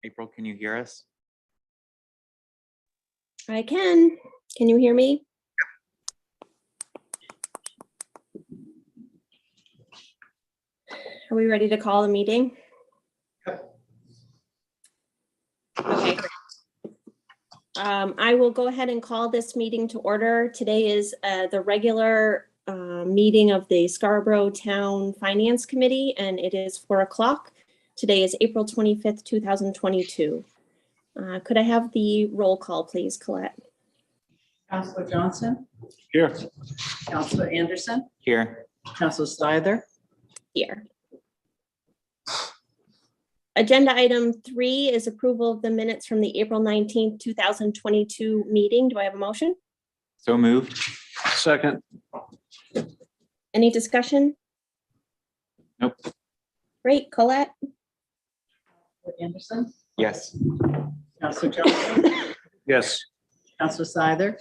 April, can you hear us? I can. Can you hear me? Are we ready to call the meeting? Okay. I will go ahead and call this meeting to order. Today is the regular meeting of the Scarborough Town Finance Committee, and it is 4 o'clock. Today is April 25th, 2022. Could I have the roll call, please, Colette? Councilor Johnson. Here. Councilor Anderson. Here. Councilor Snyder. Here. Agenda item 3 is approval of the minutes from the April 19th, 2022 meeting. Do I have a motion? So moved. Second. Any discussion? Nope. Great. Colette? Councilor Anderson. Yes. Councilor Johnson. Yes. Councilor Snyder.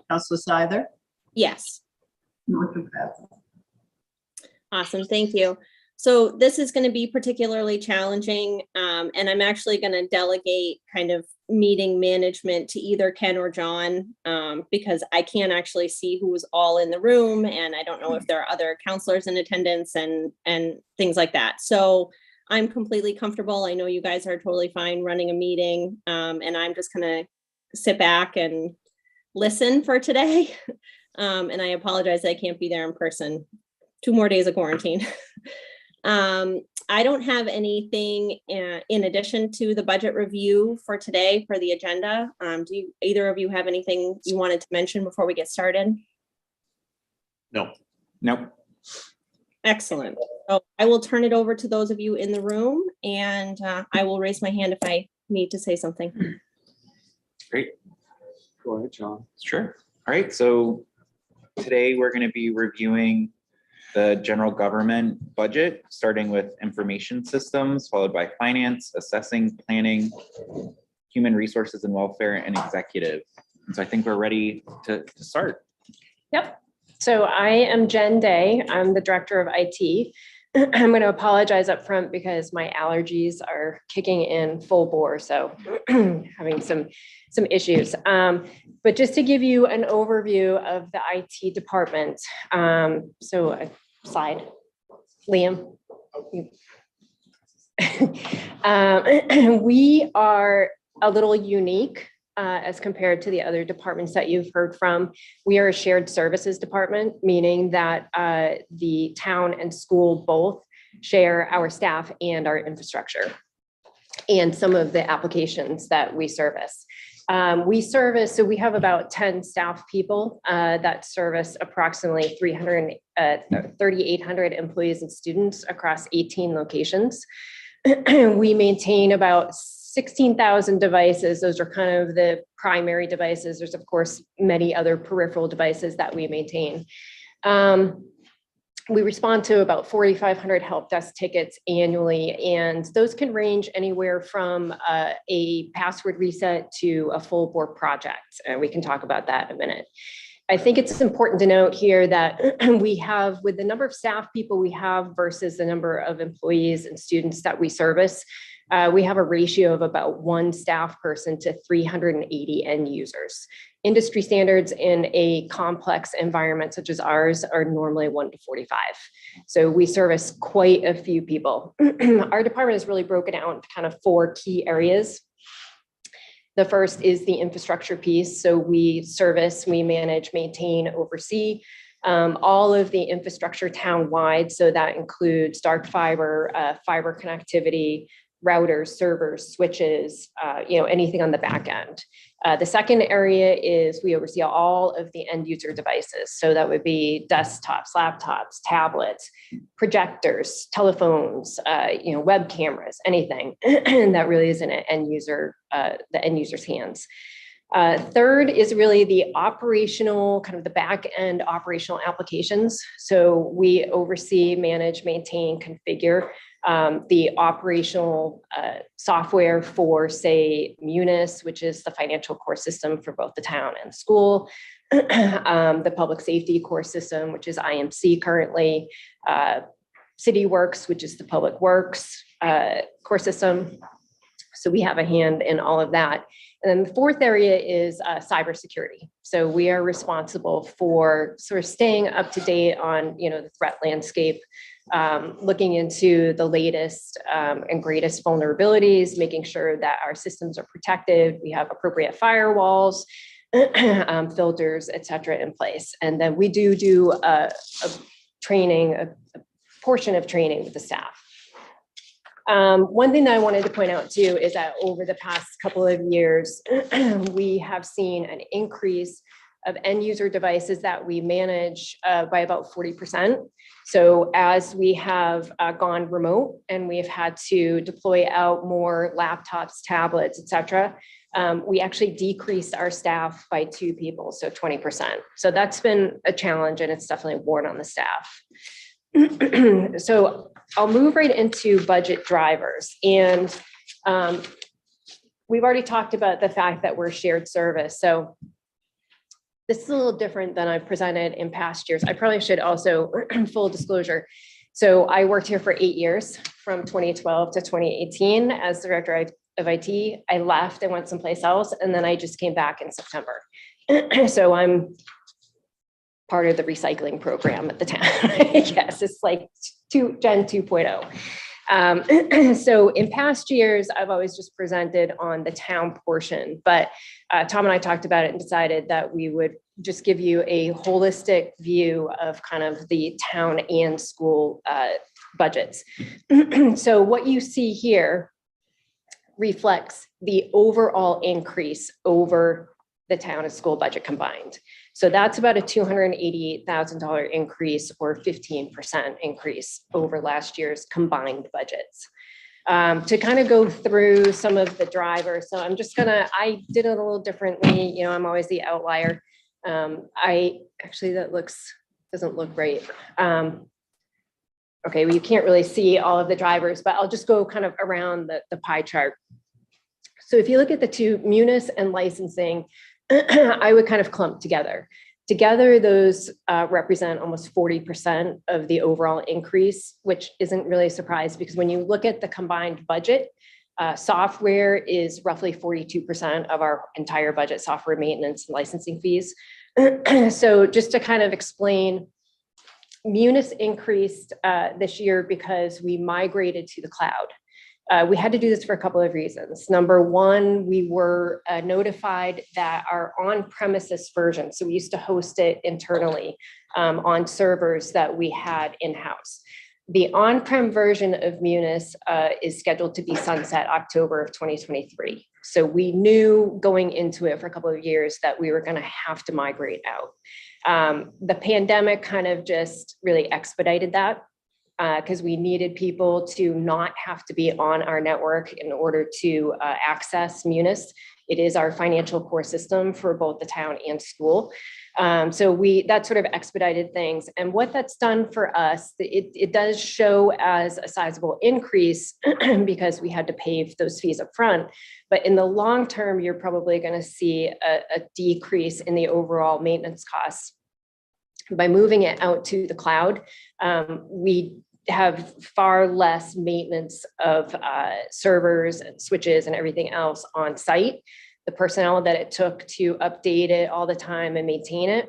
Councilor Snyder. Yes. Motion passes. Awesome. Thank you. So this is going to be particularly challenging, and I'm actually going to delegate kind of meeting management to either Ken or John, because I can't actually see who's all in the room, and I don't know if there are other counselors in attendance and things like that. So I'm completely comfortable. I know you guys are totally fine running a meeting, and I'm just going to sit back and listen for today. And I apologize that I can't be there in person. 2 more days of quarantine. I don't have anything in addition to the budget review for today for the agenda. Do either of you have anything you wanted to mention before we get started? No. Nope. Excellent. So I will turn it over to those of you in the room, and I will raise my hand if I need to say something. Great. Go ahead, John. Sure. All right. So today we're going to be reviewing the general government budget, starting with information systems, followed by finance, assessing, planning, human resources and welfare, and executive. And so I think we're ready to start. Yep. So I am Jen Day. I'm the director of IT. I'm going to apologize up front because my allergies are kicking in full bore, so having some issues. But just to give you an overview of the IT department, so slide, Liam. We are a little unique as compared to the other departments that you've heard from. We are a shared services department, meaning that the town and school both share our staff and our infrastructure and some of the applications that we service. So we have about 10 staff people that service approximately 3,800 employees and students across 18 locations. We maintain about 16,000 devices. Those are kind of the primary devices. There's of course many other peripheral devices that we maintain. We respond to about 4,500 help desk tickets annually, and those can range anywhere from a password reset to a full board project. And we can talk about that in a minute. I think it's important to note here that we have, with the number of staff people we have versus the number of employees and students that we service, we have a ratio of about 1 staff person to 380 end users. Industry standards in a complex environment such as ours are normally 1 to 45. So we service quite a few people. Our department is really broken out into kind of 4 key areas. The first is the infrastructure piece. So we service, we manage, maintain, oversee all of the infrastructure town-wide. So that includes dark fiber, fiber connectivity, routers, servers, switches, anything on the back end. The second area is we oversee all of the end user devices. So that would be desktops, laptops, tablets, projectors, telephones, web cameras, anything that really is in an end user, the end user's hands. Third is really the operational, kind of the back end operational applications. So we oversee, manage, maintain, configure the operational software for, say, Munis, which is the financial core system for both the town and school, the public safety core system, which is IMC currently, CityWorks, which is the public works, core system. So we have a hand in all of that. And then the fourth area is cybersecurity. So we are responsible for sort of staying up to date on, the threat landscape, looking into the latest and greatest vulnerabilities, making sure that our systems are protected. We have appropriate firewalls, filters, et cetera, in place. And then we do a training, a portion of training with the staff. One thing that I wanted to point out too is that over the past couple of years, we have seen an increase of end user devices that we manage by about 40%. So as we have gone remote and we've had to deploy out more laptops, tablets, et cetera, we actually decreased our staff by 2 people, so 20%. So that's been a challenge, and it's definitely worn on the staff. So I'll move right into budget drivers. And we've already talked about the fact that we're shared service. So this is a little different than I've presented in past years. I probably should also, full disclosure. So I worked here for 8 years, from 2012 to 2018 as director of IT. I left and went someplace else, and then I just came back in September. So I'm part of the recycling program at the town. Yes, it's like Gen 2.0. So in past years, I've always just presented on the town portion, but Tom and I talked about it and decided that we would just give you a holistic view of kind of the town and school budgets. So what you see here reflects the overall increase over the town and school budget combined. So that's about a $288,000 increase, or 15% increase over last year's combined budgets. To kind of go through some of the drivers. So I did it a little differently. I'm always the outlier. Doesn't look right. Okay, well, you can't really see all of the drivers, but I'll just go kind of around the pie chart. So if you look at the two, munis and licensing, I would kind of clump together. Together, those represent almost 40% of the overall increase, which isn't really a surprise because when you look at the combined budget, software is roughly 42% of our entire budget, software maintenance and licensing fees. So just to kind of explain, munis increased this year because we migrated to the cloud. We had to do this for a couple of reasons. Number one, we were notified that our on-premises version, so we used to host it internally on servers that we had in-house. The on-prem version of Munis is scheduled to be sunset October of 2023. So we knew going into it for a couple of years that we were going to have to migrate out. The pandemic kind of just really expedited that. Because we needed people to not have to be on our network in order to access Munis. It is our financial core system for both the town and school. So that sort of expedited things. And what that's done for us, it does show as a sizable increase because we had to pay those fees up front. But in the long term, you're probably going to see a decrease in the overall maintenance costs. By moving it out to the cloud, we have far less maintenance of servers and switches and everything else on site. The personnel that it took to update it all the time and maintain it.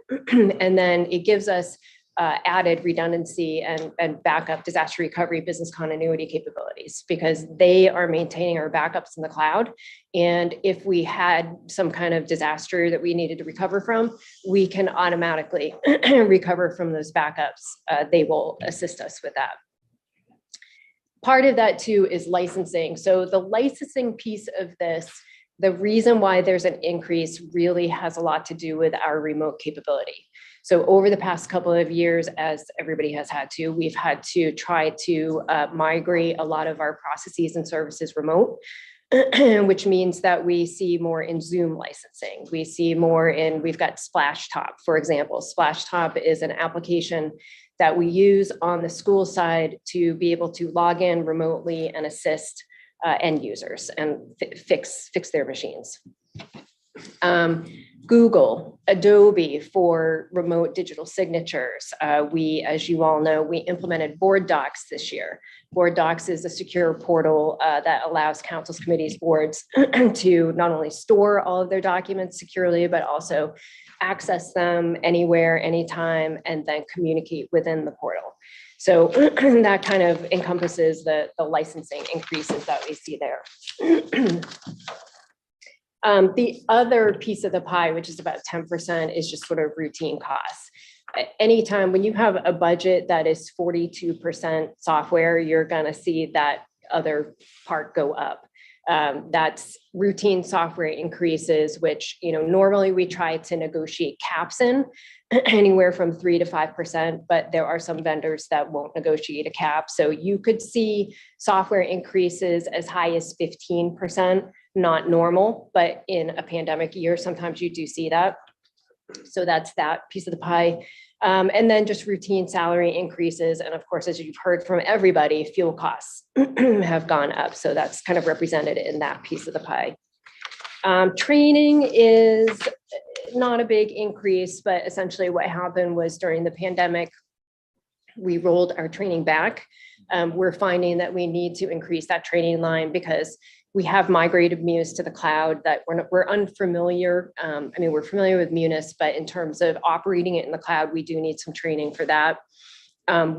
And then it gives us added redundancy and backup, disaster recovery, business continuity capabilities, because they are maintaining our backups in the cloud. And if we had some kind of disaster that we needed to recover from, we can automatically recover from those backups. They will assist us with that. Part of that too is licensing. So the licensing piece of this, the reason why there's an increase really has a lot to do with our remote capability. So over the past couple of years, as everybody has had to, we've had to try to migrate a lot of our processes and services remote, which means that we see more in Zoom licensing. We see more we've got Splashtop, for example. Splashtop is an application that we use on the school side to be able to log in remotely and assist end users and fix their machines. Google, Adobe for remote digital signatures. As you all know, we implemented Board Docs this year. Board Docs is a secure portal that allows councils, committees, boards to not only store all of their documents securely, but also access them anywhere, anytime, and then communicate within the portal. So that kind of encompasses the licensing increases that we see there. The other piece of the pie, which is about 10%, is just sort of routine costs. Anytime when you have a budget that is 42% software, you're going to see that other part go up. That's routine software increases, which, normally we try to negotiate caps in anywhere from 3 to 5%, but there are some vendors that won't negotiate a cap. So you could see software increases as high as 15%, not normal, but in a pandemic year, sometimes you do see that. So that's that piece of the pie. And then just routine salary increases. And of course, as you've heard from everybody, fuel costs have gone up. So that's kind of represented in that piece of the pie. Training is not a big increase, but essentially what happened was during the pandemic, we rolled our training back. We're finding that we need to increase that training line because we have migrated Munis to the cloud, that we're unfamiliar. We're familiar with Munis, but in terms of operating it in the cloud, we do need some training for that.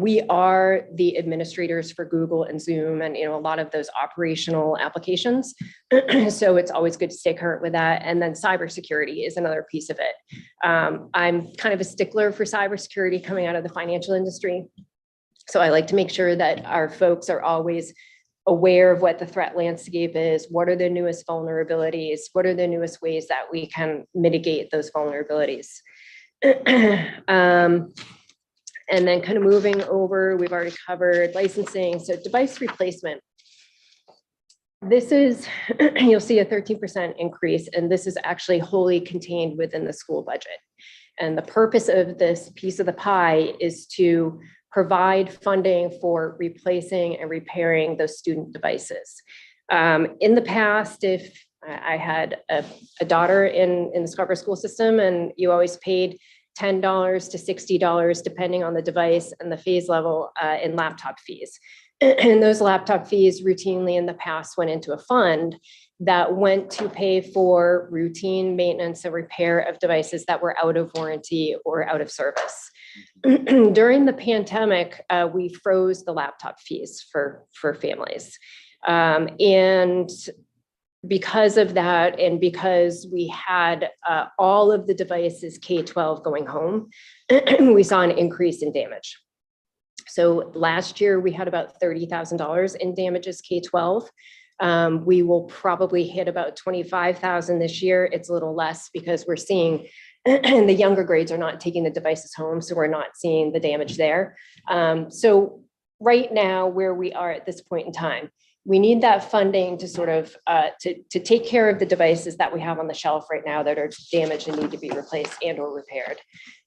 We are the administrators for Google and Zoom and a lot of those operational applications. So it's always good to stay current with that. And then cybersecurity is another piece of it. I'm kind of a stickler for cybersecurity coming out of the financial industry. So I like to make sure that our folks are always aware of what the threat landscape is, what are the newest vulnerabilities, what are the newest ways that we can mitigate those vulnerabilities. And then kind of moving over, we've already covered licensing. So device replacement. This is, you'll see a 13% increase, and this is actually wholly contained within the school budget. And the purpose of this piece of the pie is to provide funding for replacing and repairing those student devices. In the past, if I had a daughter in the Scarborough school system, and you always paid $10 to $60, depending on the device and the phase level in laptop fees. And those laptop fees routinely in the past went into a fund that went to pay for routine maintenance and repair of devices that were out of warranty or out of service. During the pandemic, we froze the laptop fees for families. And because of that, and because we had all of the devices K-12 going home, we saw an increase in damage. So last year we had about $30,000 in damages K-12. We will probably hit about 25,000 this year. It's a little less because we're seeing and the younger grades are not taking the devices home, so we're not seeing the damage there. So right now, where we are at this point in time, we need that funding to sort of to take care of the devices that we have on the shelf right now that are damaged and need to be replaced and or repaired.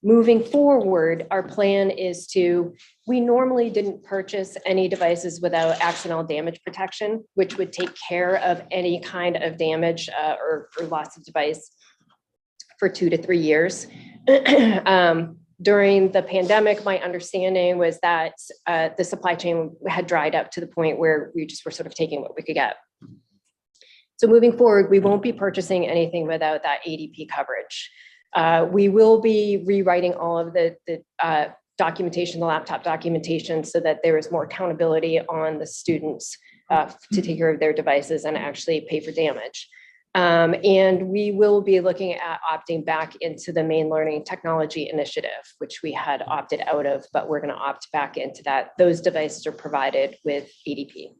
Moving forward, our plan is we normally didn't purchase any devices without accidental damage protection, which would take care of any kind of damage or loss of device for 2 to 3 years. During the pandemic, my understanding was that the supply chain had dried up to the point where we just were sort of taking what we could get. So moving forward, we won't be purchasing anything without that ADP coverage. We will be rewriting all of the documentation, the laptop documentation, so that there is more accountability on the students to take care of their devices and actually pay for damage. And we will be looking at opting back into the Maine Learning Technology Initiative, which we had opted out of, but we're going to opt back into that. Those devices are provided with ADP.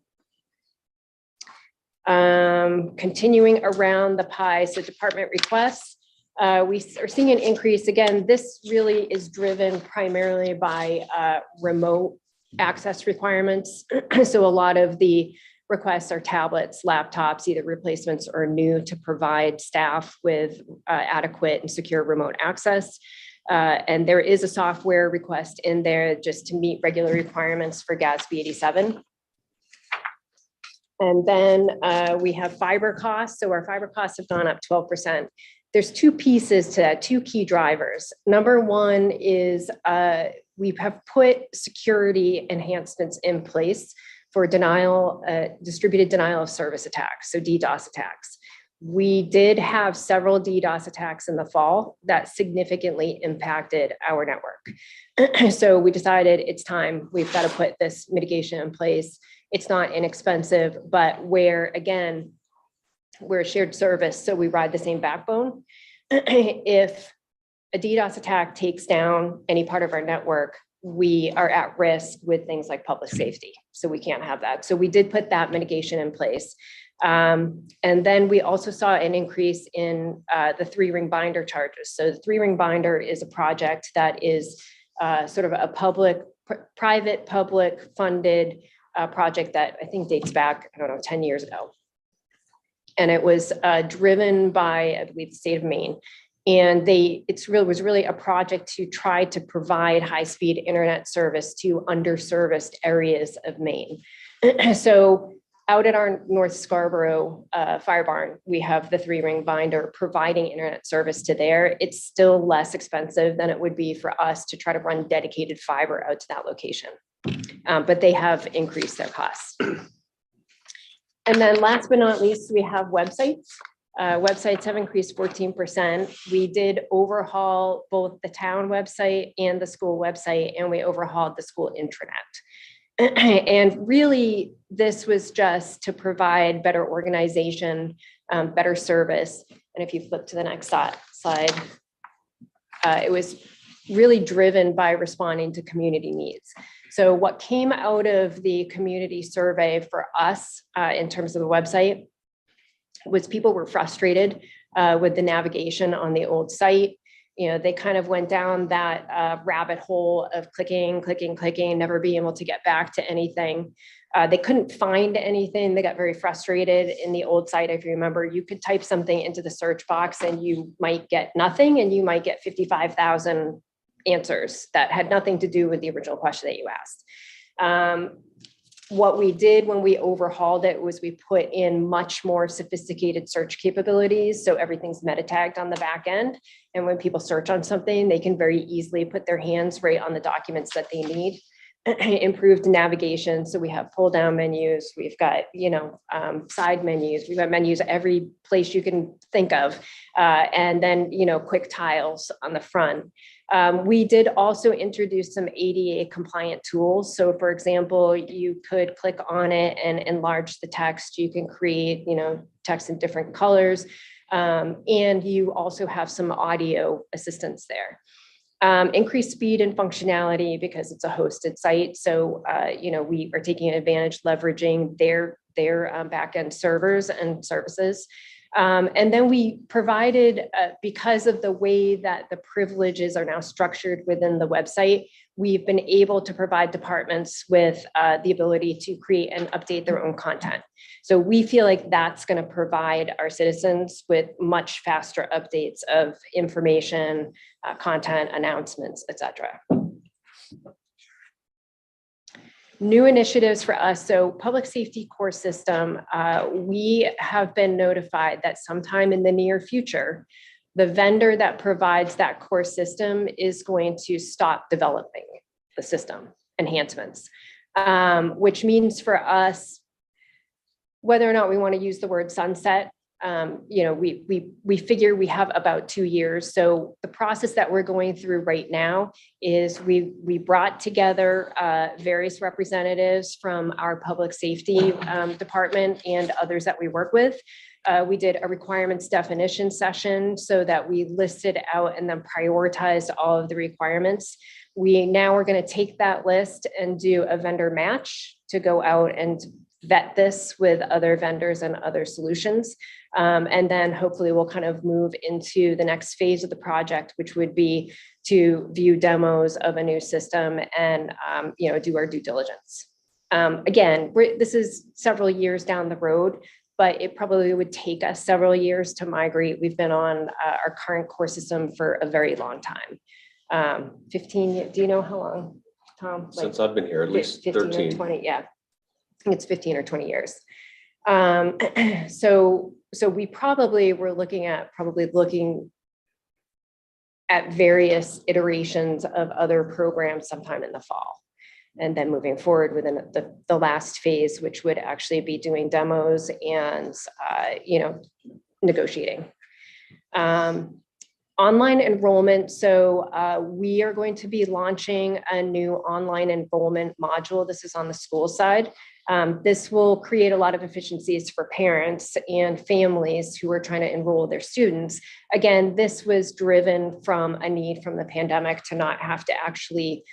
Continuing around the pie, so department requests, we are seeing an increase. Again, this really is driven primarily by remote access requirements. So a lot of the requests are tablets, laptops, either replacements or new, to provide staff with adequate and secure remote access. And there is a software request in there just to meet regular requirements for GASB 87. And then we have fiber costs. So our fiber costs have gone up 12%. There's two pieces to that, two key drivers. Number one is we have put security enhancements in place for distributed denial of service attacks, so DDoS attacks. We did have several DDoS attacks in the fall that significantly impacted our network. So we decided it's time, we've got to put this mitigation in place. It's not inexpensive, but we're a shared service, so we ride the same backbone. If a DDoS attack takes down any part of our network, we are at risk with things like public safety. So we can't have that. So we did put that mitigation in place. And then we also saw an increase in the 3-ring binder charges. So the 3-ring binder is a project that is sort of a private public funded project that I think dates back, 10 years ago. And it was driven by, I believe, the state of Maine. And it was really a project to try to provide high-speed internet service to underserviced areas of Maine. So out at our North Scarborough fire barn, we have the 3-ring binder providing internet service to there. It's still less expensive than it would be for us to try to run dedicated fiber out to that location. But they have increased their costs. And then last but not least, we have websites. Websites have increased 14%. We did overhaul both the town website and the school website, and we overhauled the school intranet. And really, this was just to provide better organization, better service. And if you flip to the next slide, it was really driven by responding to community needs. So what came out of the community survey for us in terms of the website was people were frustrated with the navigation on the old site. They kind of went down that rabbit hole of clicking, never being able to get back to anything. They couldn't find anything. They got very frustrated in the old site. If you remember, you could type something into the search box and you might get nothing, and you might get 55,000 answers that had nothing to do with the original question that you asked. What we did when we overhauled it was we put in much more sophisticated search capabilities. So everything's meta tagged on the back end. And when people search on something, they can very easily put their hands right on the documents that they need. Improved navigation. So we have pull down menus. We've got, side menus. We've got menus every place you can think of. And then, quick tiles on the front. We did also introduce some ADA compliant tools. So for example, you could click on it and enlarge the text. You can create, text in different colors. And you also have some audio assistance there. Increased speed and functionality because it's a hosted site. So, we are taking advantage, leveraging their backend servers and services. And then we provided, because of the way that the privileges are now structured within the website, we've been able to provide departments with the ability to create and update their own content. So we feel like that's going to provide our citizens with much faster updates of information, content, announcements, etc. New initiatives for us. So public safety core system, we have been notified that sometime in the near future, the vendor that provides that core system is going to stop developing the system enhancements, which means for us, whether or not we want to use the word sunset, we figure we have about 2 years. So the process that we're going through right now is we brought together various representatives from our public safety department and others that we work with. We did a requirements definition session so that we listed out and then prioritized all of the requirements. We now are going to take that list and do a vendor match to go out and vet this with other vendors and other solutions. And then hopefully we'll kind of move into the next phase of the project, which would be to view demos of a new system and do our due diligence. Again, this is several years down the road, but it probably would take us several years to migrate. We've been on our current core system for a very long time. 15, do you know how long, Tom? Since I've been here, at least 15 or 13. 20, yeah. I think it's 15 or 20 years. So we probably were looking at various iterations of other programs sometime in the fall. And then moving forward within the last phase, which would actually be doing demos and, negotiating. Online enrollment. So we are going to be launching a new online enrollment module. This is on the school side. This will create a lot of efficiencies for parents and families who are trying to enroll their students. Again, this was driven from a need from the pandemic to not have to actually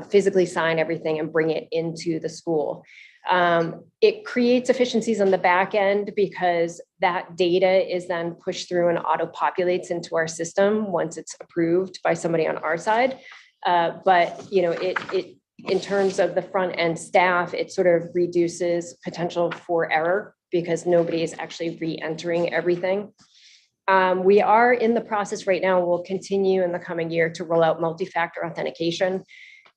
physically sign everything and bring it into the school. It creates efficiencies on the back end because that data is then pushed through and auto-populates into our system once it's approved by somebody on our side. But it in terms of the front end staff, it sort of reduces potential for error because nobody is actually re-entering everything. We are in the process right now, we'll continue in the coming year to roll out multi-factor authentication.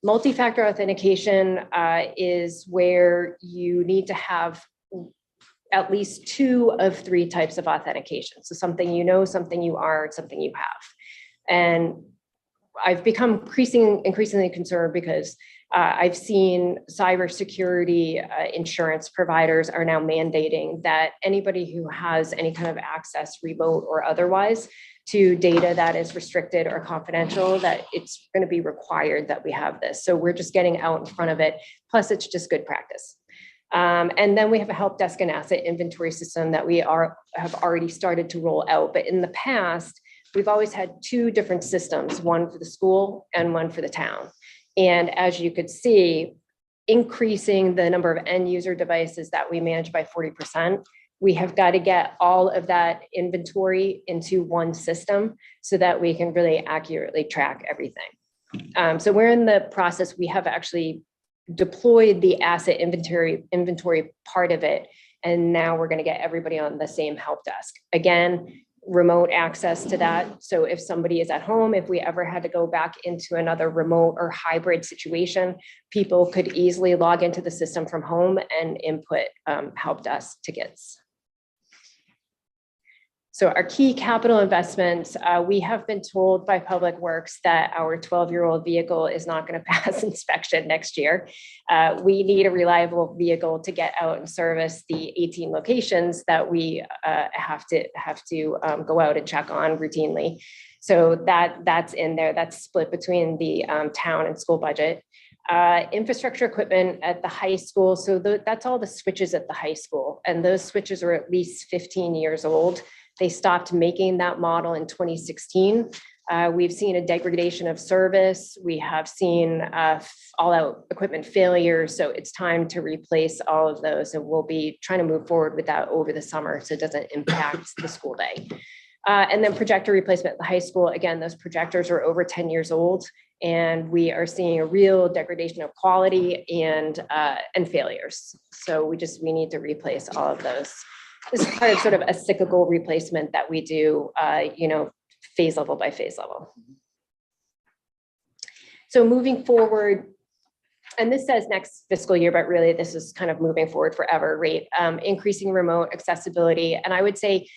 Multi-factor authentication is where you need to have at least 2 of 3 types of authentication. So something you know, something you are, something you have. And I've become increasingly concerned because I've seen cybersecurity insurance providers are now mandating that anybody who has any kind of access, remote or otherwise, to data that is restricted or confidential, that it's going to be required that we have this. So we're just getting out in front of it. Plus, it's just good practice. And then we have a help desk and asset inventory system that we have already started to roll out. But in the past, we've always had 2 different systems, one for the school and one for the town. And as you could see, increasing the number of end user devices that we manage by 40%, we have got to get all of that inventory into one system so that we can really accurately track everything. So we're in the process, we have actually deployed the asset inventory part of it. And now we're going to get everybody on the same help desk. Again, remote access to that. So if somebody is at home, if we ever had to go back into another remote or hybrid situation, people could easily log into the system from home and input help desk tickets. So our key capital investments, we have been told by Public Works that our 12-year-old vehicle is not going to pass inspection next year. We need a reliable vehicle to get out and service the 18 locations that we have to go out and check on routinely. So that's in there. That's split between the town and school budget. Infrastructure equipment at the high school. So that's all the switches at the high school. And those switches are at least 15 years old. They stopped making that model in 2016. We've seen a degradation of service. We have seen all-out equipment failures. So it's time to replace all of those. And we'll be trying to move forward with that over the summer so it doesn't impact the school day. And then projector replacement at the high school. Again, those projectors are over 10 years old. And we are seeing a real degradation of quality and failures. So we need to replace all of those. This is part of sort of a cyclical replacement that we do, phase level by phase level. So moving forward, and this says next fiscal year, but really this is kind of moving forward forever, right? Increasing remote accessibility. And I would say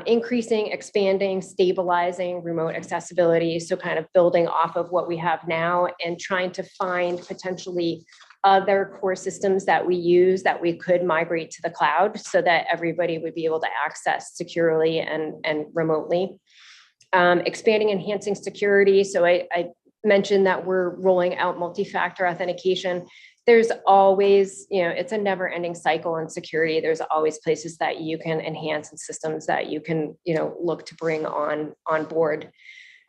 increasing, expanding, stabilizing remote accessibility. So kind of building off of what we have now and trying to find potentially other core systems that we use that we could migrate to the cloud so that everybody would be able to access securely and remotely. Expanding, enhancing security. So I mentioned that we're rolling out multi-factor authentication. There's always, it's a never ending cycle in security. There's always places that you can enhance and systems that you can, look to bring on board.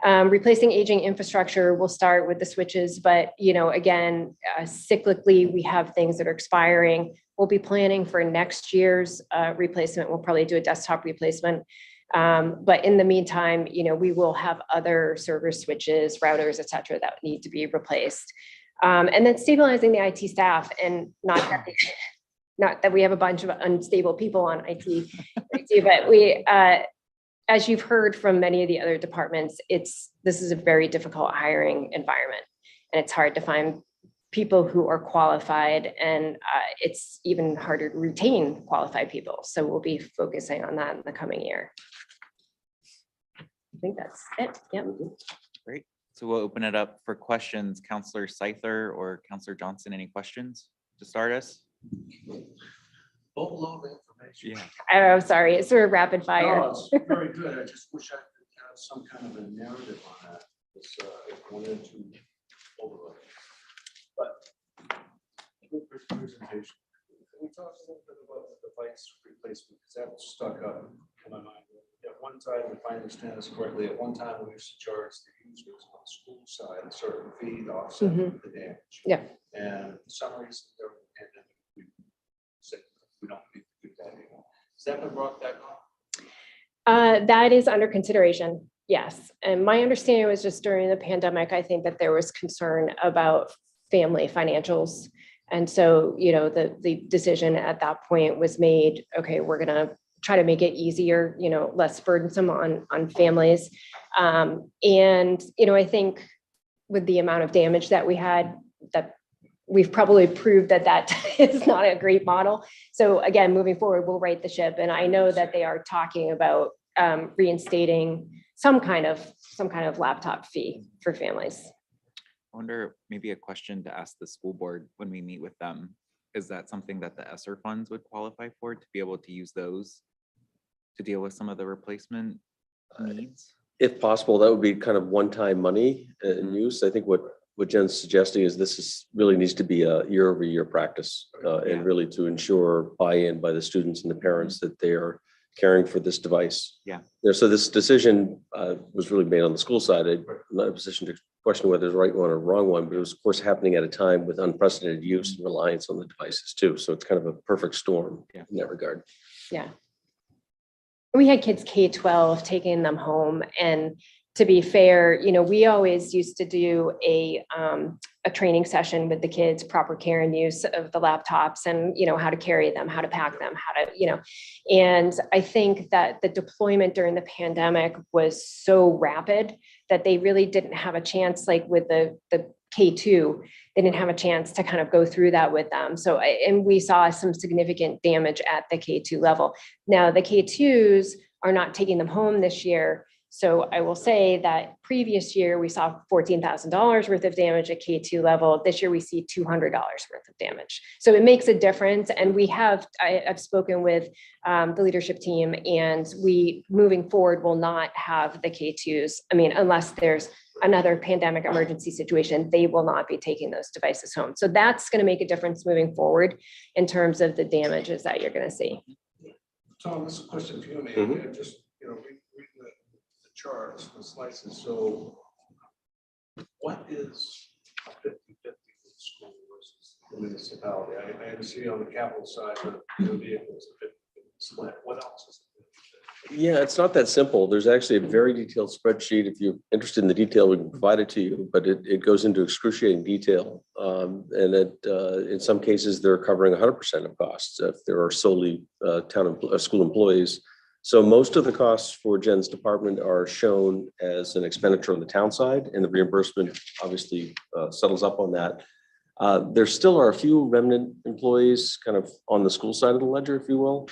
Replacing aging infrastructure, we'll start with the switches, but again, cyclically, we have things that are expiring. We'll be planning for next year's replacement. We'll probably do a desktop replacement. But in the meantime, we will have other server switches, routers, et cetera, that need to be replaced. And then stabilizing the IT staff, and not that we have a bunch of unstable people on IT, but we, as you've heard from many of the other departments, this is a very difficult hiring environment, and it's hard to find people who are qualified, and it's even harder to retain qualified people. So we'll be focusing on that in the coming year. I think that's it. Yep. Great. So we'll open it up for questions. Counselor Scyther or Counselor Johnson, any questions to start us? Boatload of information. Yeah. I'm sorry, it's sort of rapid fire. No, it's very good. I just wish I could have some kind of a narrative on that. It's, if I wanted to overlook. But good presentation. Can we talk a little bit about the device replacement? Because that stuck up in my mind. At one time, if I understand this correctly, at one time we used to charge the users on the school side a certain fee to offset the damage. Yeah. And for some reason, during the pandemic, we said we don't need to do that anymore. Has that been brought back on? That is under consideration, yes. And my understanding was just during the pandemic, I think that there was concern about family financials. And so, you know, the decision at that point was made, okay, we're gonna try to make it easier, you know, less burdensome on families. And, you know, I think with the amount of damage that we had, that we've probably proved that that is not a great model. So again, moving forward, we'll right the ship. And I know that they are talking about reinstating some kind of laptop fee for families. I wonder, maybe a question to ask the school board when we meet with them. Is that something that the ESSER funds would qualify for, to be able to use those to deal with some of the replacement needs? If possible, that would be kind of one-time money in use. I think what Jen's suggesting is really needs to be a year-over-year practice and really to ensure buy-in by the students and the parents that they are caring for this device. Yeah. So this decision was really made on the school side. I'm not in a position to question whether it's the right one or wrong one, but it was of course happening at a time with unprecedented use and reliance on the devices too. So it's kind of a perfect storm in that regard. Yeah. We had kids K-12 taking them home, and to be fair, you know, we always used to do a training session with the kids, proper care and use of the laptops, and, you know, how to carry them, how to pack them, how to, you know, and I think that the deployment during the pandemic was so rapid that they really didn't have a chance, like with the K2, they didn't have a chance to kind of go through that with them. So, and we saw some significant damage at the K2 level. Now the K2s are not taking them home this year. So I will say that previous year we saw $14,000 worth of damage at K2 level. This year we see $200 worth of damage. So it makes a difference. And I've spoken with the leadership team, and we moving forward will not have the K2s. I mean, unless there's another pandemic emergency situation, they will not be taking those devices home. So that's going to make a difference moving forward in terms of the damages that you're going to see. Tom, this is a question for you, man. Just, you know, reading the charts, the slices. So what is 50-50 with the school versus the municipality? I see on the capital side, the vehicles, 50-50 split. What else is it? Yeah, it's not that simple. There's actually a very detailed spreadsheet. If you're interested in the detail, we can provide it to you, but it goes into excruciating detail. And in some cases, they're covering 100% of costs if there are solely school employees. So most of the costs for Jen's department are shown as an expenditure on the town side, and the reimbursement obviously settles up on that. There still are a few remnant employees kind of on the school side of the ledger, if you will.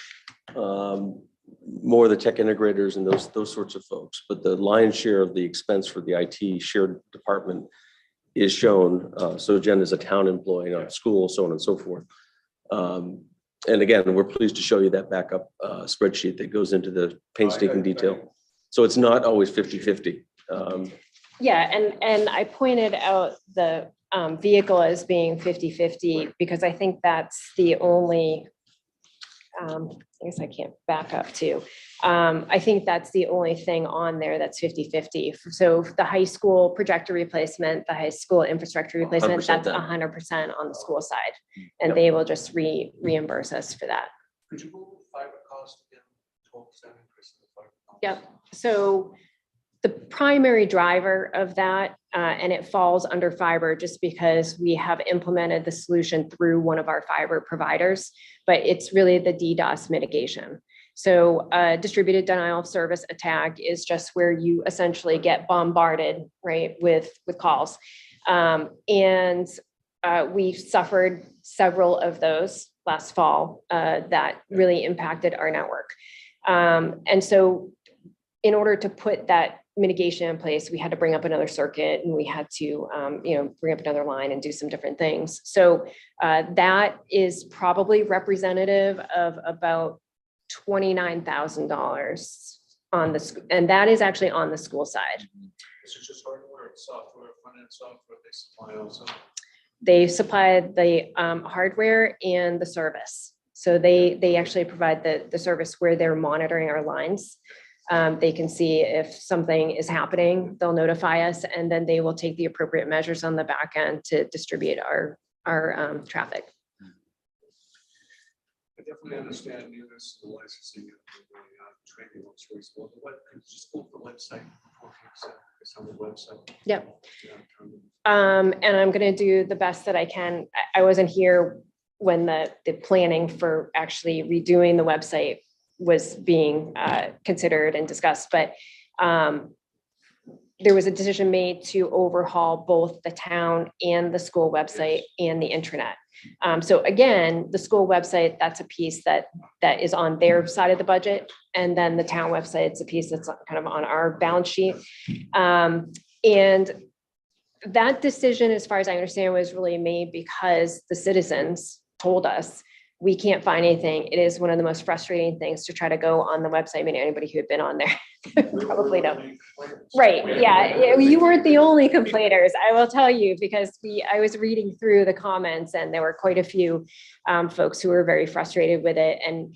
More the tech integrators and those sorts of folks, but the lion's share of the expense for the IT shared department is shown. So Jen is a town employee, not school, so on and so forth. And again, we're pleased to show you that backup spreadsheet that goes into the painstaking detail. So it's not always 50-50. Yeah, and I pointed out the vehicle as being 50-50 because I think that's the only, I guess I can't back up too. I think that's the only thing on there that's 50-50. So the high school projector replacement, the high school infrastructure replacement, 100% that's then. 100% on the school side. And Yep. they will just reimburse us for that. Could you move fiber cost again? 12% increase in the fiber cost? Yep. So the primary driver of that, and it falls under fiber just because we have implemented the solution through one of our fiber providers, but it's really the DDoS mitigation. So distributed denial of service attack is just where you essentially get bombarded, right, with calls. And we suffered several of those last fall that really impacted our network. And so in order to put that mitigation in place, we had to bring up another circuit and we had to, bring up another line and do some different things. So that is probably representative of about $29,000 on the, and that is actually on the school side. Is it just hardware, software, front-end software they supply also? They supply the hardware and the service. So they actually provide the service where they're monitoring our lines. They can see if something is happening, they'll notify us, and then they will take the appropriate measures on the back end to distribute our traffic. I definitely understand the use of the licensing and the training looks reasonable. The web, could you just go to the website? It's on the website. Yep. And I'm going to do the best that I can. I wasn't here when the planning for actually redoing the website was being considered and discussed, but there was a decision made to overhaul both the town and the school website and the intranet. So again, the school website, that's a piece that is on their side of the budget. And then the town website, it's a piece that's kind of on our balance sheet. And that decision, as far as I understand, was really made because the citizens told us we can't find anything. It is one of the most frustrating things to try to go on the website. I mean, anybody who had been on there probably know. Right, yeah, you weren't the only complainers, I will tell you, because I was reading through the comments and there were quite a few folks who were very frustrated with it. And,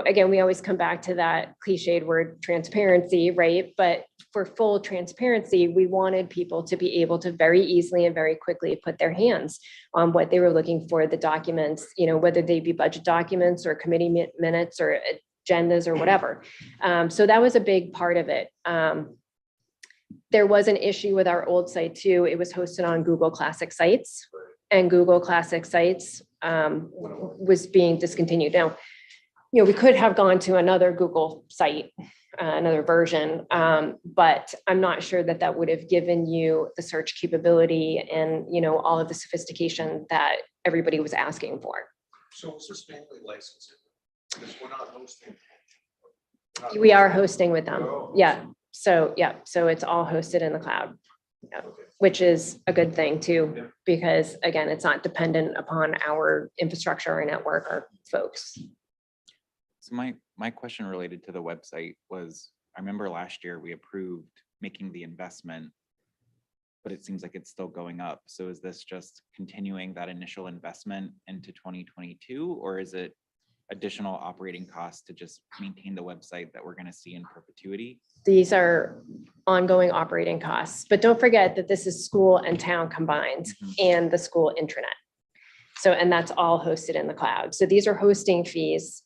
again, we always come back to that cliched word, transparency, right? But for full transparency, we wanted people to be able to very easily and very quickly put their hands on what they were looking for, the documents, whether they be budget documents or committee minutes or agendas or whatever. So that was a big part of it. There was an issue with our old site too. It was hosted on Google Classic Sites, and Google Classic Sites was being discontinued. Now, we could have gone to another Google site, another version, but I'm not sure that would have given you the search capability and, all of the sophistication that everybody was asking for. So is this mainly licensing? Because we're not hosting. We are hosting with them. Yeah. So it's all hosted in the cloud, which is a good thing too, because again, it's not dependent upon our infrastructure or network or folks. So my question related to the website was, I remember last year we approved making the investment, but it seems like it's still going up. So is this just continuing that initial investment into 2022, or is it additional operating costs to just maintain the website that we're going to see in perpetuity? These are ongoing operating costs, but don't forget that this is school and town combined and the school intranet. So, and that's all hosted in the cloud. So these are hosting fees.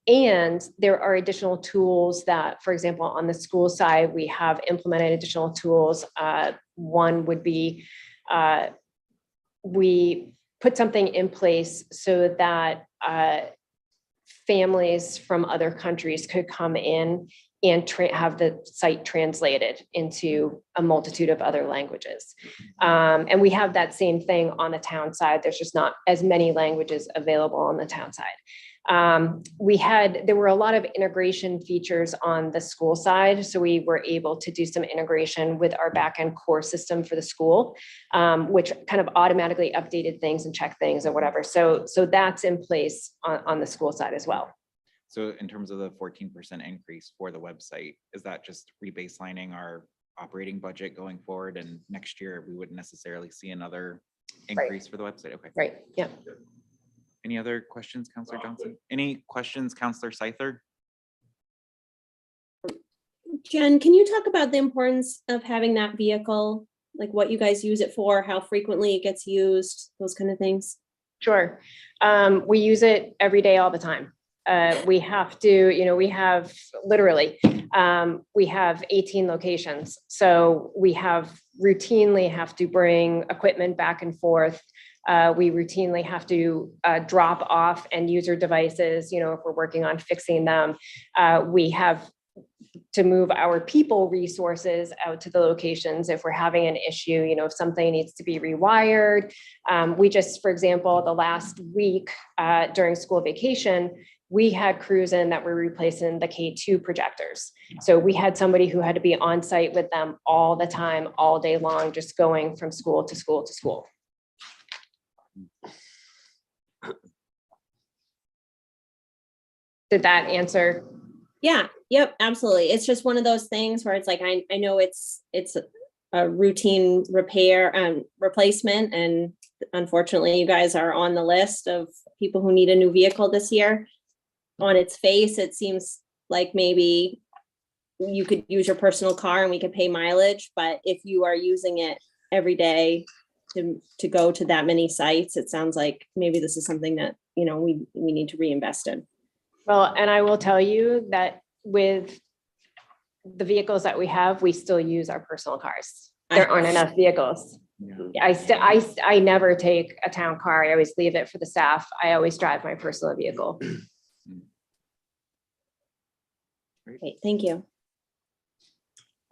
And there are additional tools that, for example, on the school side, we have implemented additional tools. One would be, we put something in place so that families from other countries could come in and have the site translated into a multitude of other languages. And we have that same thing on the town side. There's just not as many languages available on the town side. There were a lot of integration features on the school side. So we were able to do some integration with our backend core system for the school, which kind of automatically updated things and checked things or whatever. So that's in place on the school side as well. So in terms of the 14% increase for the website, is that just rebaselining our operating budget going forward? And next year we wouldn't necessarily see another increase for the website? Okay. Right, yeah. Any other questions, Councillor Johnson? Any questions, Councillor Seither? Jen, can you talk about the importance of having that vehicle, like what you guys use it for, how frequently it gets used, those kind of things? Sure. We use it every day, all the time. We have to, we have literally, we have 18 locations. So we routinely have to bring equipment back and forth. We routinely have to drop off end user devices, if we're working on fixing them. We have to move our people resources out to the locations if we're having an issue, if something needs to be rewired. We just, for example, the last week during school vacation, we had crews in that were replacing the K2 projectors. So we had somebody who had to be on site with them all the time, all day long, just going from school to school to school. Did that answer? Yeah, yep, absolutely. It's just one of those things where it's like, I know it's a routine repair and replacement. And unfortunately, you guys are on the list of people who need a new vehicle this year. On its face, it seems like maybe you could use your personal car and we could pay mileage, but if you are using it every day to go to that many sites, it sounds like maybe this is something that, we need to reinvest in. Well, and I will tell you that with the vehicles that we have, we still use our personal cars. There aren't enough vehicles. I never take a town car. I always leave it for the staff. I always drive my personal vehicle. Great, thank you.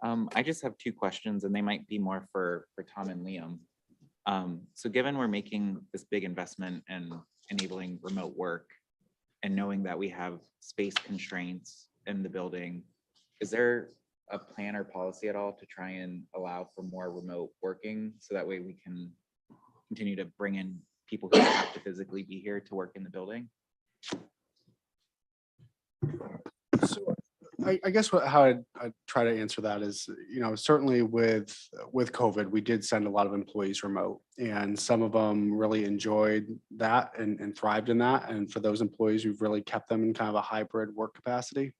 I just have two questions, and they might be more for Tom and Liam. So given we're making this big investment in enabling remote work and knowing that we have space constraints in the building, is there a plan or policy at all to try and allow for more remote working so that way we can continue to bring in people who have to physically be here to work in the building? So I guess how I'd try to answer that is, certainly with COVID, we did send a lot of employees remote, and some of them really enjoyed that and thrived in that. And for those employees, we've really kept them in kind of a hybrid work capacity.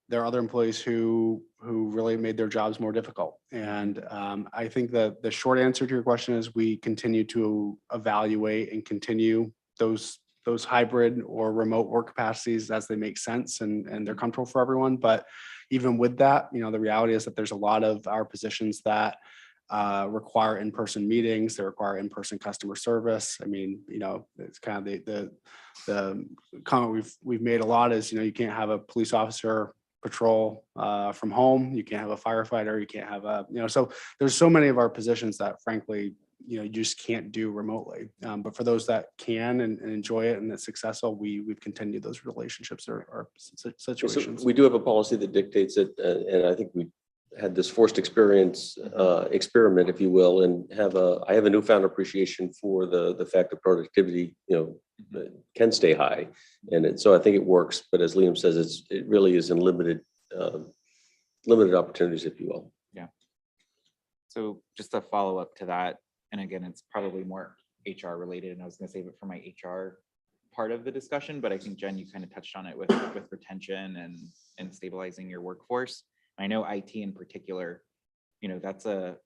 There are other employees who really made their jobs more difficult. And I think that the short answer to your question is we continue to evaluate and continue those hybrid or remote work capacities as they make sense and they're comfortable for everyone. But even with that, the reality is that there's a lot of our positions that require in-person meetings, they require in-person customer service. I mean, it's kind of the comment we've made a lot is, you can't have a police officer patrol from home, you can't have a firefighter, you can't have so there's so many of our positions that frankly, you just can't do remotely. But for those that can and enjoy it and it's successful, we've continued those relationships or situations. So we do have a policy that dictates it, and I think we had this forced experience experiment, if you will, and I have a newfound appreciation for the fact that productivity, can stay high, and so I think it works. But as Liam says, it really is in limited opportunities, if you will. Yeah. So just a follow up to that. And again, it's probably more HR related, and I was going to save it for my HR part of the discussion, but I think Jen, you kind of touched on it with retention and stabilizing your workforce. I know IT in particular, that's an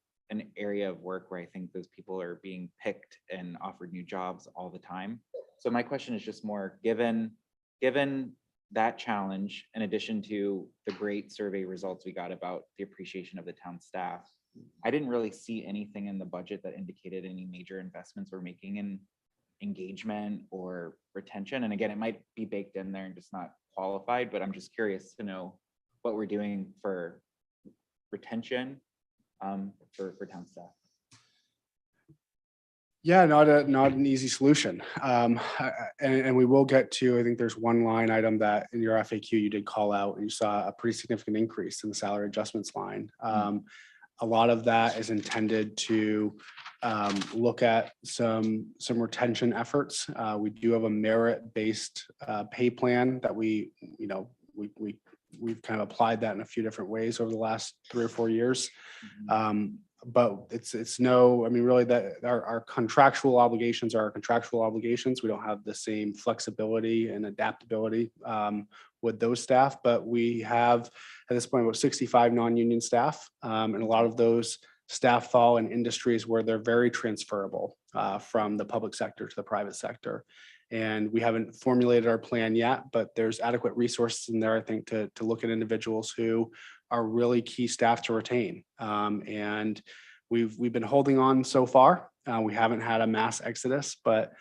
area of work where I think those people are being picked and offered new jobs all the time. So my question is just more given that challenge, in addition to the great survey results we got about the appreciation of the town staff, I didn't really see anything in the budget that indicated any major investments we're making in engagement or retention. And again, it might be baked in there and just not qualified, but I'm just curious to know what we're doing for retention for town staff. Yeah, not an easy solution. And we will get to, I think there's one line item that in your FAQ you did call out and you saw a pretty significant increase in the salary adjustments line. A lot of that is intended to look at some retention efforts. We do have a merit-based pay plan that we've kind of applied that in a few different ways over the last 3 or 4 years. But really that our contractual obligations are our contractual obligations. We don't have the same flexibility and adaptability with those staff, but we have at this point about 65 non-union staff, and a lot of those staff fall in industries where they're very transferable from the public sector to the private sector. And we haven't formulated our plan yet, but there's adequate resources in there, I think, to look at individuals who are really key staff to retain. And we've been holding on so far. We haven't had a mass exodus, but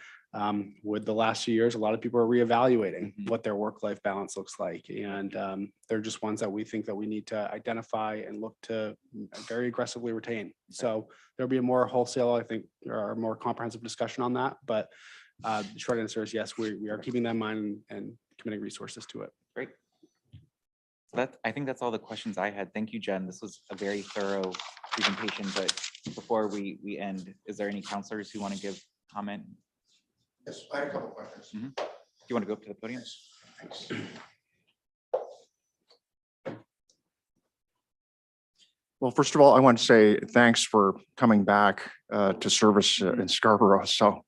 with the last few years, a lot of people are reevaluating Mhm. what their work-life balance looks like. And they're just ones that we think that we need to identify and look to very aggressively retain. So there'll be a more wholesale, I think, or a more comprehensive discussion on that. But the short answer is yes, we are keeping that in mind and committing resources to it. Great. I think that's all the questions I had. Thank you, Jen. This was a very thorough presentation, but before we end, is there any counselors who want to give comment? Yes, I had a couple questions. Do you want to go up to the podium? Thanks. Well, first of all, I want to say thanks for coming back to service in Scarborough. So,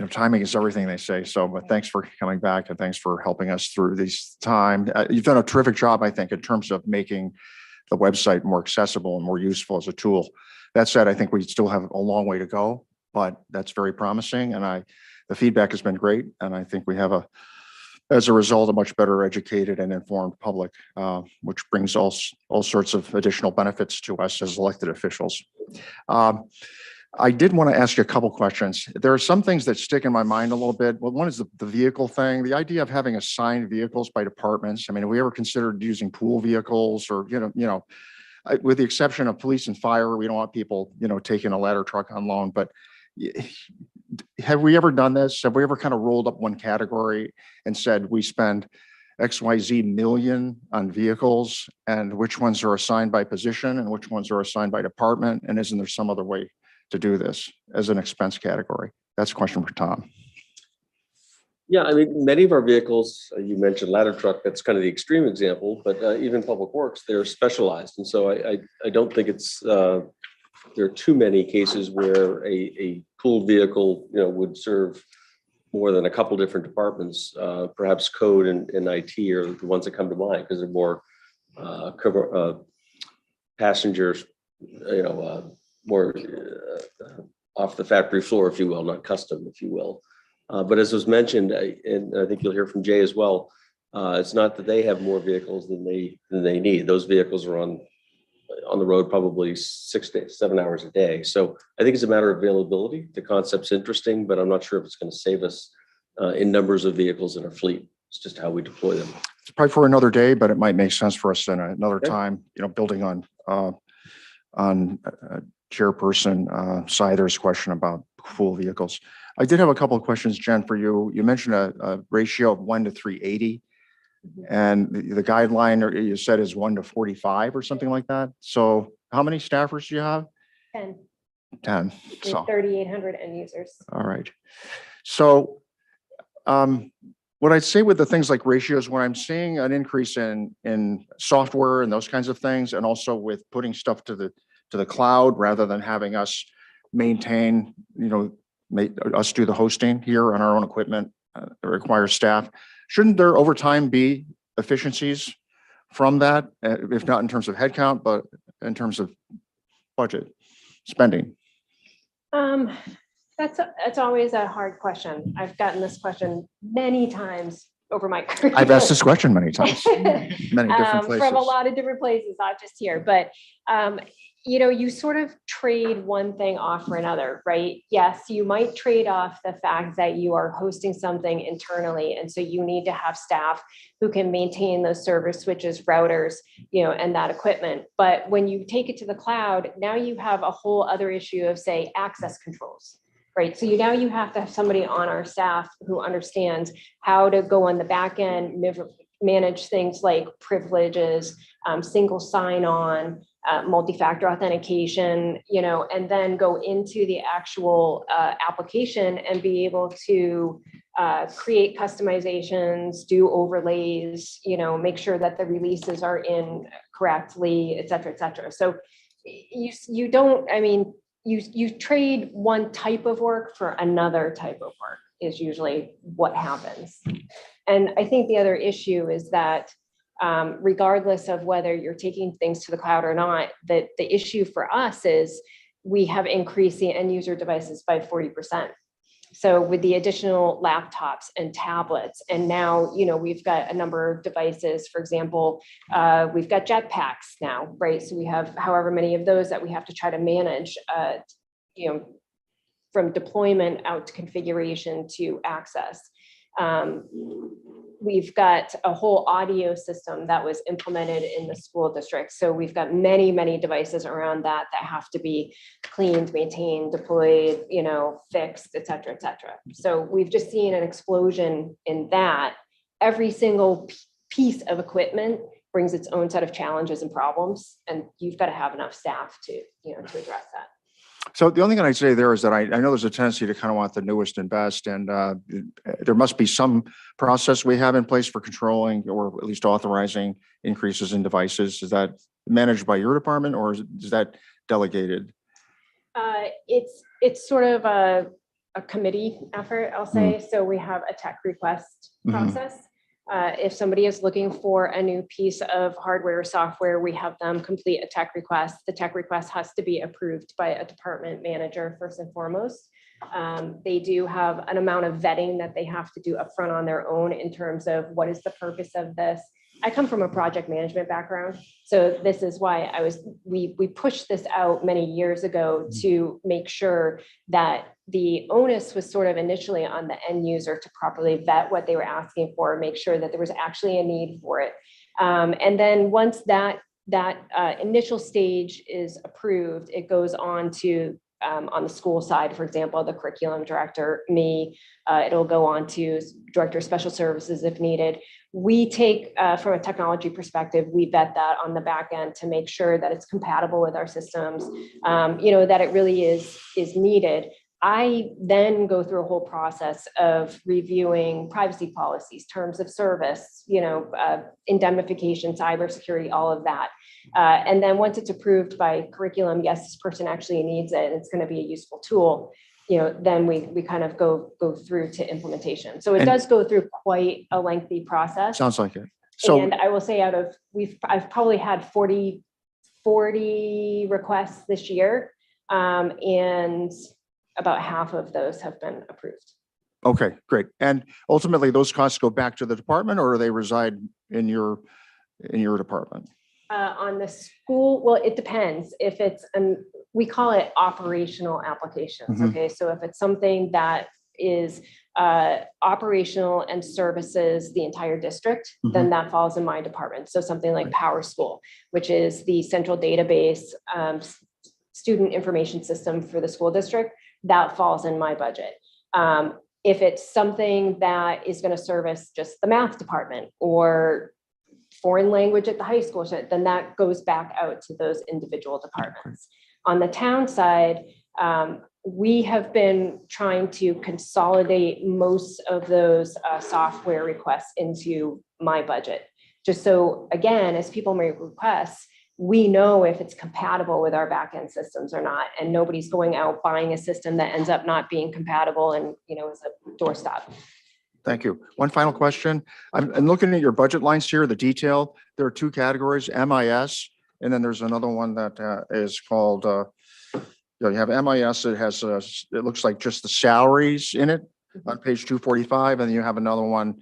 timing is everything, they say. So, but thanks for coming back and thanks for helping us through this time. You've done a terrific job, I think, in terms of making the website more accessible and more useful as a tool. That said, I think we still have a long way to go, but that's very promising. And the feedback has been great. And I think we have as a result, a much better educated and informed public, which brings all sorts of additional benefits to us as elected officials. I did want to ask you a couple questions. There are some things that stick in my mind a little bit. Well, one is the vehicle thing, the idea of having assigned vehicles by departments. I mean, have we ever considered using pool vehicles or, with the exception of police and fire, we don't want people, taking a ladder truck on loan, but have we ever done this? Have we ever kind of rolled up one category and said we spend XYZ million on vehicles and which ones are assigned by position and which ones are assigned by department? And isn't there some other way to do this as an expense category? That's a question for Tom. Yeah, I mean, many of our vehicles, you mentioned ladder truck, that's kind of the extreme example, but even public works, they're specialized. And so I don't think there are too many cases where a pooled vehicle, would serve more than a couple different departments. Perhaps code and IT are the ones that come to mind because they're more passengers, more off the factory floor, if you will, not custom, if you will. But as was mentioned, and I think you'll hear from Jay as well, it's not that they have more vehicles than they need. Those vehicles are on the road probably 6 to 7 hours a day. So I think it's a matter of availability. The concept's interesting, but I'm not sure if it's going to save us in numbers of vehicles in our fleet. It's just how we deploy them. It's probably for another day, but it might make sense for us in another time, building on Chairperson Seither's question about pool vehicles. I did have a couple of questions, Jen, for you. You mentioned a ratio of 1 to 380. And the guideline, or you said, is 1 to 45 or something like that. So how many staffers do you have? 10. 10. So 3,800 end users. all right. So what I'd say with the things like ratios, when I'm seeing an increase in software and those kinds of things, and also with putting stuff to the cloud rather than having us maintain, us do the hosting here on our own equipment, it requires staff. Shouldn't there over time be efficiencies from that, if not in terms of headcount, but in terms of budget spending? That's always a hard question. I've gotten this question many times over my career. I've asked this question many times, many different places. From a lot of different places, not just here, but you sort of trade one thing off for another, right? Yes, you might trade off the fact that you are hosting something internally. And so you need to have staff who can maintain those server switches, routers, and that equipment. But when you take it to the cloud, now you have a whole other issue of, say, access controls. Right. So now you have to have somebody on our staff who understands how to go on the back end, manage things like privileges, single sign-on, multi-factor authentication, and then go into the actual application and be able to create customizations, do overlays, make sure that the releases are in correctly, et cetera, et cetera. So you don't, you trade one type of work for another type of work is usually what happens. And I think the other issue is that regardless of whether you're taking things to the cloud or not, that the issue for us is we have increased the end user devices by 40%. So with the additional laptops and tablets, and now, we've got a number of devices, for example, we've got jetpacks now, right? So we have however many of those that we have to try to manage, from deployment out to configuration to access. We've got a whole audio system that was implemented in the school district. So we've got many, many devices around that have to be cleaned, maintained, deployed, fixed, et cetera, et cetera. So we've just seen an explosion in that. Every single piece of equipment brings its own set of challenges and problems, and you've got to have enough staff to address that. So the only thing I'd say there is that I know there's a tendency to kind of want the newest and best, and there must be some process we have in place for controlling or at least authorizing increases in devices. Is that managed by your department, or is that delegated? It's sort of a committee effort, I'll say. So we have a tech request process. If somebody is looking for a new piece of hardware or software, we have them complete a tech request. The tech request has to be approved by a department manager first and foremost. They do have an amount of vetting that they have to do upfront on their own in terms of what is the purpose of this. I come from a project management background, so this is why we pushed this out many years ago to make sure that the onus was sort of initially on the end user to properly vet what they were asking for, make sure that there was actually a need for it. And then once that initial stage is approved, it goes on to on the school side, for example, the curriculum director, me, it'll go on to director of special services if needed. We take, from a technology perspective, we vet that on the back end to make sure that it's compatible with our systems, that it really is needed. I then go through a whole process of reviewing privacy policies, terms of service, indemnification, cybersecurity, all of that. And then once it's approved by curriculum, yes, this person actually needs it, and it's going to be a useful tool. Then we kind of go through to implementation. So it does go through quite a lengthy process. Sounds like it. So, and I will say I've probably had 40 requests this year, and about half of those have been approved. okay, great. And ultimately, those costs go back to the department, or they reside in your department? On the school, well, it depends. If it's we call it operational applications. Okay, so if it's something that is operational and services the entire district, then that falls in my department. So something like Power School, which is the central database student information system for the school district, that falls in my budget. If it's something that is going to service just the math department or foreign language at the high school, then that goes back out to those individual departments. On the town side, we have been trying to consolidate most of those software requests into my budget. Just so, again, as people make requests, we know if it's compatible with our backend systems or not, and nobody's going out buying a system that ends up not being compatible and is a doorstop. Thank you. One final question. I'm looking at your budget lines here, the detail. There are two categories, MIS, and then there's another one that is called, you have MIS, it has, it looks like just the salaries in it on page 245, and then you have another one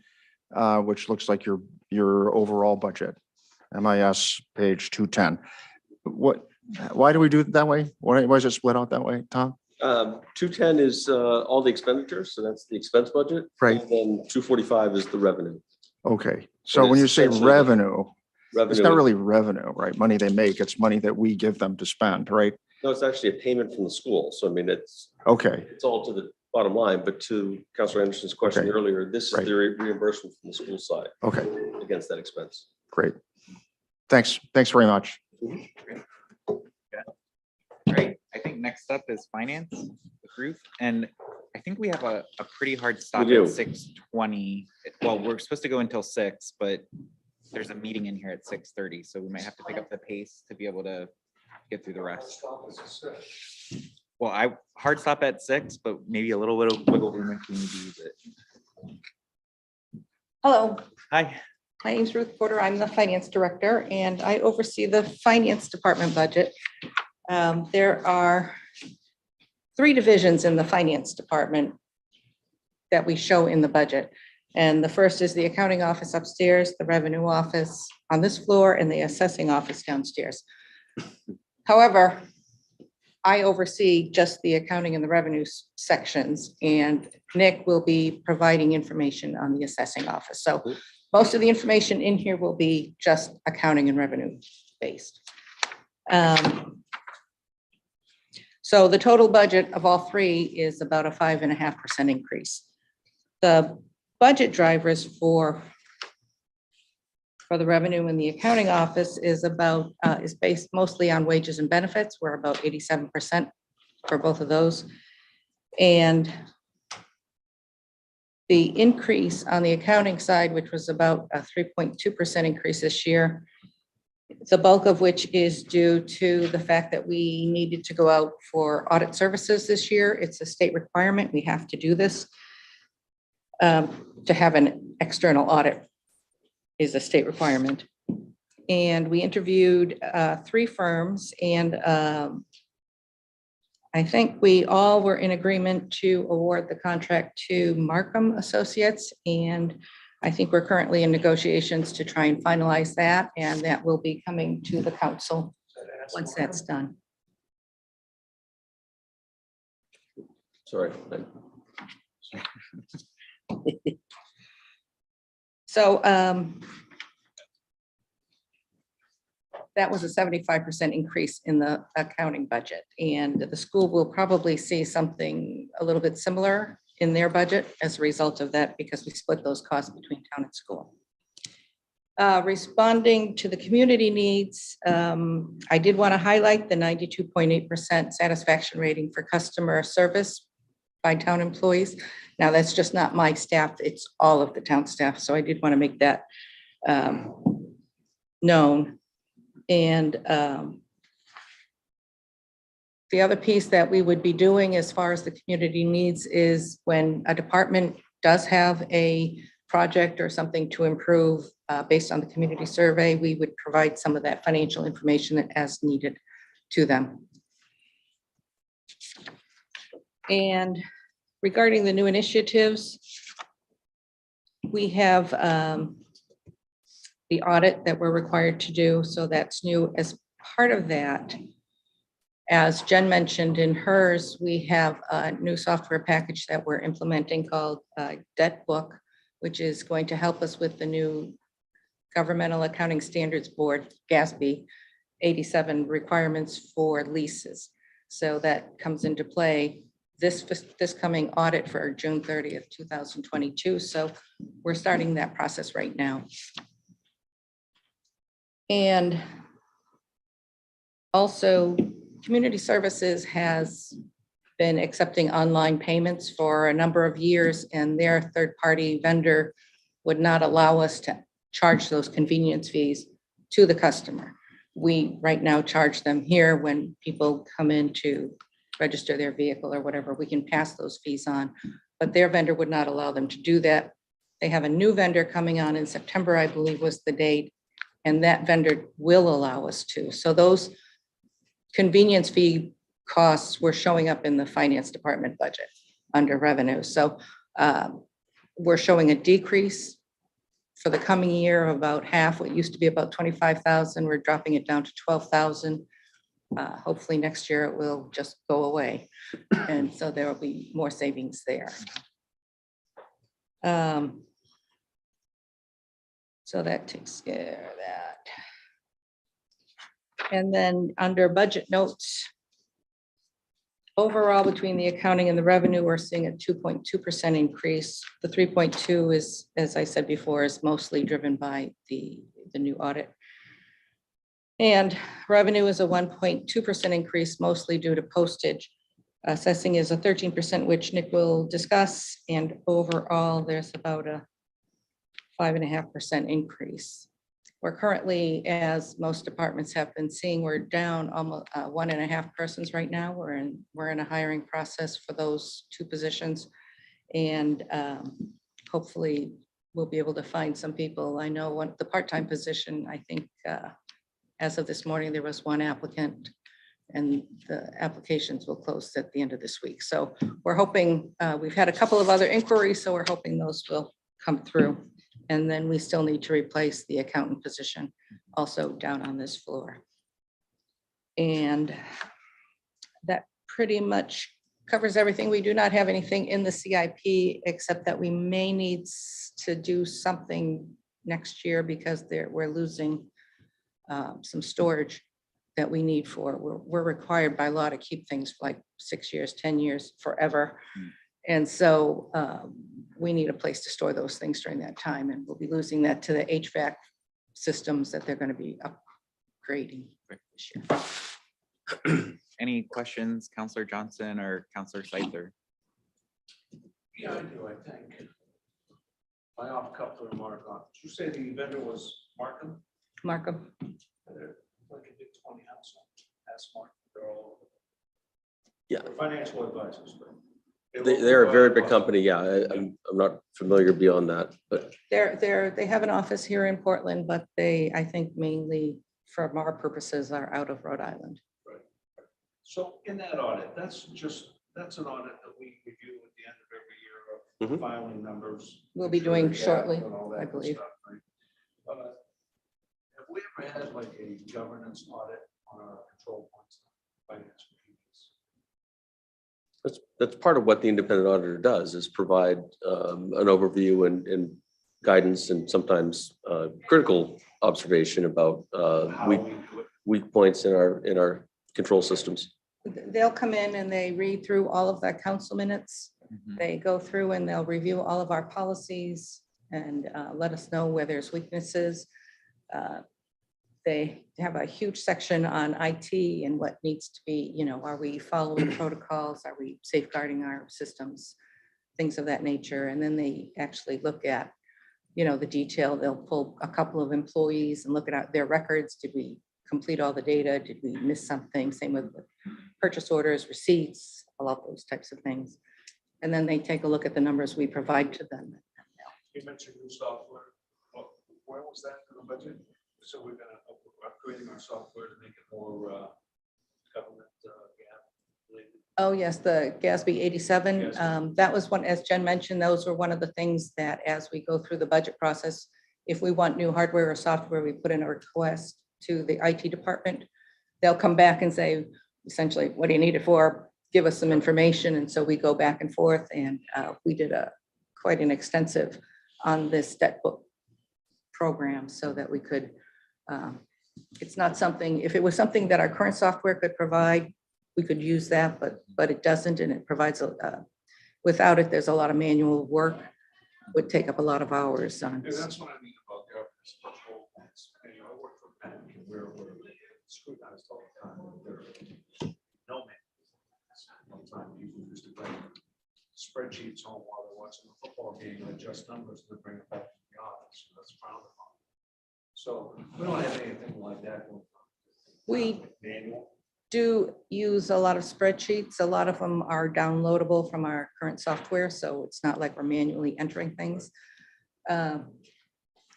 which looks like your overall budget, MIS, page 210. Why do we do it that way? Why is it split out that way, Tom? 210 is all the expenditures, so that's the expense budget. Right. And then 245 is the revenue. Okay, so when you say revenue, it's not really revenue, right? Money they make, it's money that we give them to spend, right? No, it's actually a payment from the school. So, I mean, it's all to the bottom line, but to Councilor Anderson's question earlier, this is the reimbursement from the school side. Okay. Against that expense. Great. Thanks very much. Great. I think next up is finance with Ruth, and I think we have a pretty hard stop at 6:20. Well, we're supposed to go until 6, but there's a meeting in here at 6:30, so we might have to pick up the pace to be able to get through the rest. Well, hard stop at 6, but maybe a little bit of wiggle room if we need to use it. Hello. Hi. My name is Ruth Porter. I'm the finance director, and I oversee the finance department budget. There are 3 divisions in the finance department that we show in the budget. And the first is the accounting office upstairs, the revenue office on this floor, and the assessing office downstairs. However, I oversee just the accounting and the revenue sections, and Nick will be providing information on the assessing office. So most of the information in here will be just accounting and revenue based. So the total budget of all three is about a 5.5% increase. The budget drivers for the revenue in the accounting office is based mostly on wages and benefits. We're about 87% for both of those. And the increase on the accounting side, which was about a 3.2% increase this year, the bulk of which is due to the fact that we needed to go out for audit services this year. It's a state requirement. We have to do this. To have an external audit is a state requirement. And we interviewed 3 firms, and I think we all were in agreement to award the contract to Markham Associates, and I think we're currently in negotiations to try and finalize that, and that will be coming to the council once that's done. Sorry. So that was a 75% increase in the accounting budget, and the school will probably see something a little bit similar in their budget as a result of that, because we split those costs between town and school. Responding to the community needs, I did want to highlight the 92.8% satisfaction rating for customer service by town employees. Now, that's just not my staff, it's all of the town staff, so I did want to make that known. And the other piece that we would be doing as far as the community needs is when a department does have a project or something to improve based on the community survey, we would provide some of that financial information as needed to them. And regarding the new initiatives, we have the audit that we're required to do, so that's new. As part of that, as Jen mentioned in hers, we have a new software package that we're implementing called Debt Book, which is going to help us with the new Governmental Accounting Standards Board, GASB, 87 requirements for leases. So that comes into play this coming audit for June 30th, 2022. So we're starting that process right now. And also, Community Services has been accepting online payments for a number of years, and their third-party vendor would not allow us to charge those convenience fees to the customer. We right now charge them here when people come in to register their vehicle or whatever. We can pass those fees on, but their vendor would not allow them to do that. They have a new vendor coming on in September, I believe was the date, and that vendor will allow us to. So those convenience fee costs were showing up in the finance department budget under revenue. So we're showing a decrease for the coming year of about half. What used to be about 25,000, we're dropping it down to 12,000. Hopefully next year it will just go away. And so there will be more savings there. So that takes care of that. And then under budget notes, overall between the accounting and the revenue, we're seeing a 2.2% increase. The 3.2 is, as I said before, is mostly driven by the new audit. And revenue is a 1.2% increase, mostly due to postage. Assessing is a 13%, which Nick will discuss. And overall, there's about a 5.5% increase. We're currently, as most departments have been seeing, we're down almost 1.5 persons right now. We're in a hiring process for those 2 positions, and hopefully we'll be able to find some people. I know the part-time position, I think as of this morning, there was 1 applicant, and the applications will close at the end of this week. So we're hoping, we've had a couple of other inquiries, so we're hoping those will come through. And then we still need to replace the accountant position also down on this floor. And that pretty much covers everything. We do not have anything in the CIP, except that we may need to do something next year because we're losing some storage that we need for, we're required by law to keep things for like 6 years, 10 years, forever. And so we need a place to store those things during that time, and we'll be losing that to the HVAC systems that they're going to be upgrading this year. Any questions, Counselor Johnson or Counselor Seitzer? Yeah, I do, I think. My off-color remark on, did you say the vendor was Markham? Markham, They're like a big 20 house. That's Markham. They're all over. Yeah. They're financial advisors, but. They're a very big company. Yeah, I'm not familiar beyond that, but they have an office here in Portland, but they, I think mainly for our purposes, are out of Rhode Island. Right. So in that audit, that's an audit that we review at the end of every year of filing numbers. We'll be make sure doing they're shortly, accurate and all that I good believe. stuff, right? Have we ever had like a governance audit on our control points, financial committees? that's part of what the independent auditor does, is provide an overview and guidance and sometimes critical observation about How we do it? weak points in our control systems. They'll come in and they read through all of the council minutes. Mhm. They go through and they'll review all of our policies and let us know where there's weaknesses. They have a huge section on IT and what needs to be, are we following protocols? Are we safeguarding our systems? Things of that nature. And then they actually look at, the detail. They'll pull a couple of employees and look at their records. Did we complete all the data? Did we miss something? Same with purchase orders, receipts, all of those types of things. And then they take a look at the numbers we provide to them. You mentioned new software. Well, where was that in the budget? So we're upgrading our software to make it more government related. Oh, yes, the GASB 87. GASB. That was one, as Jen mentioned, those were one of the things that as we go through the budget process, if we want new hardware or software, we put in a request to the IT department. They'll come back and say, essentially, what do you need it for? Give us some information. And so we go back and forth, and we did quite an extensive on this debt book program so that we could, it's not something, if it was something that our current software could provide, we could use that, but it doesn't, and it provides, without it, there's a lot of manual work, would take up a lot of hours on. And that's what I mean about governance control points. I work for a bank and we're scrutinized all the time. There are no man. Sometimes people used to bring spreadsheets home while they're watching the football game and adjust numbers and bring it back to the office. That's frowned upon. So we don't have anything like that going on. We Manual. do use a lot of spreadsheets. A lot of them are downloadable from our current software, so it's not like we're manually entering things.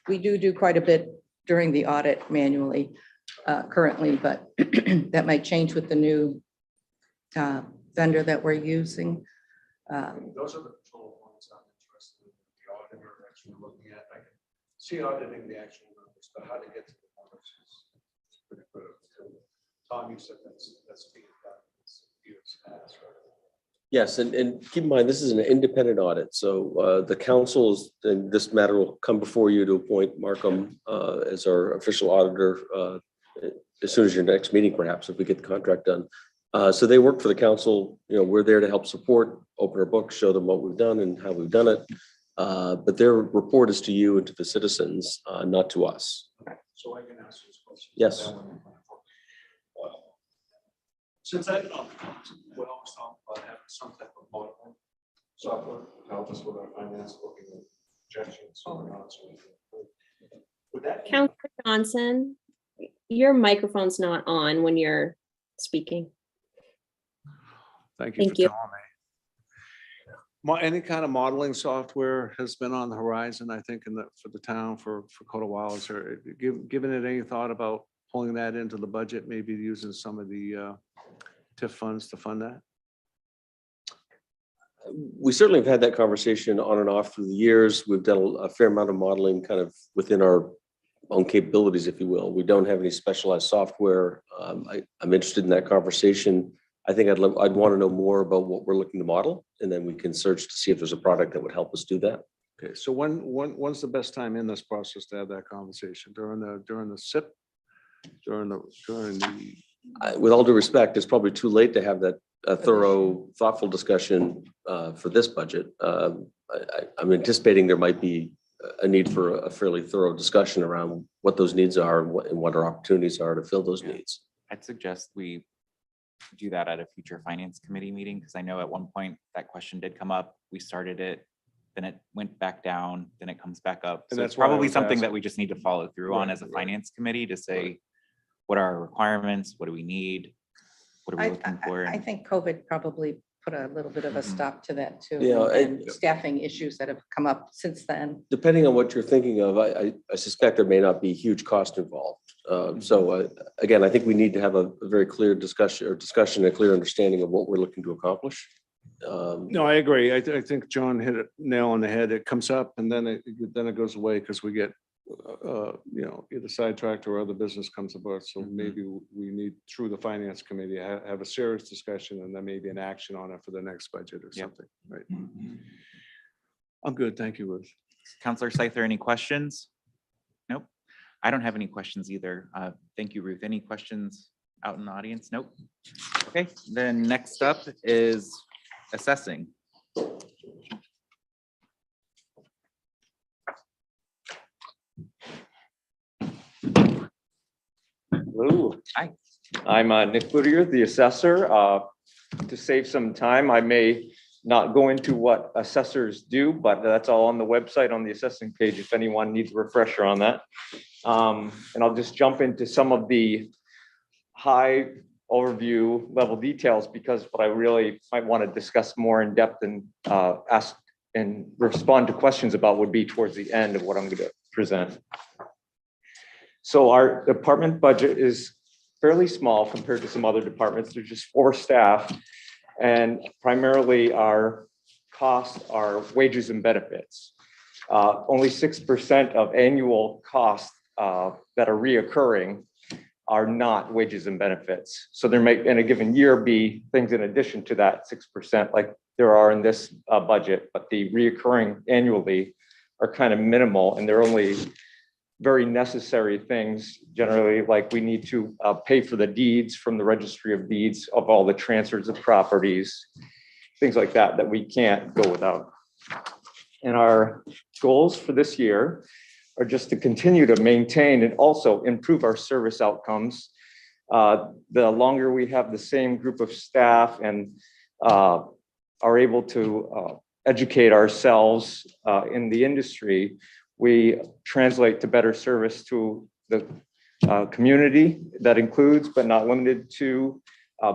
We do quite a bit during the audit manually currently, but that might change with the new vendor that we're using. Those are the control points I'm interested in. The auditor actually looking at. I can see auditing the actual numbers, but how to get to the numbers is pretty critical. Tom, you said that's being done. It's years past, right? Yes, and keep in mind, this is an independent audit. So the councils, and this matter will come before you to appoint Markham as our official auditor as soon as your next meeting, perhaps, if we get the contract done. So they work for the council. We're there to help support, open our books, show them what we've done and how we've done it. But their report is to you and to the citizens, not to us. So I can ask you this question. Yes. Since I've been on the council, we always talk about having some type of modeling software to help us with our finance, looking at projections. Would that? Counselor Johnson, your microphone's not on when you're speaking. Thank you Thank for you. telling me. Any kind of modeling software has been on the horizon, I think, for the town for quite a while. Is there, given it any thought about pulling that into the budget, maybe using some of the TIF funds to fund that? We certainly have had that conversation on and off through the years. We've done a fair amount of modeling kind of within our own capabilities, if you will. We don't have any specialized software. I'm interested in that conversation. I think I'd want to know more about what we're looking to model, and then we can search to see if there's a product that would help us do that. Okay, so when's the best time in this process to have that conversation? During the SIP? During the, With all due respect, it's probably too late to have that thorough, thoughtful discussion for this budget. I'm anticipating there might be a need for a fairly thorough discussion around what those needs are and what our opportunities are to fill those needs. I'd suggest we do that at a future finance committee meeting, because I know at one point that question did come up. We started it, then it went back down, then it comes back up. And So that's it's why I probably was something that asking. we just need to follow through on Right, as a right. finance committee to say, what are our requirements? What do we need? What are we looking for? I think COVID probably put a little bit of a Mhm. stop to that too. Yeah, And staffing issues that have come up since then. Depending on what you're thinking of, I suspect there may not be huge cost involved. So again, I think we need to have a very clear discussion, a clear understanding of what we're looking to accomplish. no, I agree. I think John hit it nail on the head. It comes up and then it goes away because we get, either sidetracked or other business comes about. So Mhm. maybe we need, through the finance committee, have a serious discussion and then maybe an action on it for the next budget or Yep. something, right? I'm good. Thank you, Ruth. Counselor Scyther, any questions? Nope. I don't have any questions either. Thank you, Ruth. Any questions out in the audience? Nope. Okay, then next up is assessing. Hello. Hi. I'm Nick Cloutier, the assessor. To save some time, I may not go into what assessors do, but that's all on the website on the assessing page if anyone needs a refresher on that. And I'll just jump into some of the high overview level details, because what I really might want to discuss more in depth and ask and respond to questions about would be towards the end of what I'm going to present. So our department budget is fairly small compared to some other departments. There's just 4 staff, and primarily our costs are wages and benefits. Only 6% of annual costs that are reoccurring are not wages and benefits. So there may in a given year be things in addition to that 6%, like there are in this budget, but the reoccurring annually are kind of minimal, and they're only very necessary things, generally, like we need to pay for the deeds from the registry of deeds of all the transfers of properties, things like that, that we can't go without. And our goals for this year are just to continue to maintain and also improve our service outcomes. The longer we have the same group of staff and are able to educate ourselves in the industry, we translate to better service to the community. That includes, but not limited to,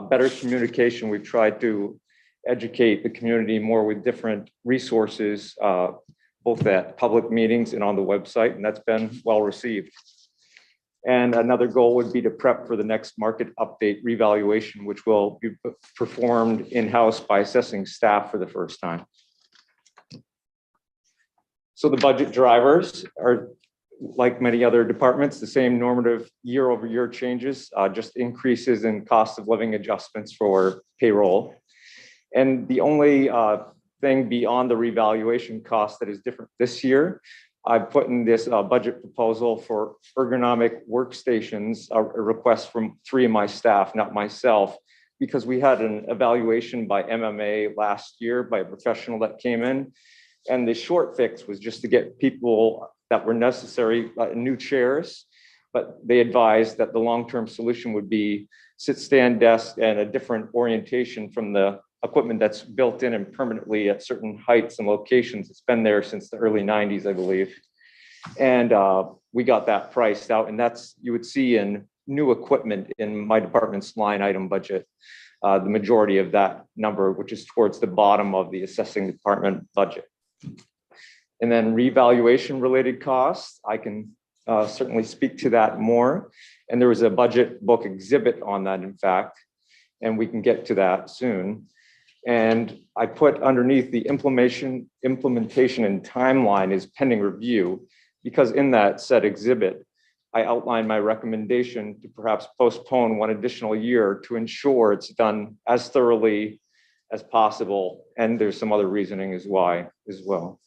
better communication. We've tried to educate the community more with different resources, both at public meetings and on the website, and that's been well received. And another goal would be to prep for the next market update revaluation, which will be performed in-house by assessing staff for the first time. So the budget drivers are, like many other departments, the same normative year-over-year changes, just increases in cost of living adjustments for payroll. And the only thing beyond the revaluation cost that is different this year, I've put in this budget proposal for ergonomic workstations, a request from 3 of my staff, not myself, because we had an evaluation by MMA last year by a professional that came in. And the short fix was just to get people that were necessary, new chairs, but they advised that the long-term solution would be sit-stand desk and a different orientation from the equipment that's built in and permanently at certain heights and locations. It's been there since the early 90s, I believe. And we got that priced out, and that's, you would see in new equipment in my department's line item budget, the majority of that number, which is towards the bottom of the assessing department budget. And then revaluation related costs, I can certainly speak to that more. And there was a budget book exhibit on that, in fact, and we can get to that soon. And I put underneath the implementation and timeline is pending review, because in that said exhibit, I outlined my recommendation to perhaps postpone one additional year to ensure it's done as thoroughly as possible. And there's some other reasoning as why as well.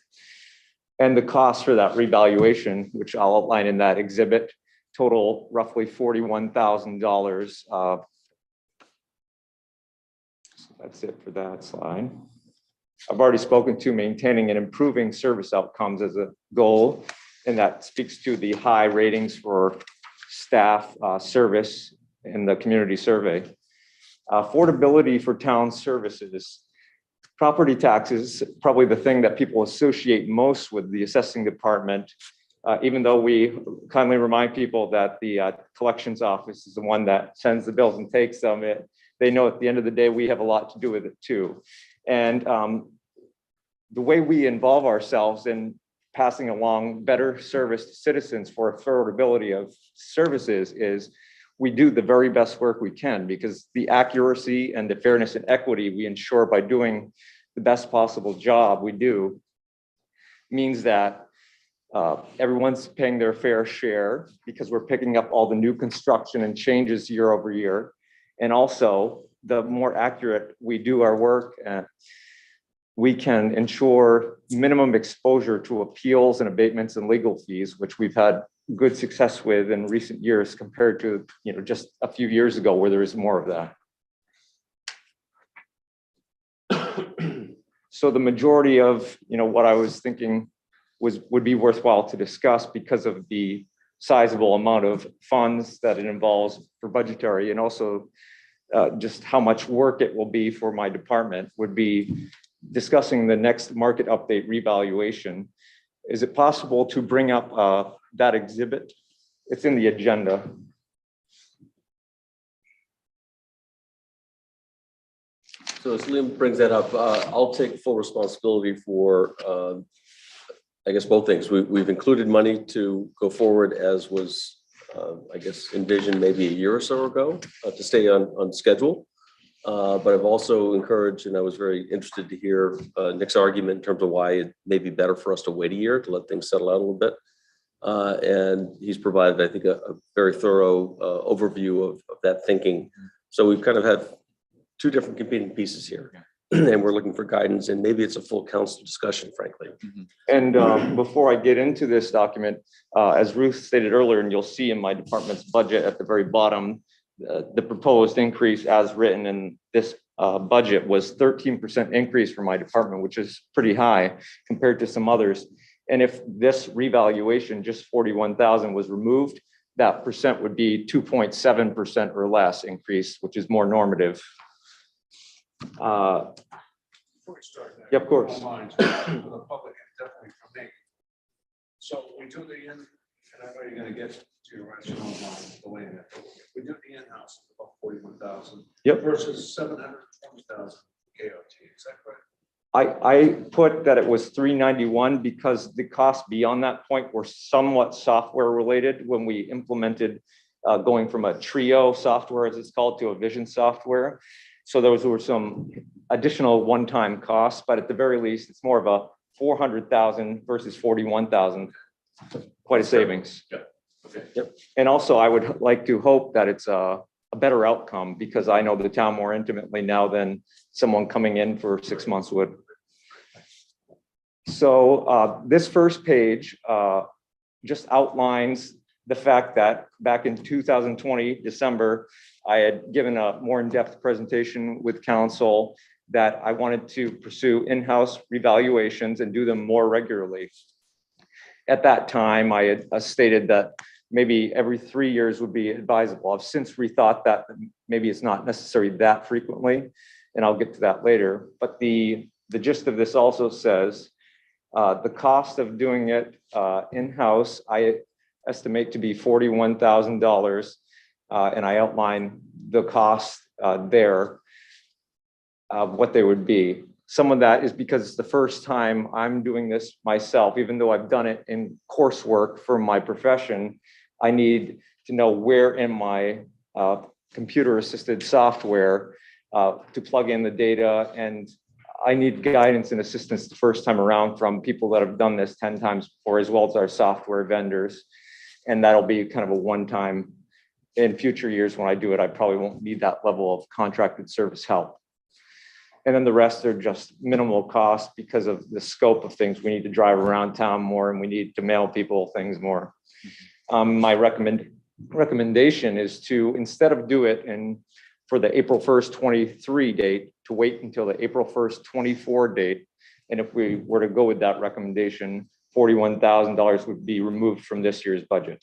And the cost for that revaluation, which I'll outline in that exhibit, total roughly $41,000. So that's it for that slide. I've already spoken to maintaining and improving service outcomes as a goal, and that speaks to the high ratings for staff service in the community survey. Affordability for town services. Property taxes, probably the thing that people associate most with the assessing department, even though we kindly remind people that the collections office is the one that sends the bills and takes them. They know at the end of the day, we have a lot to do with it too. And the way we involve ourselves in passing along better service to citizens for affordability of services is we do the very best work we can, because the accuracy and the fairness and equity we ensure by doing the best possible job we do means that everyone's paying their fair share, because we're picking up all the new construction and changes year over year. And also, the more accurate we do our work, we can ensure minimum exposure to appeals and abatements and legal fees, which we've had good success with in recent years compared to, just a few years ago where there is more of that. So the majority of, what I was thinking would be worthwhile to discuss because of the sizable amount of funds that it involves for budgetary, and also just how much work it will be for my department, would be discussing the next market update revaluation. Is it possible to bring up that exhibit? It's in the agenda. So as Liam brings that up, I'll take full responsibility for, I guess, both things. We've included money to go forward as was, I guess, envisioned maybe a year or so ago to stay on schedule. But I've also encouraged, and I was very interested to hear Nick's argument in terms of why it may be better for us to wait a year to let things settle out a little bit. And he's provided, I think, a very thorough overview of that thinking. So we've kind of had two different competing pieces here, and we're looking for guidance, and maybe it's a full council discussion, frankly. And before I get into this document, as Ruth stated earlier, and you'll see in my department's budget at the very bottom, the proposed increase as written in this budget was 13% increase for my department, which is pretty high compared to some others. And if this revaluation, just 41,000, was removed, that percent would be 2.7% or less increase, which is more normative. Before we start that. Yeah, of course. For the public, and definitely for me. So we do the and I know you're gonna get to your rationale on the way that, we do the in-house, about 41,000. Yep. Versus 720,000 KOT, is that correct? I put that it was 391 because the costs beyond that point were somewhat software related when we implemented going from a Trio software, as it's called, to a Vision software. So those were some additional one-time costs, but at the very least, it's more of a 400,000 versus 41,000. Quite a savings. Yeah. Okay. Yep. And also, I would like to hope that it's a better outcome, because I know the town more intimately now than someone coming in for 6 months would. So this first page just outlines the fact that back in 2020, December, I had given a more in-depth presentation with council that I wanted to pursue in-house revaluations and do them more regularly. At that time, I had stated that maybe every 3 years would be advisable. I've since rethought that maybe it's not necessary that frequently, and I'll get to that later. But the gist of this also says the cost of doing it in-house, I estimate to be $41,000, and I outline the cost there of what they would be. Some of that is because it's the first time I'm doing this myself, even though I've done it in coursework for my profession. I need to know where in my computer-assisted software to plug in the data, and I need guidance and assistance the first time around from people that have done this 10 times before, as well as our software vendors. And that'll be kind of a one-time. In future years, when I do it, I probably won't need that level of contracted service help. And then the rest are just minimal costs because of the scope of things. We need to drive around town more and we need to mail people things more. My recommendation is to, instead of do it and for the April 1st, 23 date, to wait until the April 1st, 24 date. And if we were to go with that recommendation, $41,000 would be removed from this year's budget.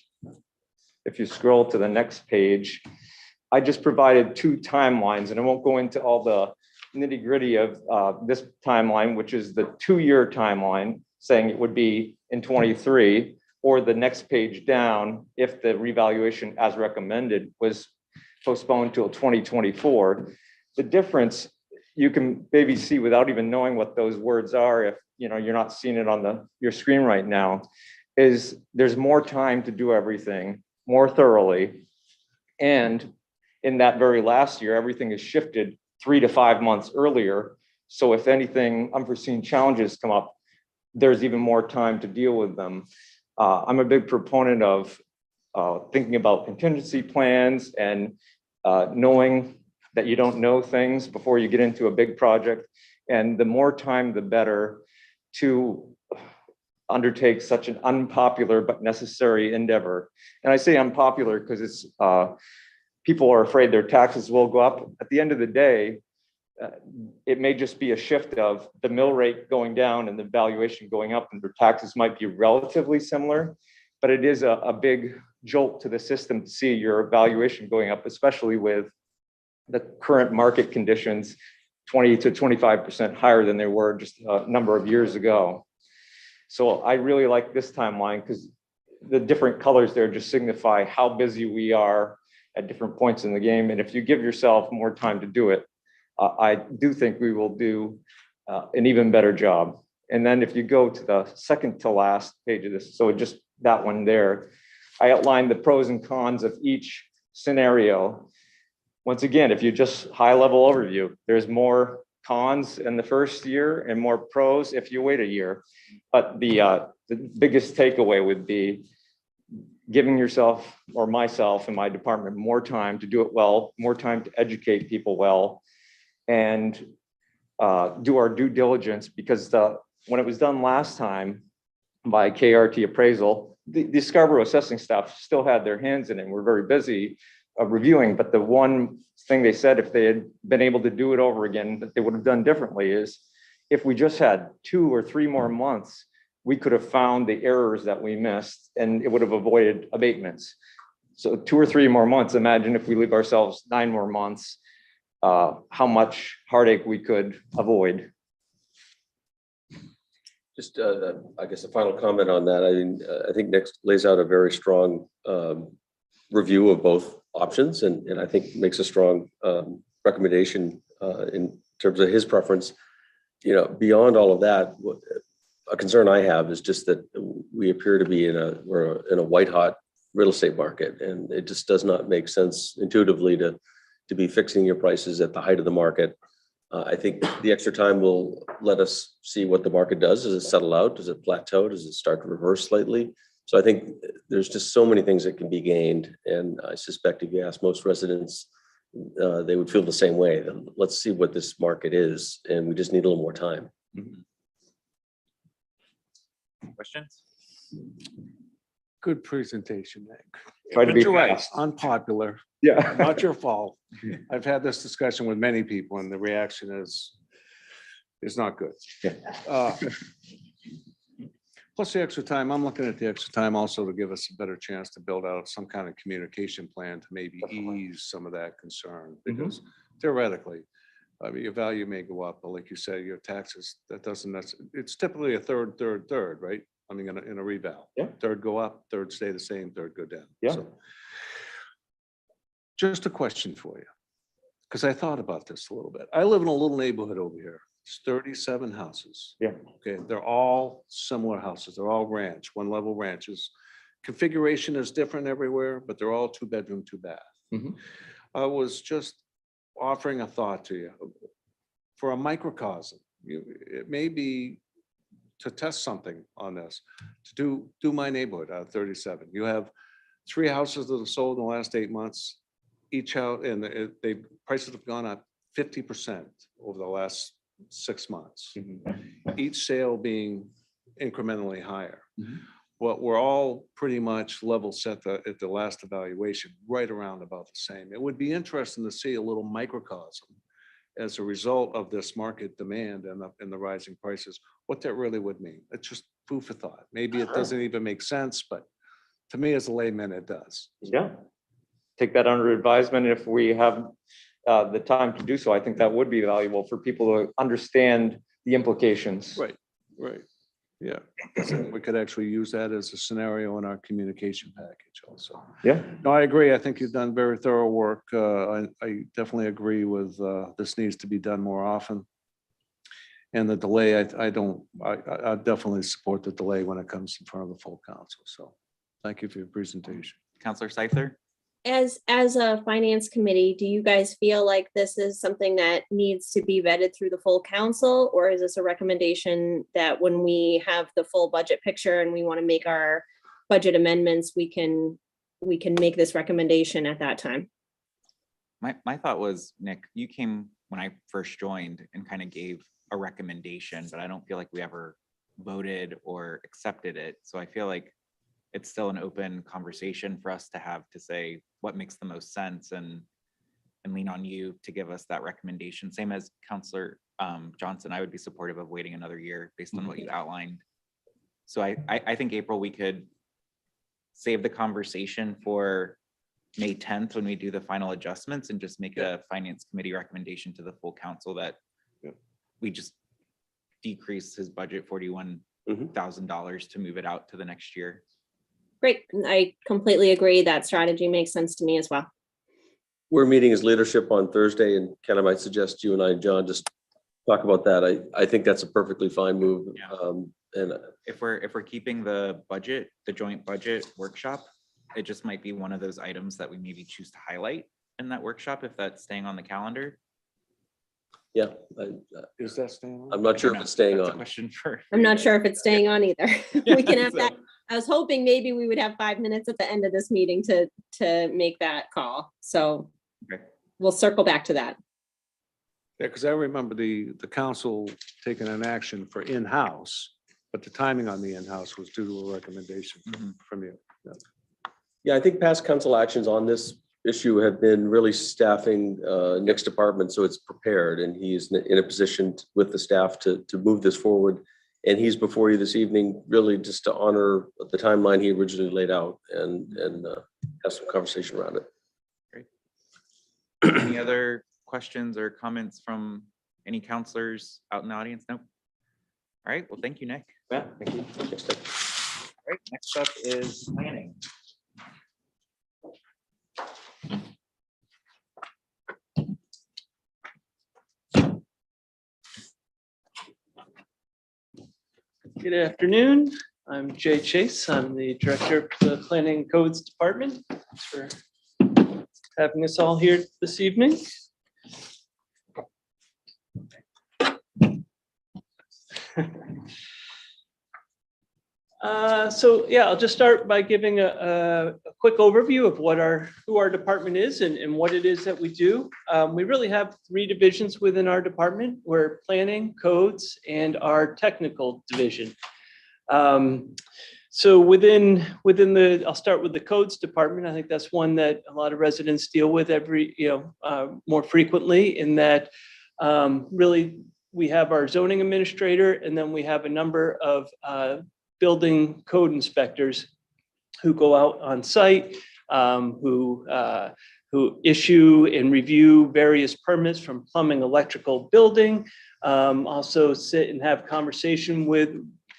If you scroll to the next page, I just provided two timelines, and I won't go into all the nitty gritty of this timeline, which is the 2-year timeline, saying it would be in 23, or the next page down, if the revaluation as recommended was postponed till 2024. The difference you can maybe see without even knowing what those words are, if you're not seeing it on your screen right now, is there's more time to do everything more thoroughly. And in that very last year, everything is shifted 3 to 5 months earlier. So if anything unforeseen challenges come up, there's even more time to deal with them. I'm a big proponent of thinking about contingency plans and knowing that you don't know things before you get into a big project. And the more time, the better to undertake such an unpopular but necessary endeavor. And I say unpopular because it's people are afraid their taxes will go up. At the end of the day, it may just be a shift of the mill rate going down and the valuation going up, and their taxes might be relatively similar, but it is a big jolt to the system to see your valuation going up, especially with the current market conditions 20 to 25% higher than they were just a number of years ago. So I really like this timeline because the different colors there just signify how busy we are at different points in the game. And if you give yourself more time to do it, I do think we will do an even better job. And then if you go to the second to last page of this, so just that one there, I outlined the pros and cons of each scenario. Once again, if you just high level overview, there's more cons in the first year and more pros if you wait a year. But the biggest takeaway would be giving yourself or myself and my department more time to do it well, more time to educate people well, and do our due diligence, because when it was done last time by KRT Appraisal, the Scarborough assessing staff still had their hands in it and were very busy reviewing. But the one thing they said, if they had been able to do it over again, that they would have done differently, is if we just had 2 or 3 more months, we could have found the errors that we missed and it would have avoided abatements. So 2 or 3 more months, imagine if we leave ourselves 9 more months, how much heartache we could avoid. Just, I guess, a final comment on that. I mean, I think Nick lays out a very strong review of both options, and I think makes a strong recommendation in terms of his preference. Beyond all of that, a concern I have is just that we appear to be we're in a white hot real estate market, and it just does not make sense intuitively to be fixing your prices at the height of the market. I think the extra time will let us see what the market does. Does it settle out? Does it plateau? Does it start to reverse slightly? So I think there's just so many things that can be gained. And I suspect if you ask most residents, they would feel the same way. Let's see what this market is, and we just need a little more time. Questions? Good presentation, Nick. Try to But be you're right, fast. unpopular, Yeah. not your fault. I've had this discussion with many people and the reaction is not good. Yeah. Plus the extra time, I'm looking at the extra time also to give us a better chance to build out some kind of communication plan to maybe ease some of that concern. Because theoretically, your value may go up, but like you said, your taxes, it's typically a third, right? I mean, in a reval. Yeah. Third go up, third stay the same, third go down. Yeah. So, just a question for you, because I thought about this a little bit. I live in a little neighborhood over here. It's 37 houses. Yeah. Okay, they're all similar houses. They're all ranch, 1-level ranches. Configuration is different everywhere, but they're all 2-bedroom, 2-bath. Mhm. I was just offering a thought to you for a microcosm. It may be to test something on this, to do my neighborhood out of 37. You have 3 houses that have sold in the last 8 months, each house, and prices have gone up 50% over the last 6 months. Each sale being incrementally higher. Well, we're all pretty much level set at the last evaluation, right around about the same. It would be interesting to see a little microcosm as a result of this market demand and the rising prices, what that really would mean. It's just food for thought. Maybe it doesn't even make sense, but to me as a layman, it does. Yeah. Take that under advisement if we have the time to do so. I think that would be valuable for people to understand the implications. Right, right. Yeah, we could actually use that as a scenario in our communication package also. Yeah. No, I agree. I think you've done very thorough work. I definitely agree with this needs to be done more often. And the delay, I definitely support the delay when it comes in front of the full council. So thank you for your presentation. Counselor Seither? As a finance committee, do you guys feel like this is something that needs to be vetted through the full council? Or is this a recommendation that when we have the full budget picture and we want to make our budget amendments, we can make this recommendation at that time? My thought was, Nick, you came when I first joined and kind of gave a recommendation, but I don't feel like we ever voted or accepted it. So I feel like it's still an open conversation for us to have to say what makes the most sense and lean on you to give us that recommendation. Same as Counselor Johnson, I would be supportive of waiting another year based on what you outlined. So I think, April, we could save the conversation for May 10th when we do the final adjustments and just make a finance committee recommendation to the full council that we just decrease his budget $41,000 to move it out to the next year. Great. I completely agree. That strategy makes sense to me as well. We're meeting as leadership on Thursday, and Ken, I might suggest you and I, John, just talk about that. I think that's a perfectly fine move. Yeah. And If we're keeping the budget, the joint budget workshop, it just might be one of those items that we maybe choose to highlight in that workshop if that's staying on the calendar. yeah, Is that staying on? I'm not sure if it's staying That's a on. question for. I'm not sure if it's staying on either. We can have So- that. I was hoping maybe we would have 5 minutes at the end of this meeting to make that call. So Okay. we'll circle back to that. Yeah, because I remember the council taking an action for in-house, but the timing on the in-house was due to a recommendation Mhm. from you. Yeah, I think past council actions on this issue have been really staffing Nick's department so it's prepared, and he's in a position with the staff to move this forward. And he's before you this evening, really just to honor the timeline he originally laid out and have some conversation around it. Any other questions or comments from any counselors out in the audience? Nope. All right, well, thank you, Nick. Yeah, thank you. All right, next up is planning. Good afternoon. I'm Jay Chase. I'm the Director of the Planning and Codes Department. Thanks for having us all here this evening. So yeah, I'll just start by giving a quick overview of who our department is and what it is that we do. We really have 3 divisions within our department. We're planning, codes, and our technical division. So within I'll start with the codes department. I think that's one that a lot of residents deal with more frequently, in that really we have our zoning administrator, and then we have a number of building code inspectors who go out on site, who issue and review various permits from plumbing, electrical, building, also sit and have conversation with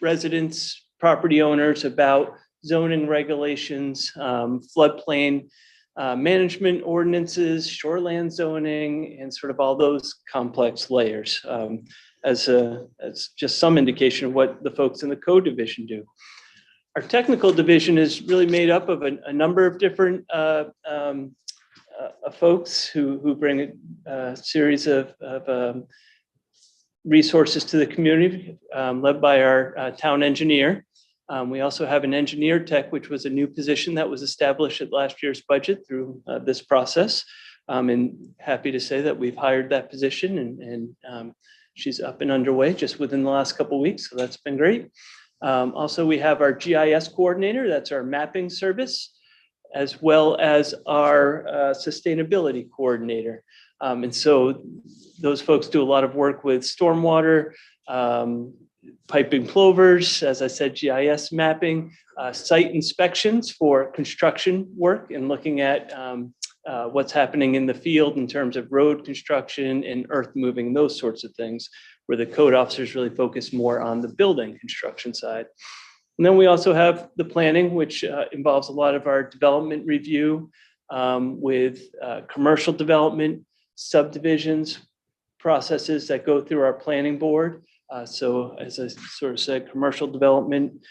residents, property owners about zoning regulations, floodplain management ordinances, shoreland zoning, and sort of all those complex layers. As just some indication of what the folks in the code division do. Our technical division is really made up of a number of different folks who bring a series of resources to the community, led by our town engineer. We also have an engineer tech, which was a new position that was established at last year's budget through this process. And happy to say that we've hired that position and she's up and underway just within the last couple of weeks. So that's been great. Also, we have our GIS coordinator, that's our mapping service, as well as our sustainability coordinator. And so those folks do a lot of work with stormwater, piping plovers, as I said, GIS mapping, site inspections for construction work and looking at what's happening in the field in terms of road construction and earth moving, those sorts of things, where the code officers really focus more on the building construction side. And then we also have the planning, which involves a lot of our development review with commercial development, subdivisions, processes that go through our planning board. So as I sort of said, commercial development,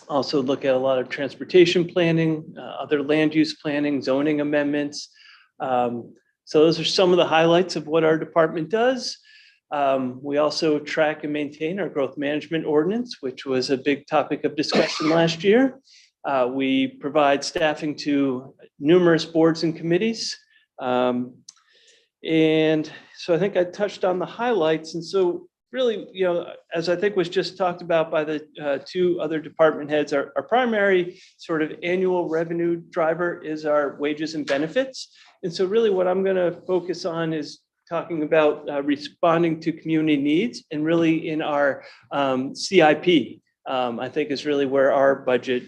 also look at a lot of transportation planning, other land use planning, zoning amendments. So those are some of the highlights of what our department does. We also track and maintain our growth management ordinance, which was a big topic of discussion last year. We provide staffing to numerous boards and committees. And so I think I touched on the highlights. And so really, you know, as I think was just talked about by the two other department heads, our primary sort of annual revenue driver is our wages and benefits. And so really what I'm going to focus on is talking about responding to community needs, and really in our CIP, I think is really where our budget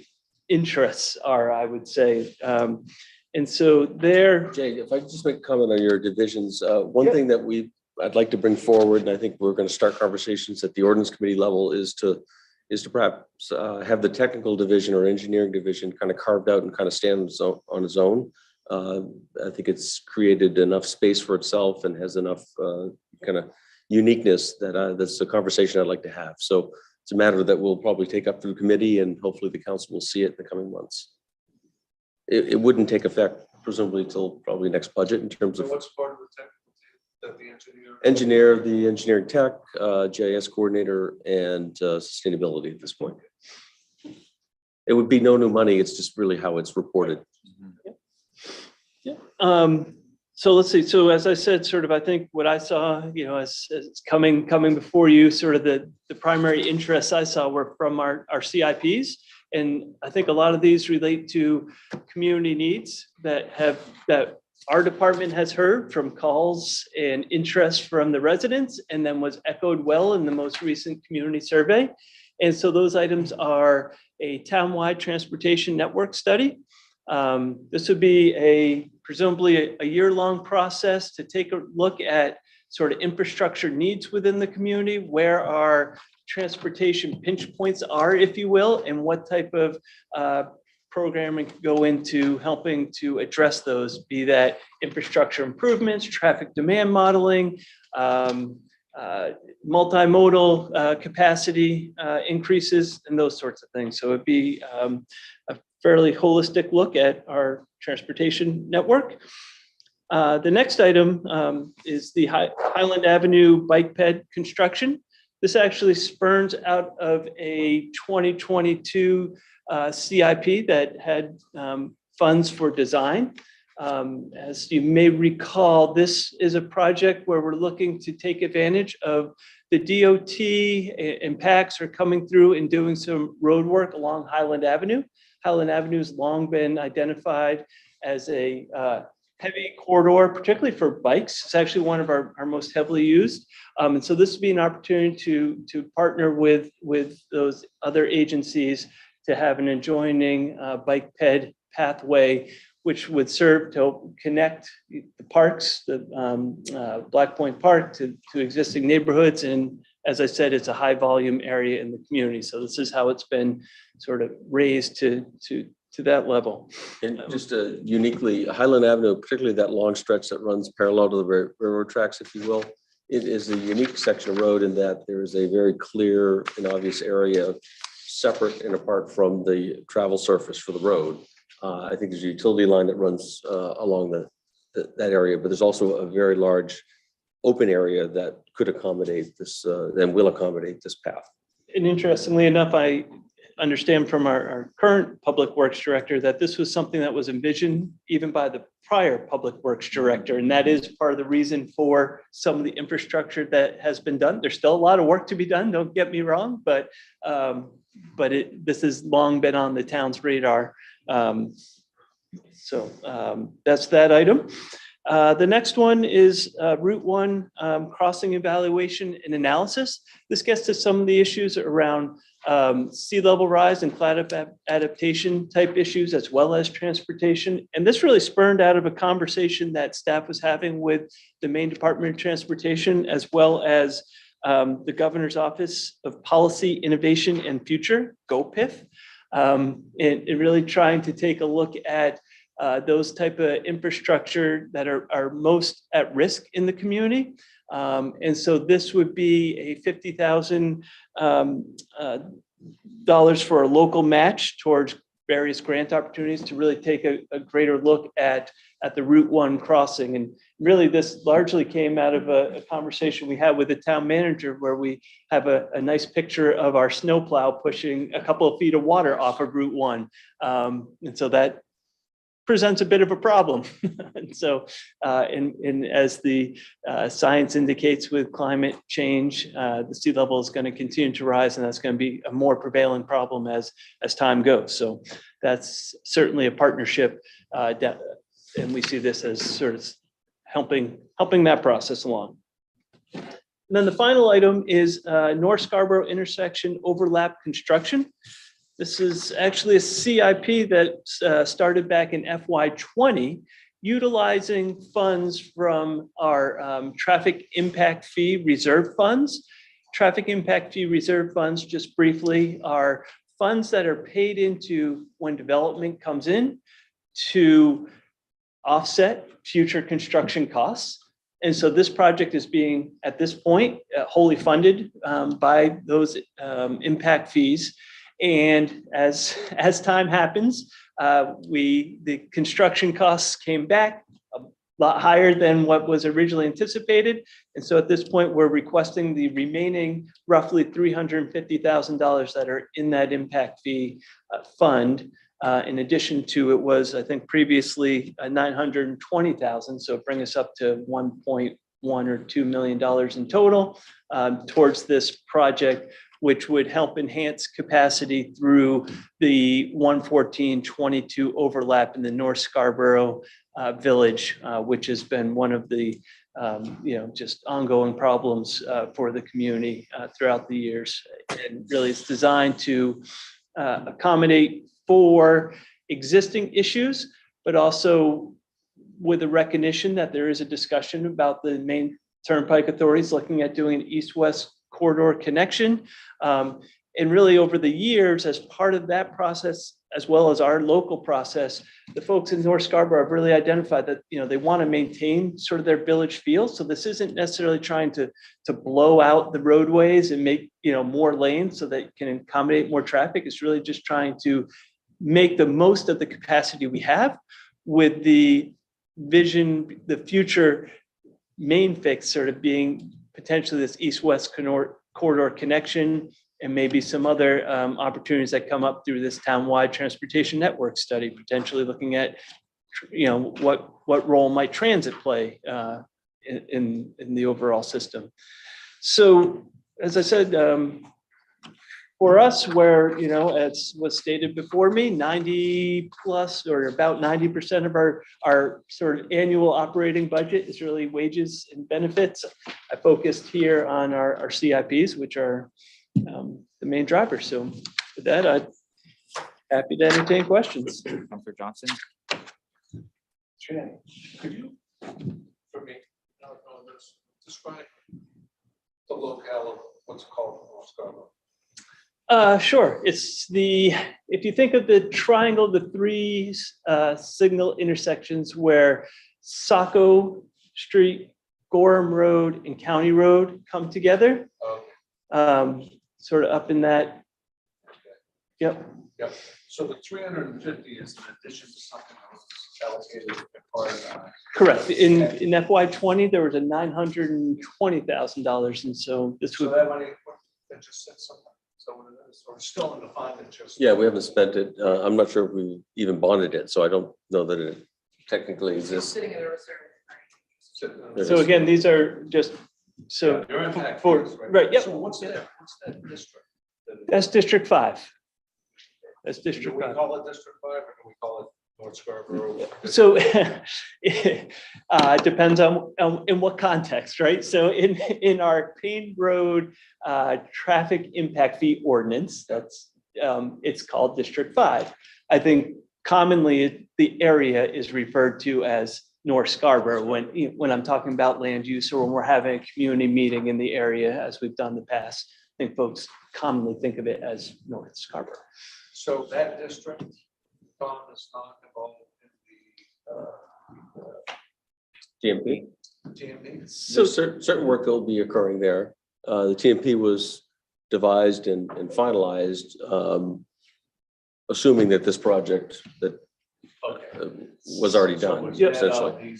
interests are, I would say. And so there. Jay, if I could just make a comment on your divisions, one thing that I'd like to bring forward, and I think we're going to start conversations at the ordinance committee level, is to perhaps have the technical division or engineering division kind of carved out and kind of stand on its own. I think it's created enough space for itself and has enough kind of uniqueness that that's a conversation I'd like to have. So it's a matter that we'll probably take up through committee, and hopefully the council will see it in the coming months. It wouldn't take effect presumably till probably next budget in terms So of what's part of the technical team that the engineer? the engineering tech, GIS coordinator, and sustainability at this point. It would be no new money. It's just really how it's reported. Yeah. So let's see. So as I said, sort of, I think what I saw, you know, as coming before you, sort of the primary interests I saw were from our CIPs. And I think a lot of these relate to community needs that our department has heard from calls and interest from the residents, and then was echoed well in the most recent community survey. And so those items are a townwide transportation network study. This would be presumably a year-long process to take a look at sort of infrastructure needs within the community, where our transportation pinch points are, if you will, and what type of programming could go into helping to address those, be that infrastructure improvements, traffic demand modeling, multimodal capacity increases, and those sorts of things. So it'd be a fairly holistic look at our transportation network. The next item is the Highland Avenue bike ped construction. This actually spurns out of a 2022 CIP that had funds for design. As you may recall, this is a project where we're looking to take advantage of the DOT and PACs are coming through and doing some road work along Highland Avenue. Highland Avenue has long been identified as a heavy corridor, particularly for bikes. It's actually one of our most heavily used. And so this would be an opportunity to partner with those other agencies to have an adjoining bike ped pathway, which would serve to connect the parks, the Black Point Park to existing neighborhoods. And as I said, it's a high volume area in the community. So this is how it's been sort of raised to that level. And just uniquely, Highland Avenue, particularly that long stretch that runs parallel to the railroad tracks, if you will, it is a unique section of road in that there is a very clear and obvious area separate and apart from the travel surface for the road. I think there's a utility line that runs along that area, but there's also a very large open area that could accommodate this and will accommodate this path. And interestingly enough, I understand from our current Public Works Director that this was something that was envisioned even by the prior Public Works Director. And that is part of the reason for some of the infrastructure that has been done. There's still a lot of work to be done, don't get me wrong, but this has long been on the town's radar. That's that item. The next one is Route 1 crossing evaluation and analysis. This gets to some of the issues around sea level rise and climate adaptation type issues, as well as transportation. And this really spurned out of a conversation that staff was having with the Maine Department of Transportation, as well as the Governor's Office of Policy, Innovation and Future, GOPIF, and really trying to take a look at those type of infrastructure that are most at risk in the community. And so this would be a $50,000 for a local match towards various grant opportunities to really take a greater look at the Route 1 crossing. And really this largely came out of a conversation we had with the town manager, where we have a nice picture of our snowplow pushing a couple of feet of water off of Route 1. And so that presents a bit of a problem. And so, and as the science indicates with climate change, the sea level is going to continue to rise, and that's going to be a more prevailing problem as time goes. So that's certainly a partnership, and we see this as sort of helping that process along. And then the final item is North Scarborough intersection overlap construction. This is actually a CIP that started back in FY20, utilizing funds from our traffic impact fee reserve funds. Traffic impact fee reserve funds, just briefly, are funds that are paid into when development comes in to offset future construction costs. And so this project is being, at this point, wholly funded by those impact fees. And as time happens, the construction costs came back a lot higher than what was originally anticipated. And so at this point, we're requesting the remaining roughly $350,000 that are in that impact fee fund. In addition to, it was, I think, previously $920,000. So bring us up to $1.1 or $2 million in total towards this project, which would help enhance capacity through the 114-22 overlap in the North Scarborough Village, which has been one of the just ongoing problems for the community throughout the years. And really it's designed to accommodate for existing issues, but also with a recognition that there is a discussion about the Maine Turnpike authorities looking at doing an east-west corridor connection. And really over the years, as part of that process, as well as our local process, the folks in North Scarborough have really identified that, they want to maintain sort of their village feel. So this isn't necessarily trying to blow out the roadways and make, more lanes so that it can accommodate more traffic. It's really just trying to make the most of the capacity we have, with the vision, the future main fix sort of being potentially this east-west corridor connection, and maybe some other opportunities that come up through this town-wide transportation network study, potentially looking at, what role might transit play in the overall system. So, as I said, for us, where, as was stated before me, 90 plus or about 90% of our sort of annual operating budget is really wages and benefits. I focused here on our CIPs, which are the main driver. So with that, I'm happy to entertain questions. Councilor Johnson. Jan, could you, for me, describe the locale of what's called North Scarborough? Sure. It's if you think of the triangle, the three signal intersections where Saco Street, Gorham Road, and County Road come together, sort of up in that. Yep. Yep. So the 350 is in addition to something that was allocated as part of. Correct. In FY20, there was a $920,000, and so this So would. that money, that just said something. So what it or still in the fund, it's just. Yeah, we haven't spent it. I'm not sure if we even bonded it, so I don't know that it technically exists. Sitting in a So again, these are just, so, Your impact for, fees, right, yep. So what's that district? That's District 5. That's Do District we 5. call it District 5 or do we call it North Scarborough? So it depends on in what context, right? So in our Payne Road traffic impact fee ordinance, that's it's called District 5. I think commonly the area is referred to as North Scarborough when I'm talking about land use or when we're having a community meeting in the area, as we've done in the past. I think folks commonly think of it as North Scarborough. So that district, Tom, is not involved in TMP. the TMP? So certain work that will be occurring there. The TMP was devised and finalized, assuming that this project that was already done, essentially.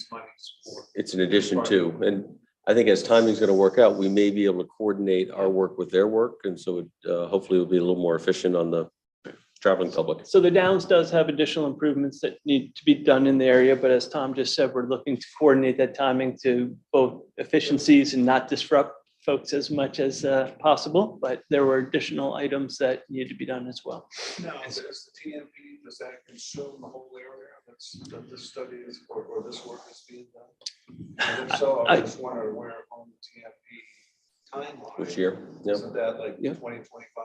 It's an addition to, and I think as timing is going to work out, we may be able to coordinate our work with their work, and so it hopefully will be a little more efficient on the traveling public. So the Downs does have additional improvements that need to be done in the area, but as Tom just said, we're looking to coordinate that timing to both efficiencies and not disrupt folks as much as possible, but there were additional items that need to be done as well. Now, does the TMP, does that consume the whole area that this study is, or this work is being done? And if so, I just wonder where on the TMP timeline. Which year? Yeah. Isn't that like Yeah. 2025?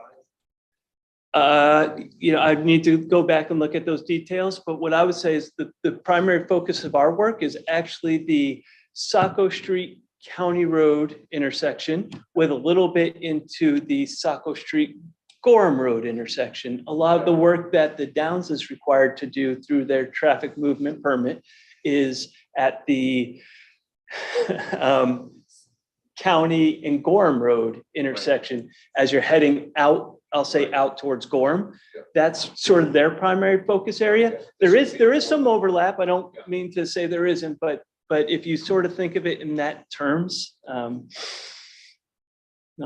I need to go back and look at those details, but what I would say is the primary focus of our work is actually the Saco Street County Road intersection with a little bit into the Saco Street Gorham Road intersection. A lot of the work that the Downs is required to do through their traffic movement permit is at the County and Gorham Road intersection as you're heading out. I'll say out towards Gorham. That's sort of their primary focus area. There is some overlap. I don't mean to say there isn't, but if you sort of think of it in that terms. No.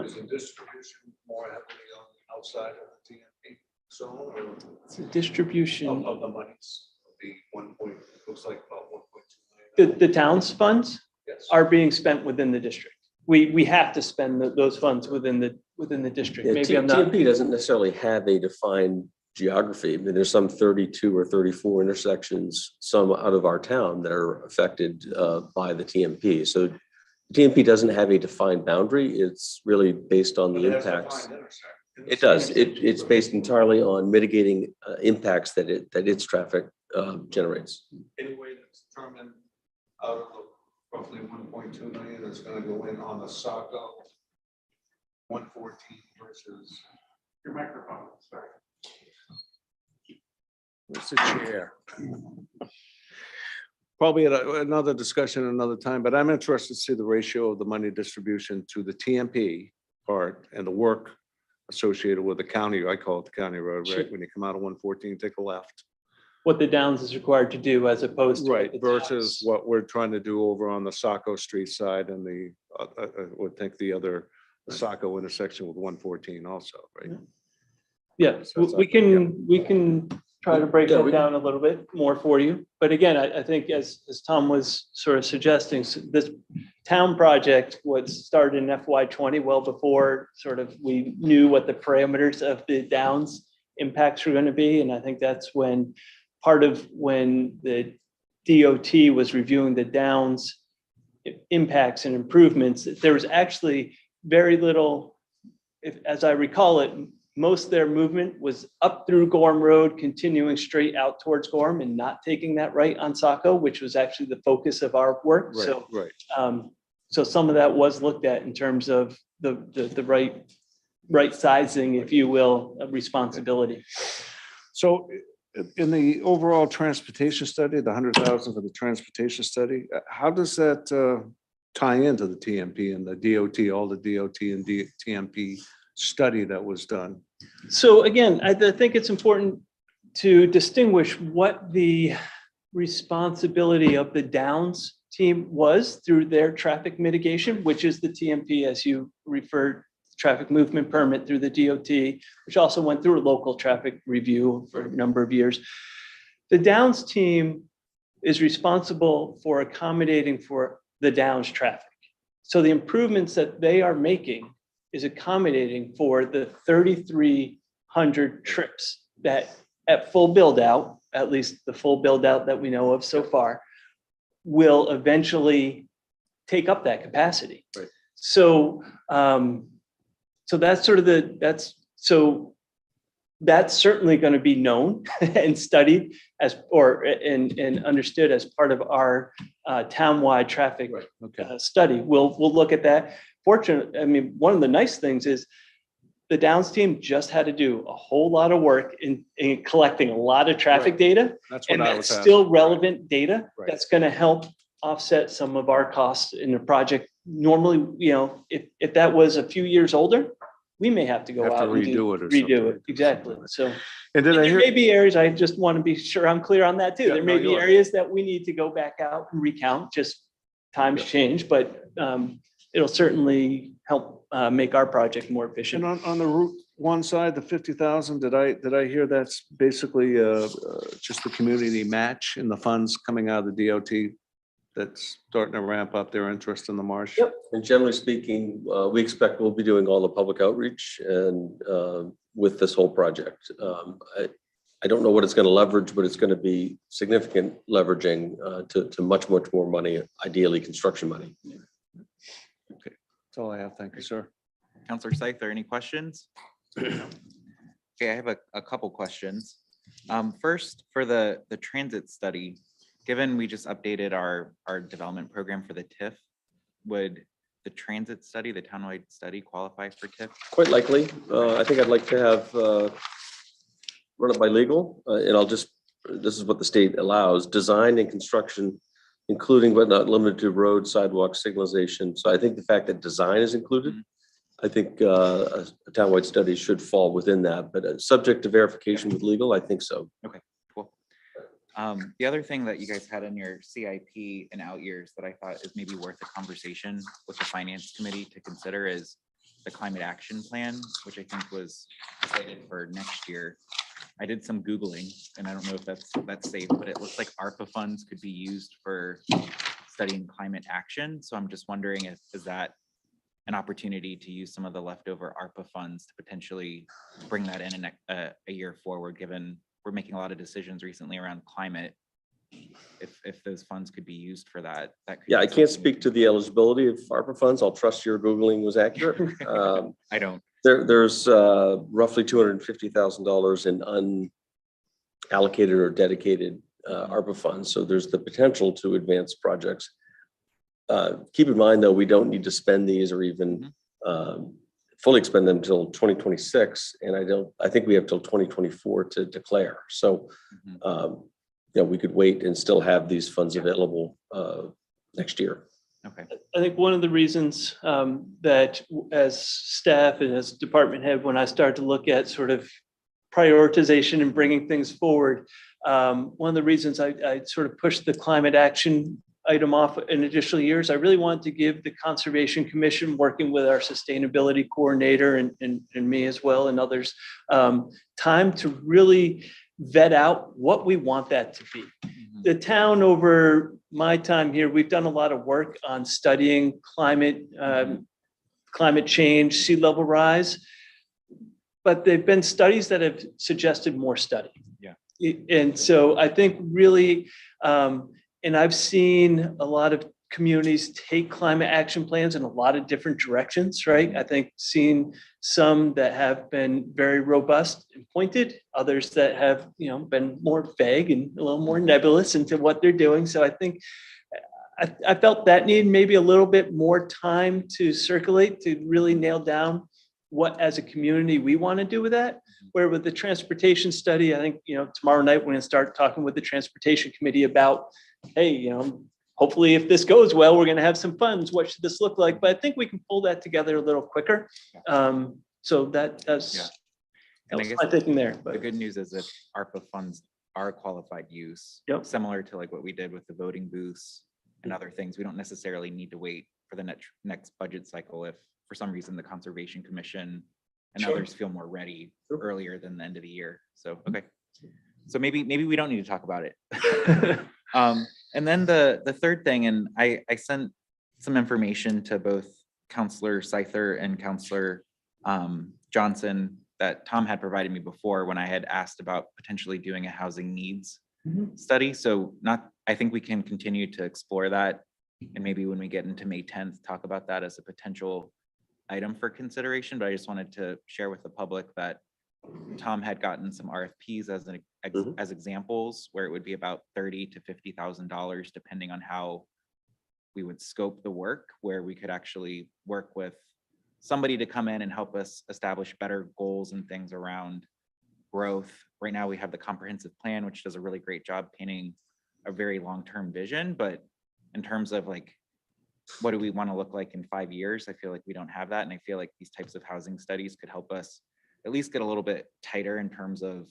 Is the distribution more heavily on the outside of the TMP zone or It's a distribution. of the monies? The 1 point, looks like about 1.2 million. The town's funds Yes. are being spent within the district. We have to spend those funds within the district. Yeah, Maybe I'm not. TMP doesn't necessarily have a defined geography. I mean, there's some 32 or 34 intersections, some out of our town that are affected by the TMP. So TMP doesn't have a defined boundary. It's really based on the impacts. It does. It's based entirely on mitigating impacts that its traffic generates. Any way to determine out of the roughly 1.2 million that's going to go in on the Saco 114 versus your microphone, sorry. Where's the chair? Probably at another discussion another time, but I'm interested to see the ratio of the money distribution to the TMP part and the work associated with the county. I call it the county road, right? When you come out of 114, take a left. What the Downs is required to do as opposed to. what Right, the versus Downs- what we're trying to do over on the Saco Street side and the, I would think the other Saco intersection with 114 also, right? Yeah, So it's we like, yeah. can try to break Yeah, that we- down a little bit more for you. But again, I think as Tom was sort of suggesting, this town project was started in FY20, well before sort of we knew what the parameters of the Downs impacts were going to be. And I think that's when part of when the DOT was reviewing the Downs impacts and improvements, there was actually very little, as I recall it, most of their movement was up through Gorham Road, continuing straight out towards Gorham and not taking that right on Saco, which was actually the focus of our work. Right, So, right. so some of that was looked at in terms of the right sizing, if you will, of responsibility. So in the overall transportation study, the 100,000 for the transportation study, how does that tie into the TMP and the DOT, all the DOT and TMP study that was done? So again, I think it's important to distinguish what the responsibility of the Downs team was through their traffic mitigation, which is the TMP, as you referred, traffic movement permit through the DOT, which also went through a local traffic review for a number of years. The Downs team is responsible for accommodating for the Downs traffic. So the improvements that they are making is accommodating for the 3,300 trips that at full build out, at least the full build out that we know of so far, will eventually take up that capacity. Right. So, so that's sort of that's certainly going to be known and studied as, and understood as part of our townwide traffic Okay. study. We'll look at that. Fortunately, I mean, one of the nice things is the Downs team just had to do a whole lot of work in collecting a lot of traffic Right. data. That's what And I that's was still asking. relevant data Right. that's going to help offset some of our costs in the project. Normally, you know, if that was a few years older, we may have to go Have to out and redo it or redo something. it. Exactly. So And did I there hear? may be areas, I just want to be sure I'm clear on that too. Yeah, There no, may be you are. areas that we need to go back out and recount, just times change, but it'll certainly help make our project more efficient. And on the Route 1 side, the 50,000, did I hear that's basically just the community match in the funds coming out of the DOT that's starting to ramp up their interest in the marsh? Yep. And generally speaking, we expect we'll be doing all the public outreach and with this whole project. I don't know what it's going to leverage, but it's going to be significant leveraging to much more money, ideally construction money. Okay, that's all I have. Thank you, sir. Counselor Scyther, any questions? Okay, I have a couple questions. First, for the transit study, given we just updated our development program for the TIF, would the transit study, the townwide study, qualify for TIF? Quite likely. I think I'd like to have run it by legal, and this is what the state allows: design and construction, including but not limited to road, sidewalk, signalization. So I think the fact that design is included, I think a townwide study should fall within that, but subject to verification with legal, I think so. Okay, cool. The other thing that you guys had in your CIP in out years that I thought is maybe worth a conversation with the finance committee to consider is the climate action plan, which I think was slated for next year. I did some Googling and I don't know if that's safe, but it looks like ARPA funds could be used for studying climate action. So I'm just wondering is that an opportunity to use some of the leftover ARPA funds to potentially bring that in a year forward, given we're making a lot of decisions recently around climate. If those funds could be used for that. Yeah, I can't speak to the eligibility of ARPA funds. I'll trust your Googling was accurate. I don't. There's roughly $250,000 in unallocated or dedicated ARPA funds. So there's the potential to advance projects. Keep in mind, though, we don't need to spend these or even fully expend them until 2026. And I think we have till 2024 to declare. So, we could wait and still have these funds available next year. Okay. I think one of the reasons that as staff and as department head, when I started to look at sort of prioritization and bringing things forward, one of the reasons I sort of pushed the climate action item off in additional years, I really wanted to give the Conservation Commission, working with our sustainability coordinator and me as well and others, time to really vet out what we want that to be. The town, over my time here, we've done a lot of work on studying climate change, sea level rise, but there've been studies that have suggested more study. Yeah. And so I think really, and I've seen a lot of communities take climate action plans in a lot of different directions, right? I think seen some that have been very robust and pointed, others that have, been more vague and a little more nebulous into what they're doing. So I think I felt that need maybe a little bit more time to circulate to really nail down what as a community we want to do with that. Where with the transportation study, I think, tomorrow night we're going to start talking with the transportation committee about, hey, hopefully if this goes well, we're going to have some funds. What should this look like? But I think we can pull that together a little quicker. So that's And I guess my thinking there. the good news is if ARPA funds are qualified use, similar to like what we did with the voting booths and other things, we don't necessarily need to wait for the next budget cycle if for some reason, the Conservation Commission and Sure. others feel more ready Sure. earlier than the end of the year. So, okay. So maybe we don't need to talk about it. And then the third thing, and I sent some information to both Counselor Scyther and Counselor Johnson that Tom had provided me before when I had asked about potentially doing a housing needs study. So I think we can continue to explore that. And maybe when we get into May 10th, talk about that as a potential item for consideration. But I just wanted to share with the public that Tom had gotten some RFPs as examples where it would be about $30,000 to $50,000, depending on how we would scope the work, where we could actually work with somebody to come in and help us establish better goals and things around growth. Right now we have the comprehensive plan, which does a really great job painting a very long-term vision, but in terms of like, what do we want to look like in 5 years? I feel like we don't have that. And I feel like these types of housing studies could help us at least get a little bit tighter in terms of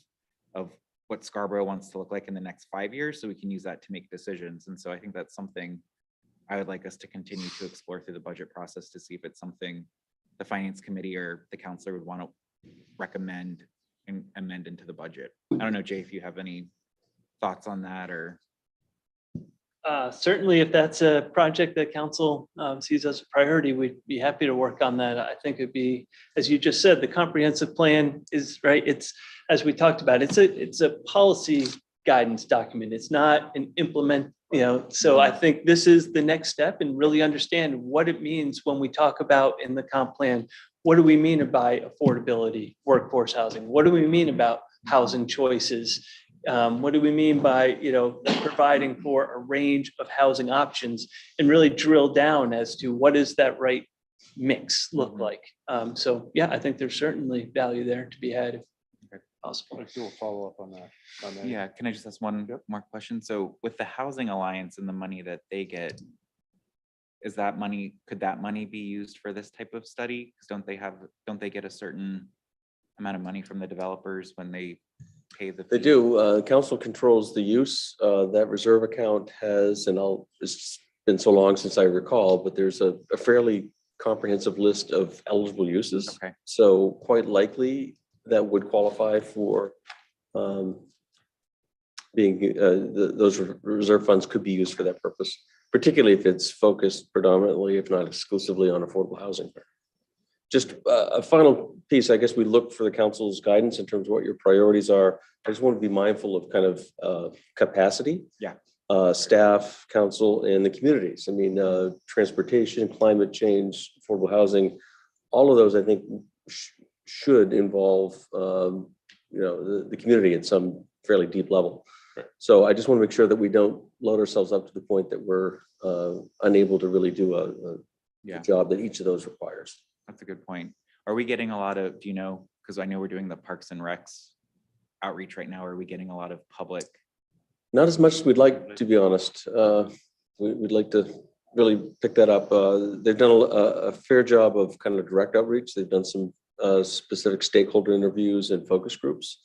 what Scarborough wants to look like in the next 5 years, so we can use that to make decisions. And so I think that's something I would like us to continue to explore through the budget process to see if it's something the Finance Committee or the counselor would want to recommend and amend into the budget. I don't know, Jay, if you have any thoughts on that or. Certainly, if that's a project that council sees as a priority, we'd be happy to work on that. I think it'd be, as you just said, the comprehensive plan is right. It's, as we talked about, it's a policy guidance document. It's not an implement, so I think this is the next step and really understand what it means when we talk about in the comp plan. What do we mean by affordability, workforce housing? What do we mean about housing choices? What do we mean by, providing for a range of housing options and really drill down as to what does that right mix look like? So yeah, I think there's certainly value there to be had if possible. Let's do a follow-up on that. Yeah, can I just ask one more question? So with the Housing Alliance and the money that they get, could that money be used for this type of study? Because don't they get a certain amount of money from the developers when they pay the fee? They do. Council controls the use. That reserve account has, it's been so long since I recall, but there's a fairly comprehensive list of eligible uses. Okay. So quite likely that would qualify for those reserve funds could be used for that purpose, particularly if it's focused predominantly, if not exclusively, on affordable housing. Just a final piece, I guess we look for the council's guidance in terms of what your priorities are. I just want to be mindful of kind of capacity. Yeah. Staff, council, and the communities. I mean, transportation, climate change, affordable housing, all of those I think should involve, the community at some fairly deep level. Right. So I just want to make sure that we don't load ourselves up to the point that we're unable to really do a job that each of those requires. That's a good point. Are we getting a lot of, because I know we're doing the Parks and Recs outreach right now. Are we getting a lot of public? Not as much as we'd like, to be honest. We'd like to really pick that up. They've done a fair job of kind of direct outreach. They've done some specific stakeholder interviews and focus groups,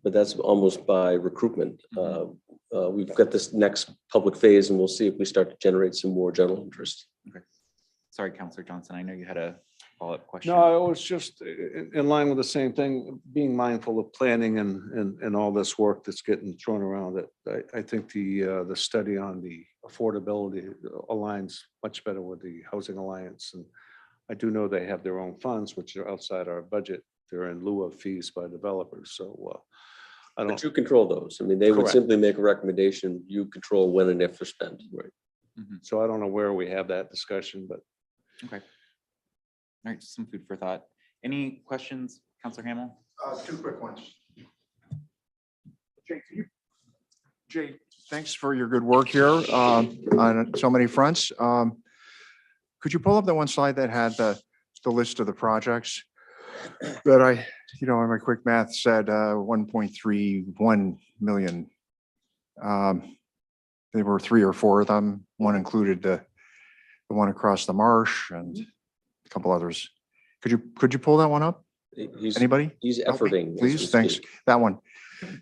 but that's almost by recruitment. We've got this next public phase and we'll see if we start to generate some more general interest. Okay. Sorry, Councillor Johnson, I know you had a follow-up question. No, it was just in line with the same thing, being mindful of planning and all this work that's getting thrown around it. I think the study on the affordability aligns much better with the Housing Alliance. And I do know they have their own funds, which are outside our budget. They're in lieu of fees by developers. So But you control those. I mean, they would Correct. simply make a recommendation. You control when and if they're spent. Right. So I don't know where we have that discussion, but. Okay. All right, just some food for thought. Any questions, Councillor Hamel? Two quick ones. Jay, thanks for your good work here on so many fronts. Could you pull up the one slide that had the list of the projects that I, in my quick math said 1.31 million. There were 3 or 4 of them. One included the one across the marsh and a couple others. Could you pull that one up? Anybody? He's Help me, efforting. as we please, thanks. speak. That one.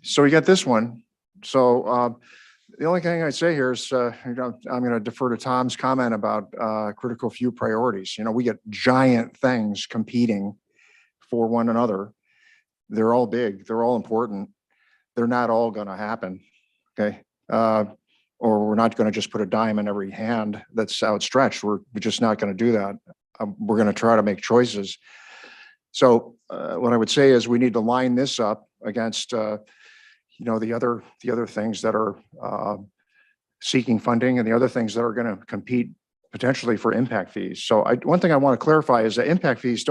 So we got this one. So The only thing I'd say here is, I'm going to defer to Tom's comment about critical few priorities. We get giant things competing for one another. They're all big. They're all important. They're not all going to happen. Okay. Or we're not going to just put a dime in every hand that's outstretched. We're just not going to do that. We're going to try to make choices. So what I would say is we need to line this up against the other things that are seeking funding and the other things that are going to compete potentially for impact fees. So one thing I want to clarify is that impact fees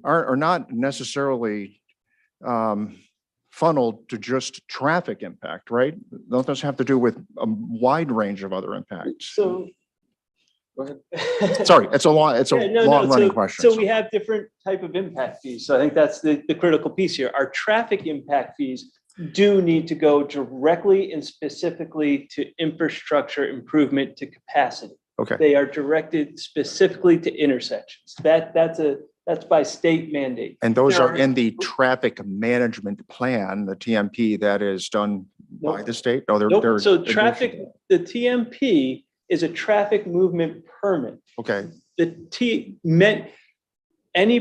are not necessarily funneled to just traffic impact, right? Those have to do with a wide range of other impacts. So. Go ahead. Sorry, it's a long running question. So we have different type of impact fees. So I think that's the critical piece here. Our traffic impact fees do need to go directly and specifically to infrastructure improvement to capacity. Okay. They are directed specifically to intersections. That's by state mandate. And those are in the traffic management plan, the TMP that is done by the state? No, Nope. they're. So the TMP is a traffic movement permit. Okay. Any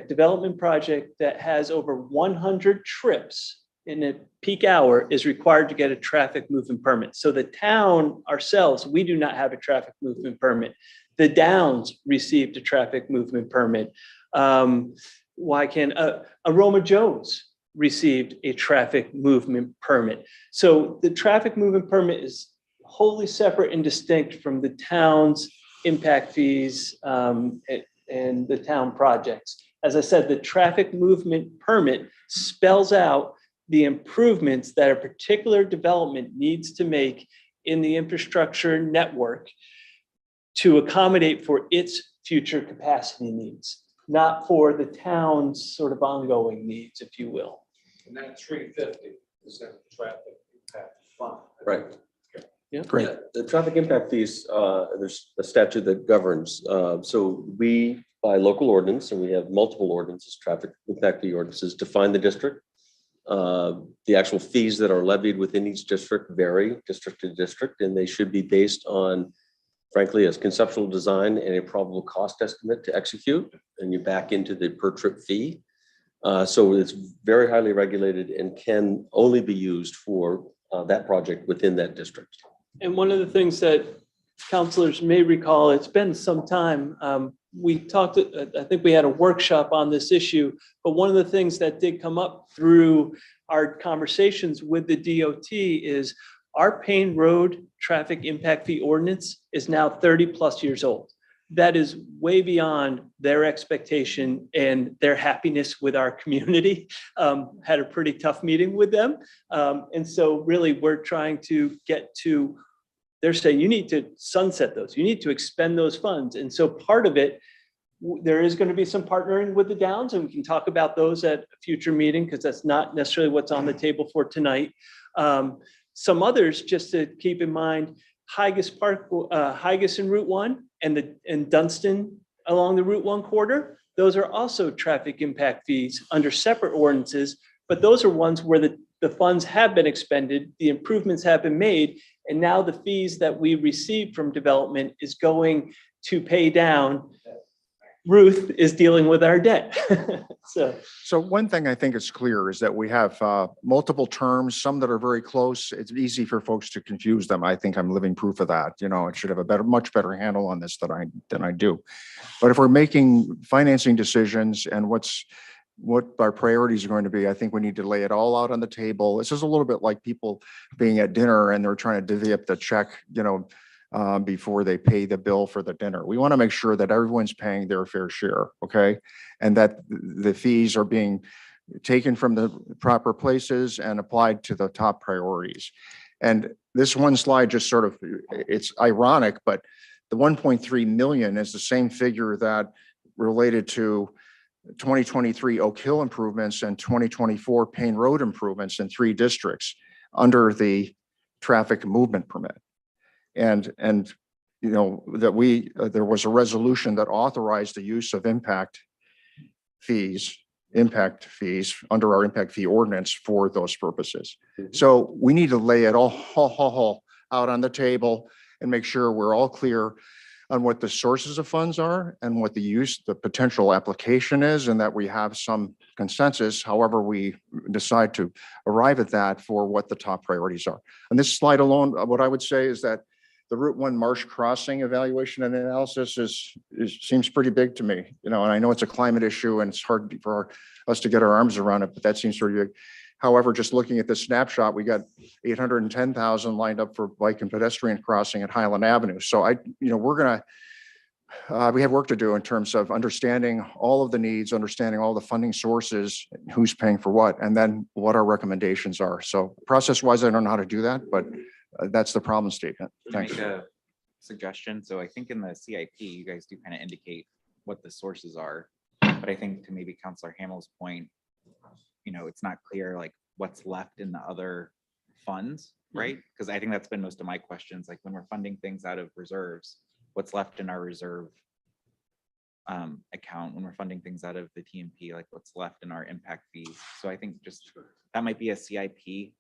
development project that has over 100 trips in a peak hour is required to get a traffic movement permit. So the town ourselves, we do not have a traffic movement permit. The Downs received a traffic movement permit. Aroma Jones received a traffic movement permit. So the traffic movement permit is wholly separate and distinct from the town's impact fees and the town projects. As I said, the traffic movement permit spells out the improvements that a particular development needs to make in the infrastructure network to accommodate for its future capacity needs, not for the town's sort of ongoing needs, if you will. And that 350 is that traffic impact fund. Right. Yeah. Great. Yeah, the traffic impact fees, there's a statute that governs. So we, by local ordinance, and we have multiple ordinances, traffic impact fee ordinances, define the district. The actual fees that are levied within each district vary district to district, and they should be based on, frankly, a conceptual design and a probable cost estimate to execute, and you back into the per trip fee. So it's very highly regulated and can only be used for that project within that district. And one of the things that counselors may recall, it's been some time, we talked, I think we had a workshop on this issue, but one of the things that did come up through our conversations with the DOT is our Payne Road traffic impact fee ordinance is now 30 plus years old. That is way beyond their expectation and their happiness with our community. Had a pretty tough meeting with them. And so really we're trying to get to, they're saying you need to sunset those, you need to expend those funds. And so part of it, there is going to be some partnering with the Downs, and we can talk about those at a future meeting because that's not necessarily what's on the table for tonight. Some others, just to keep in mind, Higas and Route 1 and Dunstan along the Route 1 corridor, those are also traffic impact fees under separate ordinances, but those are ones where the funds have been expended, the improvements have been made, and now the fees that we receive from development is going to pay down. Ruth is dealing with our debt. So one thing I think is clear is that we have multiple terms, some that are very close. It's easy for folks to confuse them. I think I'm living proof of that. It should have a much better handle on this than I do. But if we're making financing decisions and what our priorities are going to be, I think we need to lay it all out on the table. This is a little bit like people being at dinner and they're trying to divvy up the check, before they pay the bill for the dinner. We want to make sure that everyone's paying their fair share, okay? And that the fees are being taken from the proper places and applied to the top priorities. And this one slide just sort of, it's ironic, but the 1.3 million is the same figure that related to 2023 Oak Hill improvements and 2024 Payne Road improvements in 3 districts under the traffic movement permit. And that there was a resolution that authorized the use of impact fees impact fees under our impact fee ordinance for those purposes. So we need to lay it all out on the table and make sure we're all clear on what the sources of funds are and what the potential application is, and that we have some consensus, however we decide to arrive at that, for what the top priorities are. On this slide alone, what I would say is that the Route 1 Marsh Crossing evaluation and analysis seems pretty big to me, and I know it's a climate issue and it's hard for us to get our arms around it, but that seems pretty big. However, just looking at this snapshot, we got 810,000 lined up for bike and pedestrian crossing at Highland Avenue. So we have work to do in terms of understanding all of the needs, understanding all the funding sources, who's paying for what, and then what our recommendations are. So process-wise, I don't know how to do that, but that's the problem statement. Thanks. Make a suggestion. So I think in the CIP, you guys do kind of indicate what the sources are, but I think to maybe Councilor Hamill's point, it's not clear like what's left in the other funds, right? Because I think that's been most of my questions. Like when we're funding things out of reserves, what's left in our reserve account? When we're funding things out of the TMP, like what's left in our impact fees? So I think just that might be a CIP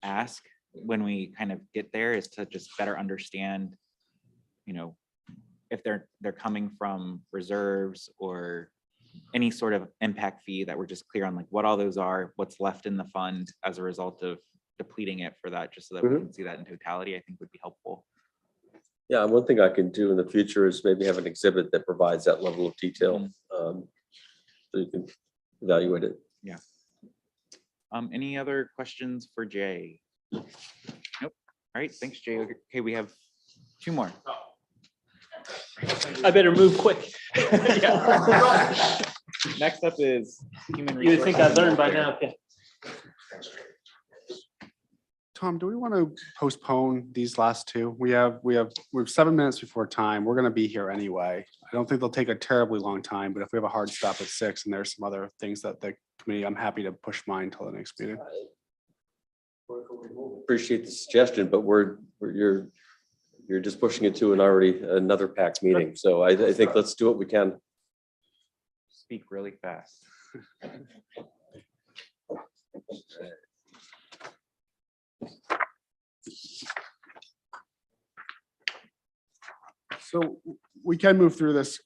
ask when we kind of get there, is to just better understand, if they're coming from reserves or any sort of impact fee, that we're just clear on like what all those are, what's left in the fund as a result of depleting it for that, just so that we can see that in totality, I think would be helpful. Yeah, one thing I can do in the future is maybe have an exhibit that provides that level of detail, so you can evaluate it. Yeah. Any other questions for Jay? Nope. All right, thanks, Jay. Okay, we have two more. I better move quick. Next up is human You would think I resources and learned by welfare. now. Yeah. Tom, do we want to postpone these last two? We have 7 minutes before time. We're going to be here anyway. I don't think they'll take a terribly long time, but if we have a hard stop at 6 and there's some other things that the committee, I'm happy to push mine till the next meeting. Appreciate the suggestion, but you're just pushing it to another packed meeting. So I think let's do what we can. Speak really fast. So we can move through this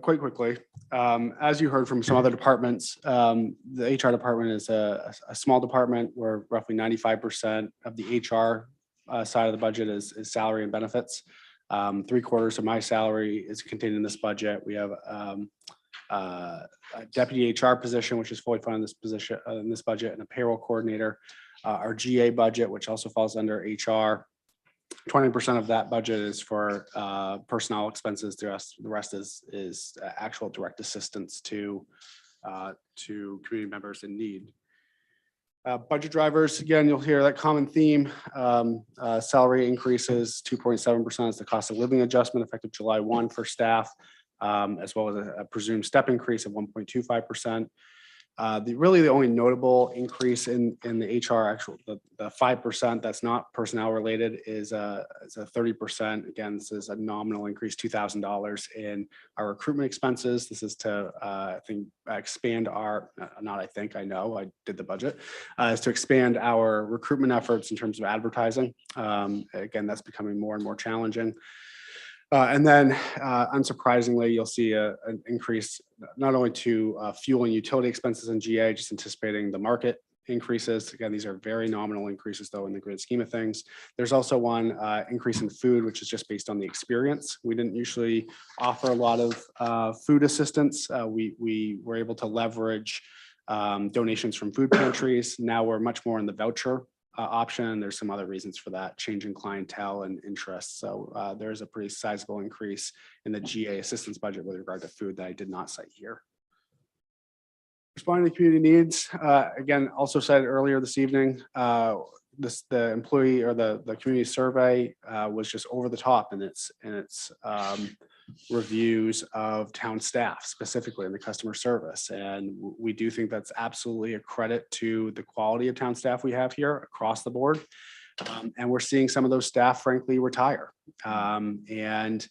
quite quickly. As you heard from some other departments, the HR department is a small department where roughly 95% of the HR side of the budget is salary and benefits. 3/4 of my salary is contained in this budget. We have a deputy HR position, which is fully funded in this position in this budget, and a payroll coordinator. Our GA budget, which also falls under HR. 20% of that budget is for personnel expenses. The rest is actual direct assistance to community members in need. Budget drivers, again, you'll hear that common theme. Salary increases 2.7% is the cost of living adjustment effective July 1 for staff, as well as a presumed step increase of 1.25%. Really the only notable increase in the HR the 5% that's not personnel related is a 30%. Again, this is a nominal increase, $2,000 in our recruitment expenses. This is to expand our, I know, I did the budget, is to expand our recruitment efforts in terms of advertising. Again, that's becoming more and more challenging. And then unsurprisingly, you'll see an increase not only to fuel and utility expenses in GA, just anticipating the market increases. Again, these are very nominal increases, though, in the grand scheme of things. There's also one increase in food, which is just based on the experience. We didn't usually offer a lot of food assistance. We were able to leverage donations from food pantries. Now we're much more in the voucher option. There's some other reasons for that, change in clientele and interest. So there's a pretty sizable increase in the GA assistance budget with regard to food that I did not cite here. Responding to community needs, again, also said earlier this evening, the employee or the community survey was just over the top in its reviews of town staff, specifically in the customer service. And we do think that's absolutely a credit to the quality of town staff we have here across the board. And we're seeing some of those staff, frankly, retire. And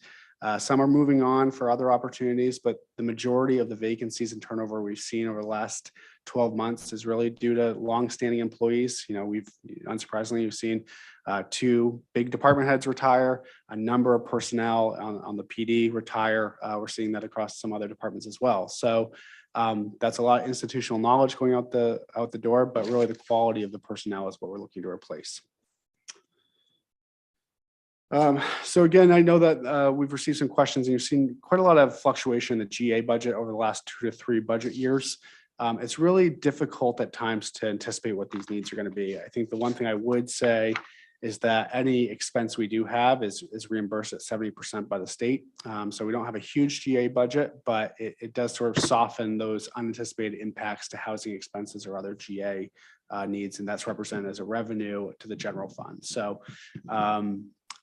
Some are moving on for other opportunities, but the majority of the vacancies and turnover we've seen over the last 12 months is really due to longstanding employees. We've unsurprisingly, you've seen 2 big department heads retire, a number of personnel on the PD retire. We're seeing that across some other departments as well. So that's a lot of institutional knowledge going out the door, but really the quality of the personnel is what we're looking to replace. So again, I know that we've received some questions and you've seen quite a lot of fluctuation in the GA budget over the last 2 to 3 budget years. It's really difficult at times to anticipate what these needs are going to be. I think the one thing I would say is that any expense we do have is reimbursed at 70% by the state. So we don't have a huge GA budget, but it does sort of soften those unanticipated impacts to housing expenses or other GA needs, and that's represented as a revenue to the general fund. So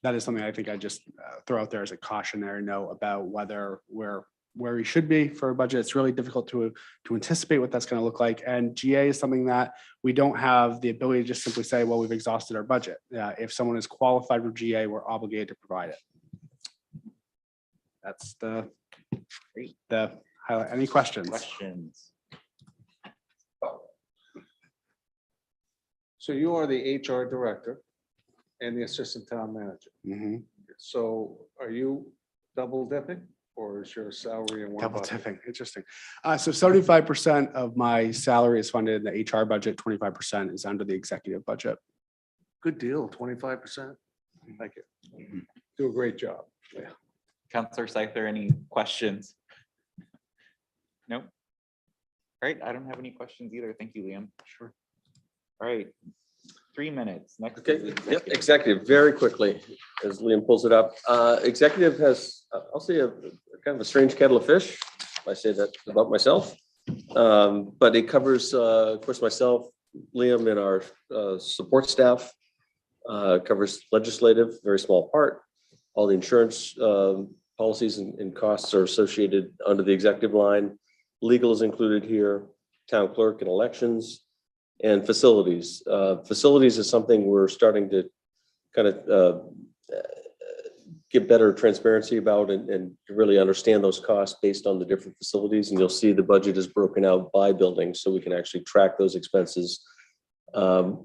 that is something I think I just throw out there as a cautionary note about whether where we should be for a budget. It's really difficult to anticipate what that's going to look like. And GA is something that we don't have the ability to just simply say, well, we've exhausted our budget. If someone is qualified for GA, we're obligated to provide it. That's the highlight. Any questions? So you are the HR director and the assistant town manager. Mhm. So are you double dipping or is your salary in one Double bucket? tipping, interesting. So 75% of my salary is funded in the HR budget, 25% is under the executive budget. Good deal, 25%. Thank you. Do a great job. Counselor Scyther, any questions? Nope. All right, I don't have any questions either. Thank you, Liam. Sure. All right, 3 minutes. Next. Okay, is yep, executive. executive, very quickly, as Liam pulls it up. Executive has, I'll say, a kind of a strange kettle of fish. If I say that about myself. But it covers, of course, myself, Liam, and our support staff. Covers legislative, very small part. All the insurance policies and costs are associated under the executive line. Legal is included here, town clerk and elections. And facilities. Facilities is something we're starting to kind of get better transparency about and really understand those costs based on the different facilities. And you'll see the budget is broken out by building so we can actually track those expenses. I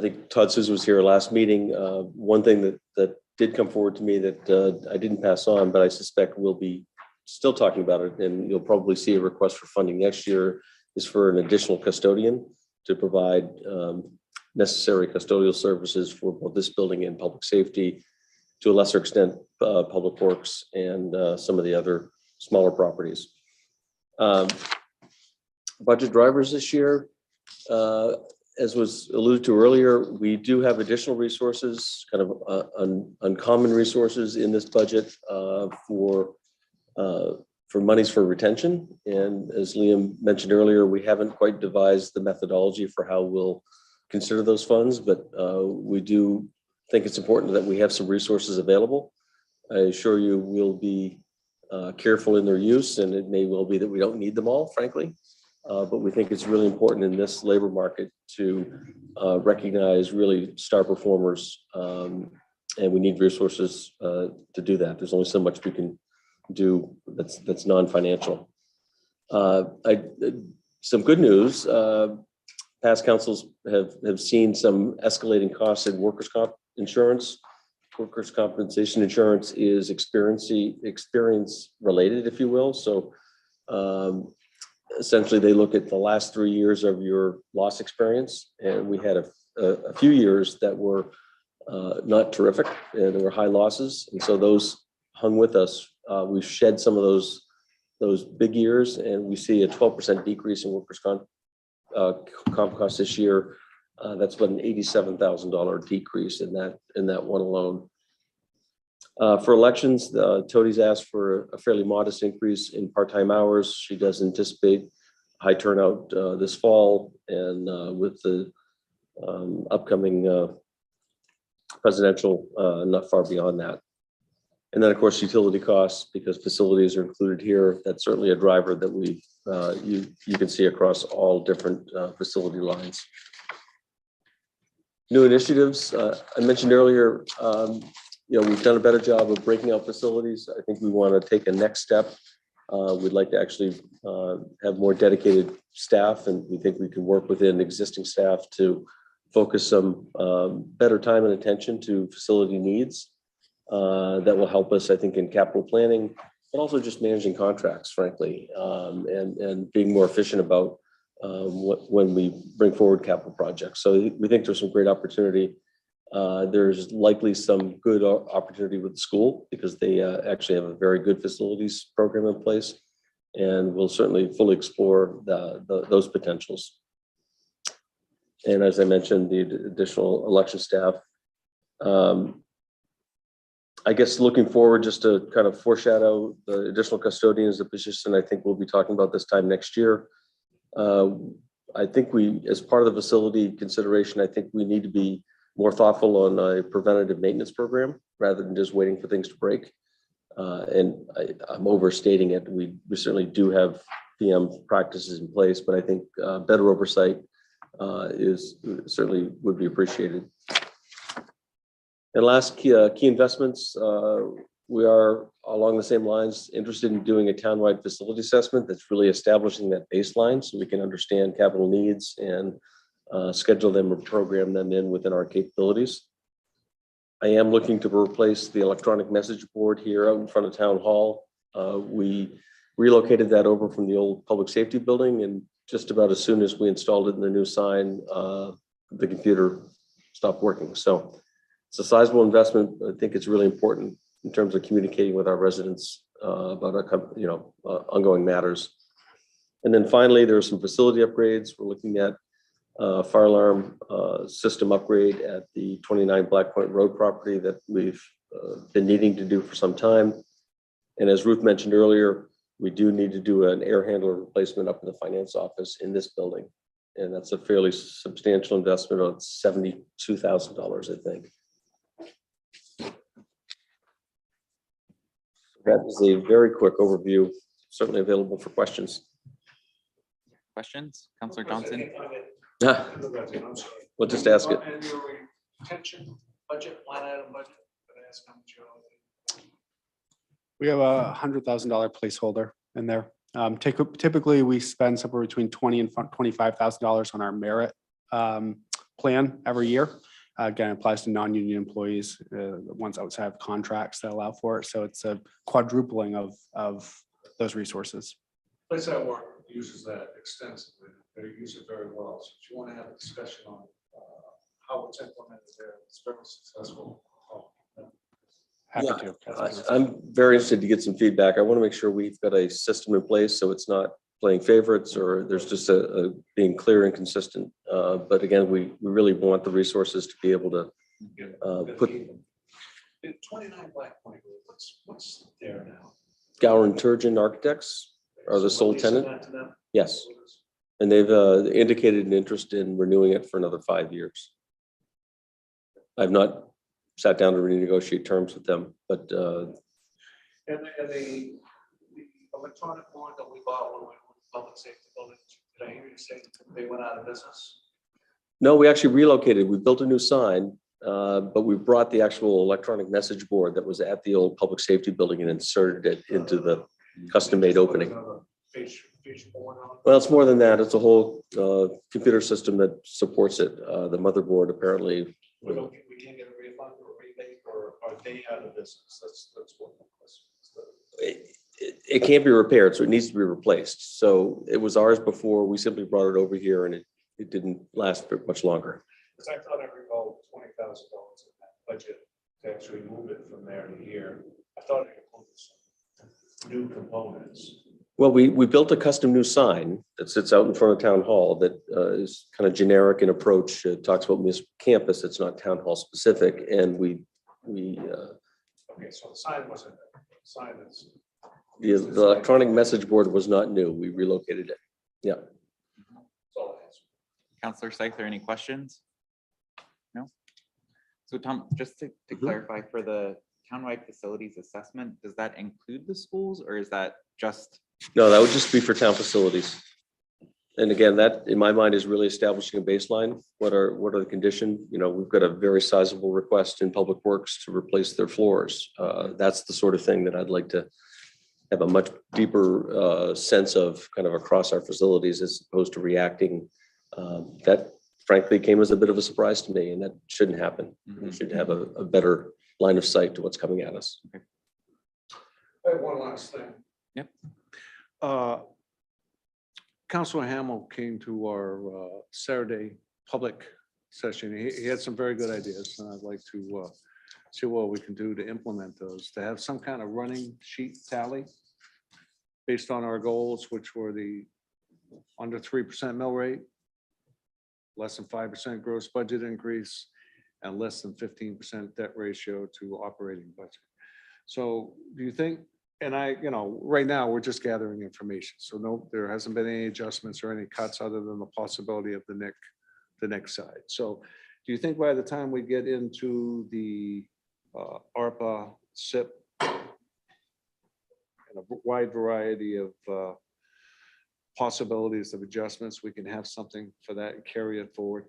think Todd Souza was here last meeting. One thing that did come forward to me that I didn't pass on, but I suspect we'll be still talking about it, and you'll probably see a request for funding next year, is for an additional custodian to provide necessary custodial services for both this building and public safety, to a lesser extent, public works and some of the other smaller properties. Budget drivers this year, as was alluded to earlier, we do have additional resources, kind of uncommon resources in this budget for monies for retention. And as Liam mentioned earlier, we haven't quite devised the methodology for how we'll consider those funds, but we do think it's important that we have some resources available. I assure you we'll be careful in their use, and it may well be that we don't need them all, frankly. But we think it's really important in this labor market to recognize really star performers, and we need resources to do that. There's only so much we can do that's non-financial. Some good news, past councils have seen some escalating costs in workers' comp insurance. Workers' compensation insurance is experience related, if you will. So essentially they look at the last 3 years of your loss experience, and we had a few years that were not terrific, and there were high losses, and so those hung with us. We've shed some of those big years, and we see a 12% decrease in workers' comp costs this year. That's about an $87,000 decrease in that one alone. For elections, Tody's asked for a fairly modest increase in part-time hours. She does anticipate high turnout this fall, and with the upcoming presidential, not far beyond that. And then, of course, utility costs, because facilities are included here. That's certainly a driver that you can see across all different facility lines. New initiatives, I mentioned earlier, we've done a better job of breaking out facilities. I think we want to take a next step. We'd like to actually have more dedicated staff, and we think we can work within existing staff to focus some better time and attention to facility needs. That will help us, I think, in capital planning, but also just managing contracts, frankly, and being more efficient about when we bring forward capital projects. So we think there's some great opportunity. There's likely some good opportunity with the school because they actually have a very good facilities program in place, and we'll certainly fully explore those potentials. And as I mentioned, the additional election staff. I guess looking forward, just to kind of foreshadow, the additional custodian is a position I think we'll be talking about this time next year. I think as part of the facility consideration, I think we need to be more thoughtful on a preventative maintenance program rather than just waiting for things to break. And I'm overstating it. We certainly do have PM practices in place, but I think better oversight certainly would be appreciated. And last key investments, we are along the same lines, interested in doing a townwide facility assessment that's really establishing that baseline so we can understand capital needs and schedule them or program them in within our capabilities. I am looking to replace the electronic message board here out in front of Town Hall. We relocated that over from the old public safety building, and just about as soon as we installed it in the new sign, the computer stopped working. So it's a sizable investment. I think it's really important in terms of communicating with our residents about our, ongoing matters. And then finally, there are some facility upgrades. We're looking at fire alarm system upgrade at the 29 Black Point Road property that we've been needing to do for some time. And as Ruth mentioned earlier, we do need to do an air handler replacement up in the finance office in this building. And that's a fairly substantial investment of $72,000, I think. That is a very quick overview, certainly available for questions. Questions, Councillor Johnson? We'll just ask it. And your retention budget, line item budget, but ask how much We have a $100,000 placeholder in there. Typically, we spend somewhere between $20,000 and $25,000 on our merit plan every year. Again, it applies to non-union employees, the ones outside of contracts that allow for it. So it's a quadrupling of those resources. Place I work uses that extensively. They use it very well. So if you want to have a discussion on how it's implemented there, it's very successful. Happy Yeah, to. I'm very interested to get some feedback. I want to make sure we've got a system in place so it's not playing favorites or there's just a being clear and consistent. But again, we really want the resources to be able to put. In 29 Black Point, what's there now? Gower and Turgeon Architects are the sole tenant. Yes. And they've indicated an interest in renewing it for another 5 years. I've not sat down to renegotiate terms with them, but. And the electronic board that we bought when we were in public safety building, did I hear you say they went out of business? No, we actually relocated. We built a new sign, but we brought the actual electronic message board that was at the old public safety building and inserted it into the custom-made opening. Well, it's more than that. It's a whole computer system that supports it. The motherboard apparently. We can't get a refund or a rebate, or are they out of business? That's what my question is. It can't be repaired, so it needs to be replaced. So it was ours before. We simply brought it over here, and it didn't last much longer. Because I thought I recalled $20,000 in that budget to actually move it from there to here. I thought it included some new components. Well, we built a custom new sign that sits out in front of Town Hall that is kind of generic in approach. It talks about municipal campus. It's not Town Hall specific, and we. Okay, so the sign wasn't there. The sign is. The electronic message board was not new. We relocated it. Yeah. Councillor Scyther, any questions? No? So Tom, just to clarify, for the townwide facilities assessment, does that include the schools or is that just? No, that would just be for town facilities. And again, that in my mind is really establishing a baseline. What are the conditions? You know, we've got a very sizable request in Public Works to replace their floors. That's the sort of thing that I'd like to have a much deeper sense of kind of across our facilities as opposed to reacting. That frankly came as a bit of a surprise to me, and that shouldn't happen. We should have a better line of sight to what's coming at us. I have one last thing. Yep. Councilor Hamel came to our Saturday public session. He had some very good ideas, and I'd like to see what we can do to implement those, to have some kind of running sheet tally based on our goals, which were the under 3% mill rate, less than 5% gross budget increase, and less than 15% debt ratio to operating budget. So do you think, and right now, we're just gathering information. So no, there hasn't been any adjustments or any cuts other than the possibility of the next side. So do you think by the time we get into the ARPA, SIP, and a wide variety of possibilities of adjustments, we can have something for that and carry it forward?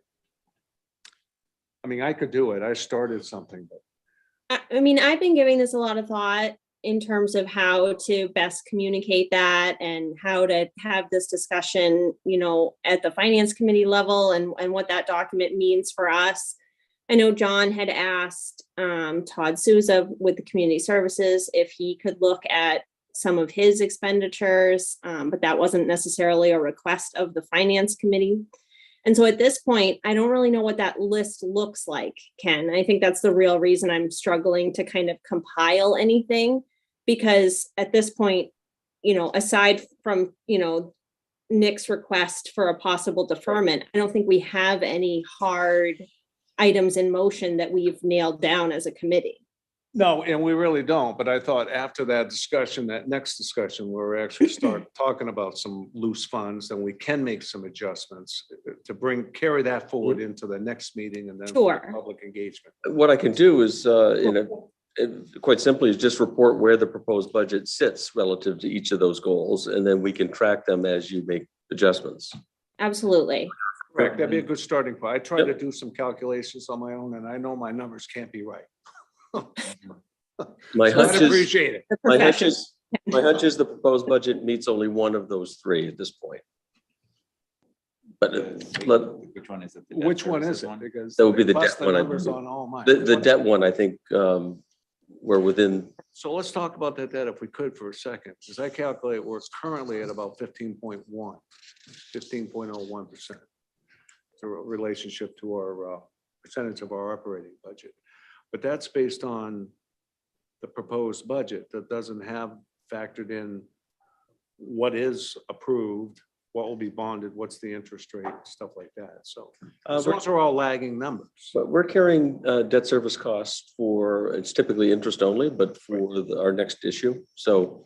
I mean, I could do it. I started something, but I mean, I've been giving this a lot of thought in terms of how to best communicate that and how to have this discussion, at the finance committee level and what that document means for us. I know John had asked Todd Souza with the community services if he could look at some of his expenditures, but that wasn't necessarily a request of the finance committee. And so at this point, I don't really know what that list looks like, Ken. I think that's the real reason I'm struggling to kind of compile anything, because at this point, aside from, Nick's request for a possible deferment, I don't think we have any hard items in motion that we've nailed down as a committee. no, and we really don't. But I thought after that discussion, that next discussion, where we actually start talking about some loose funds, then we can make some adjustments to carry that forward into the next meeting and then Sure. public engagement. What I can do is, quite simply, is just report where the proposed budget sits relative to each of those goals, and then we can track them as you make adjustments. Absolutely. Correct. That'd be a good starting point. I tried to do some calculations on my own, and I know my numbers can't be right. My So I'd hunch is, appreciate it. The my hunch profession. is, my hunch is the proposed budget meets only one of those three at this point. But Which one is it? The debt Which one services is it? Because That would be they the bust debt one, I numbers believe. on all mine. the debt one, I think, we're within, So let's talk about that debt if we could for a second, because I calculate we're currently at about 15.1, 15.01%. It's a relationship to our percentage of our operating budget. But that's based on the proposed budget that doesn't have factored in what is approved, what will be bonded, what's the interest rate, stuff like that. So those are all lagging numbers. but we're carrying debt service costs for, it's typically interest only, but for our next issue. So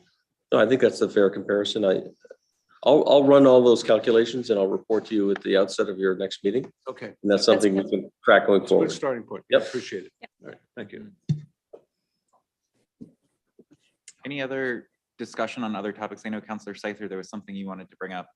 no, I think that's a fair comparison. I'll run all those calculations and I'll report to you at the outset of your next meeting. Okay. And that's something we can track going It's a good forward. starting point. Yep. Appreciate it. All right, thank you. Any other discussion on other topics? I know Councilor Scyther, there was something you wanted to bring up.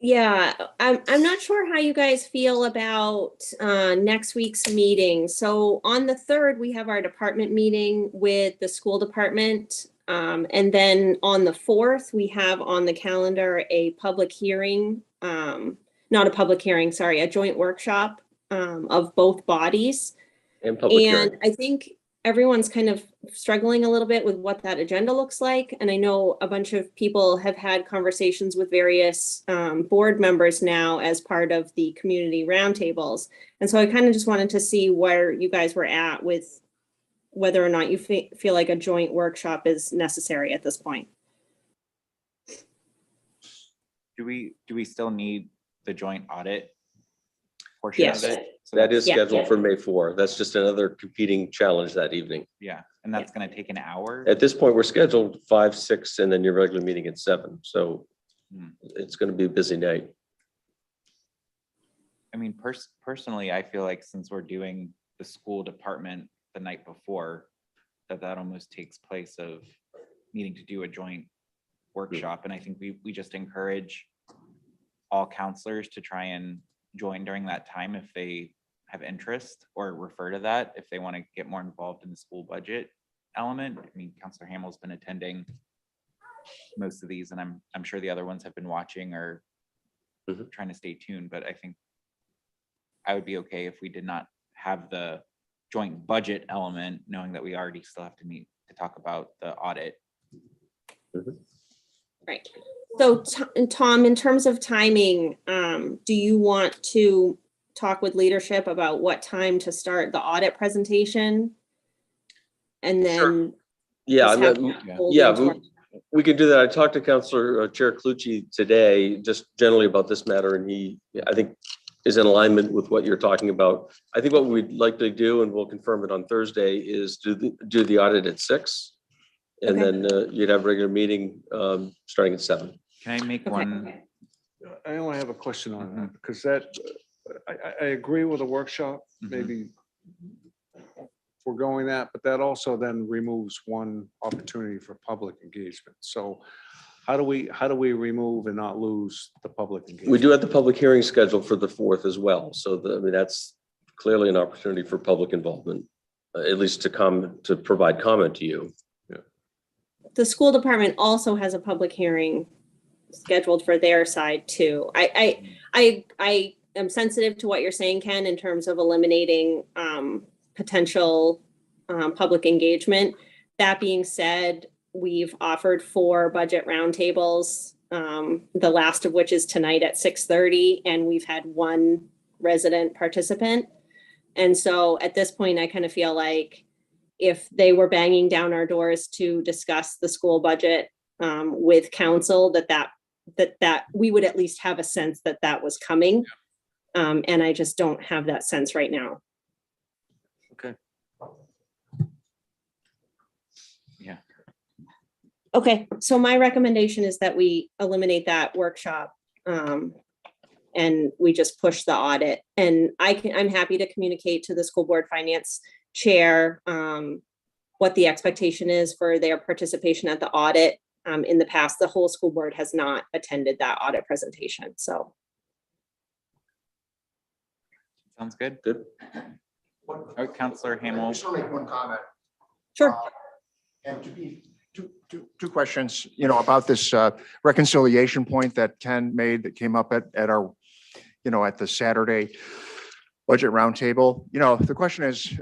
Yeah, I'm not sure how you guys feel about next week's meeting. So on the 3rd, we have our department meeting with the school department. And then on the 4th, we have on the calendar a public hearing, not a public hearing, sorry, a joint workshop of both bodies. And public hearing. And I think everyone's kind of struggling a little bit with what that agenda looks like. And I know a bunch of people have had conversations with various board members now as part of the community roundtables. And so I kind of just wanted to see where you guys were at with whether or not you feel like a joint workshop is necessary at this point. Do we still need the joint audit portion of Yes. it? So That is Yeah. scheduled for May 4. That's just another competing challenge that evening. Yeah, and that's gonna take an hour. At this point, we're scheduled 5, 6, and then your regular meeting at 7. So Hmm. it's going to be a busy night. I mean, personally, I feel like since we're doing the school department the night before, that almost takes place of needing to do a joint workshop. And I think we just encourage all counselors to try and join during that time if they have interest, or refer to that if they want to get more involved in the school budget element. I mean, Counselor Hamill's been attending most of these, and I'm sure the other ones have been watching or trying to stay tuned, but I think I would be okay if we did not have the joint budget element, knowing that we already still have to meet to talk about the audit. Right. So Tom, in terms of timing, do you want to talk with leadership about what time to start the audit presentation? And then. Yeah, just have and it rolled yeah, into our- we can do that. I talked to Counselor Chair Clucci today, just generally about this matter, and he, I think, is in alignment with what you're talking about. I think what we'd like to do, and we'll confirm it on Thursday, is do the audit at 6, and Okay. then you'd have a regular meeting starting at 7. Can I make Okay. one? I only have a question on that, because that, I agree with the workshop, maybe foregoing that, but that also then removes one opportunity for public engagement. So how do we remove and not lose the public engagement? We do have the public hearing scheduled for the 4th as well. So I mean, that's clearly an opportunity for public involvement, at least to come to provide comment to you. The school department also has a public hearing scheduled for their side too. I am sensitive to what you're saying, Ken, in terms of eliminating potential public engagement. That being said, we've offered 4 budget roundtables, the last of which is tonight at 6:30, and we've had 1 resident participant. And so at this point, I kind of feel like if they were banging down our doors to discuss the school budget with council, that we would at least have a sense that that was coming. And I just don't have that sense right now. Okay. Yeah. Okay, so my recommendation is that we eliminate that workshop. And we just push the audit. And I'm happy to communicate to the school board finance chair what the expectation is for their participation at the audit. In the past, the whole school board has not attended that audit presentation, so. Sounds good. Good. Oh, Counselor Hamel. Just want to make one comment. Sure. And to be two questions, about this reconciliation point that Ken made that came up at our, at the Saturday budget roundtable. The question is,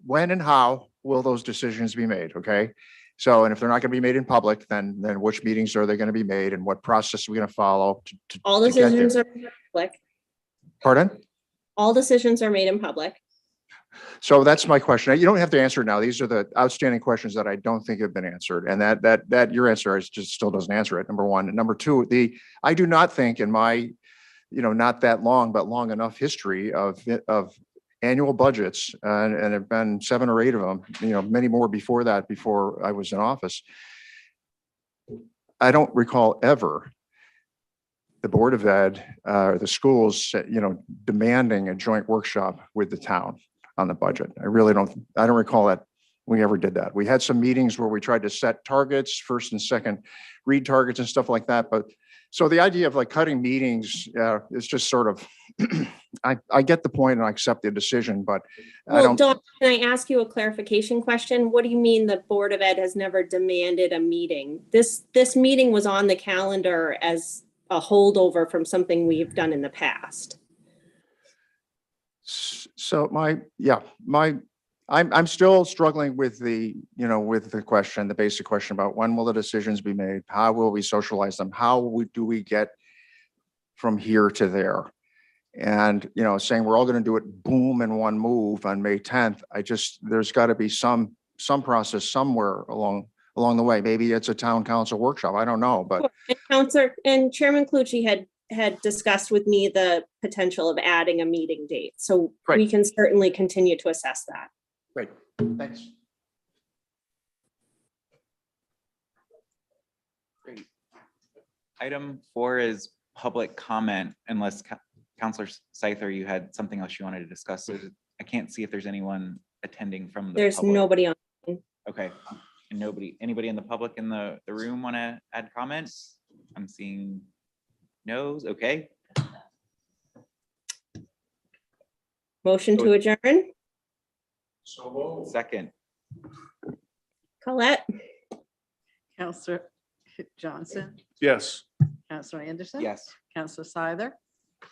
when and how will those decisions be made? Okay. So, and if they're not going to be made in public, then which meetings are they going to be made, and what process are we going to follow? All to get decisions there? are public. Pardon? All decisions are made in public. So that's my question. You don't have to answer it now. These are the outstanding questions that I don't think have been answered, and that your answer is just still doesn't answer it. Number one. And number two, I do not think in my, not that long, but long enough history of annual budgets, and have been 7 or 8 of them, many more before that, before I was in office. I don't recall ever the Board of Ed, or the schools, demanding a joint workshop with the town on the budget. I don't recall that we ever did that. We had some meetings where we tried to set targets, first and second read targets and stuff like that. But so the idea of like cutting meetings is just sort of, I get the point and I accept the decision, but I Well, don't. Dawn, can I ask you a clarification question? What do you mean the Board of Ed has never demanded a meeting? This meeting was on the calendar as a holdover from something we've done in the past. So I'm still struggling with with the question, the basic question about when will the decisions be made? How will we socialize them? How do we get from here to there? And, saying we're all going to do it boom in one move on May 10th. There's got to be some process somewhere along the way. Maybe it's a town council workshop. I don't know, but. And Counselor and Chairman Clucci had discussed with me the potential of adding a meeting date. So Right. we can certainly continue to assess that. Great, thanks. Great. Item 4 is public comment, unless Counselor Scyther, you had something else you wanted to discuss. So I can't see if there's anyone attending from the There's public. nobody on. Okay. And anybody in the public in the room want to add comments? I'm seeing No's, okay. Motion to adjourn. So. Second, Colette? Counselor Johnson, Yes. Counselor Anderson. yes. Counselor Seiler,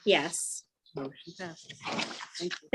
Yes. motion passes. Thank you.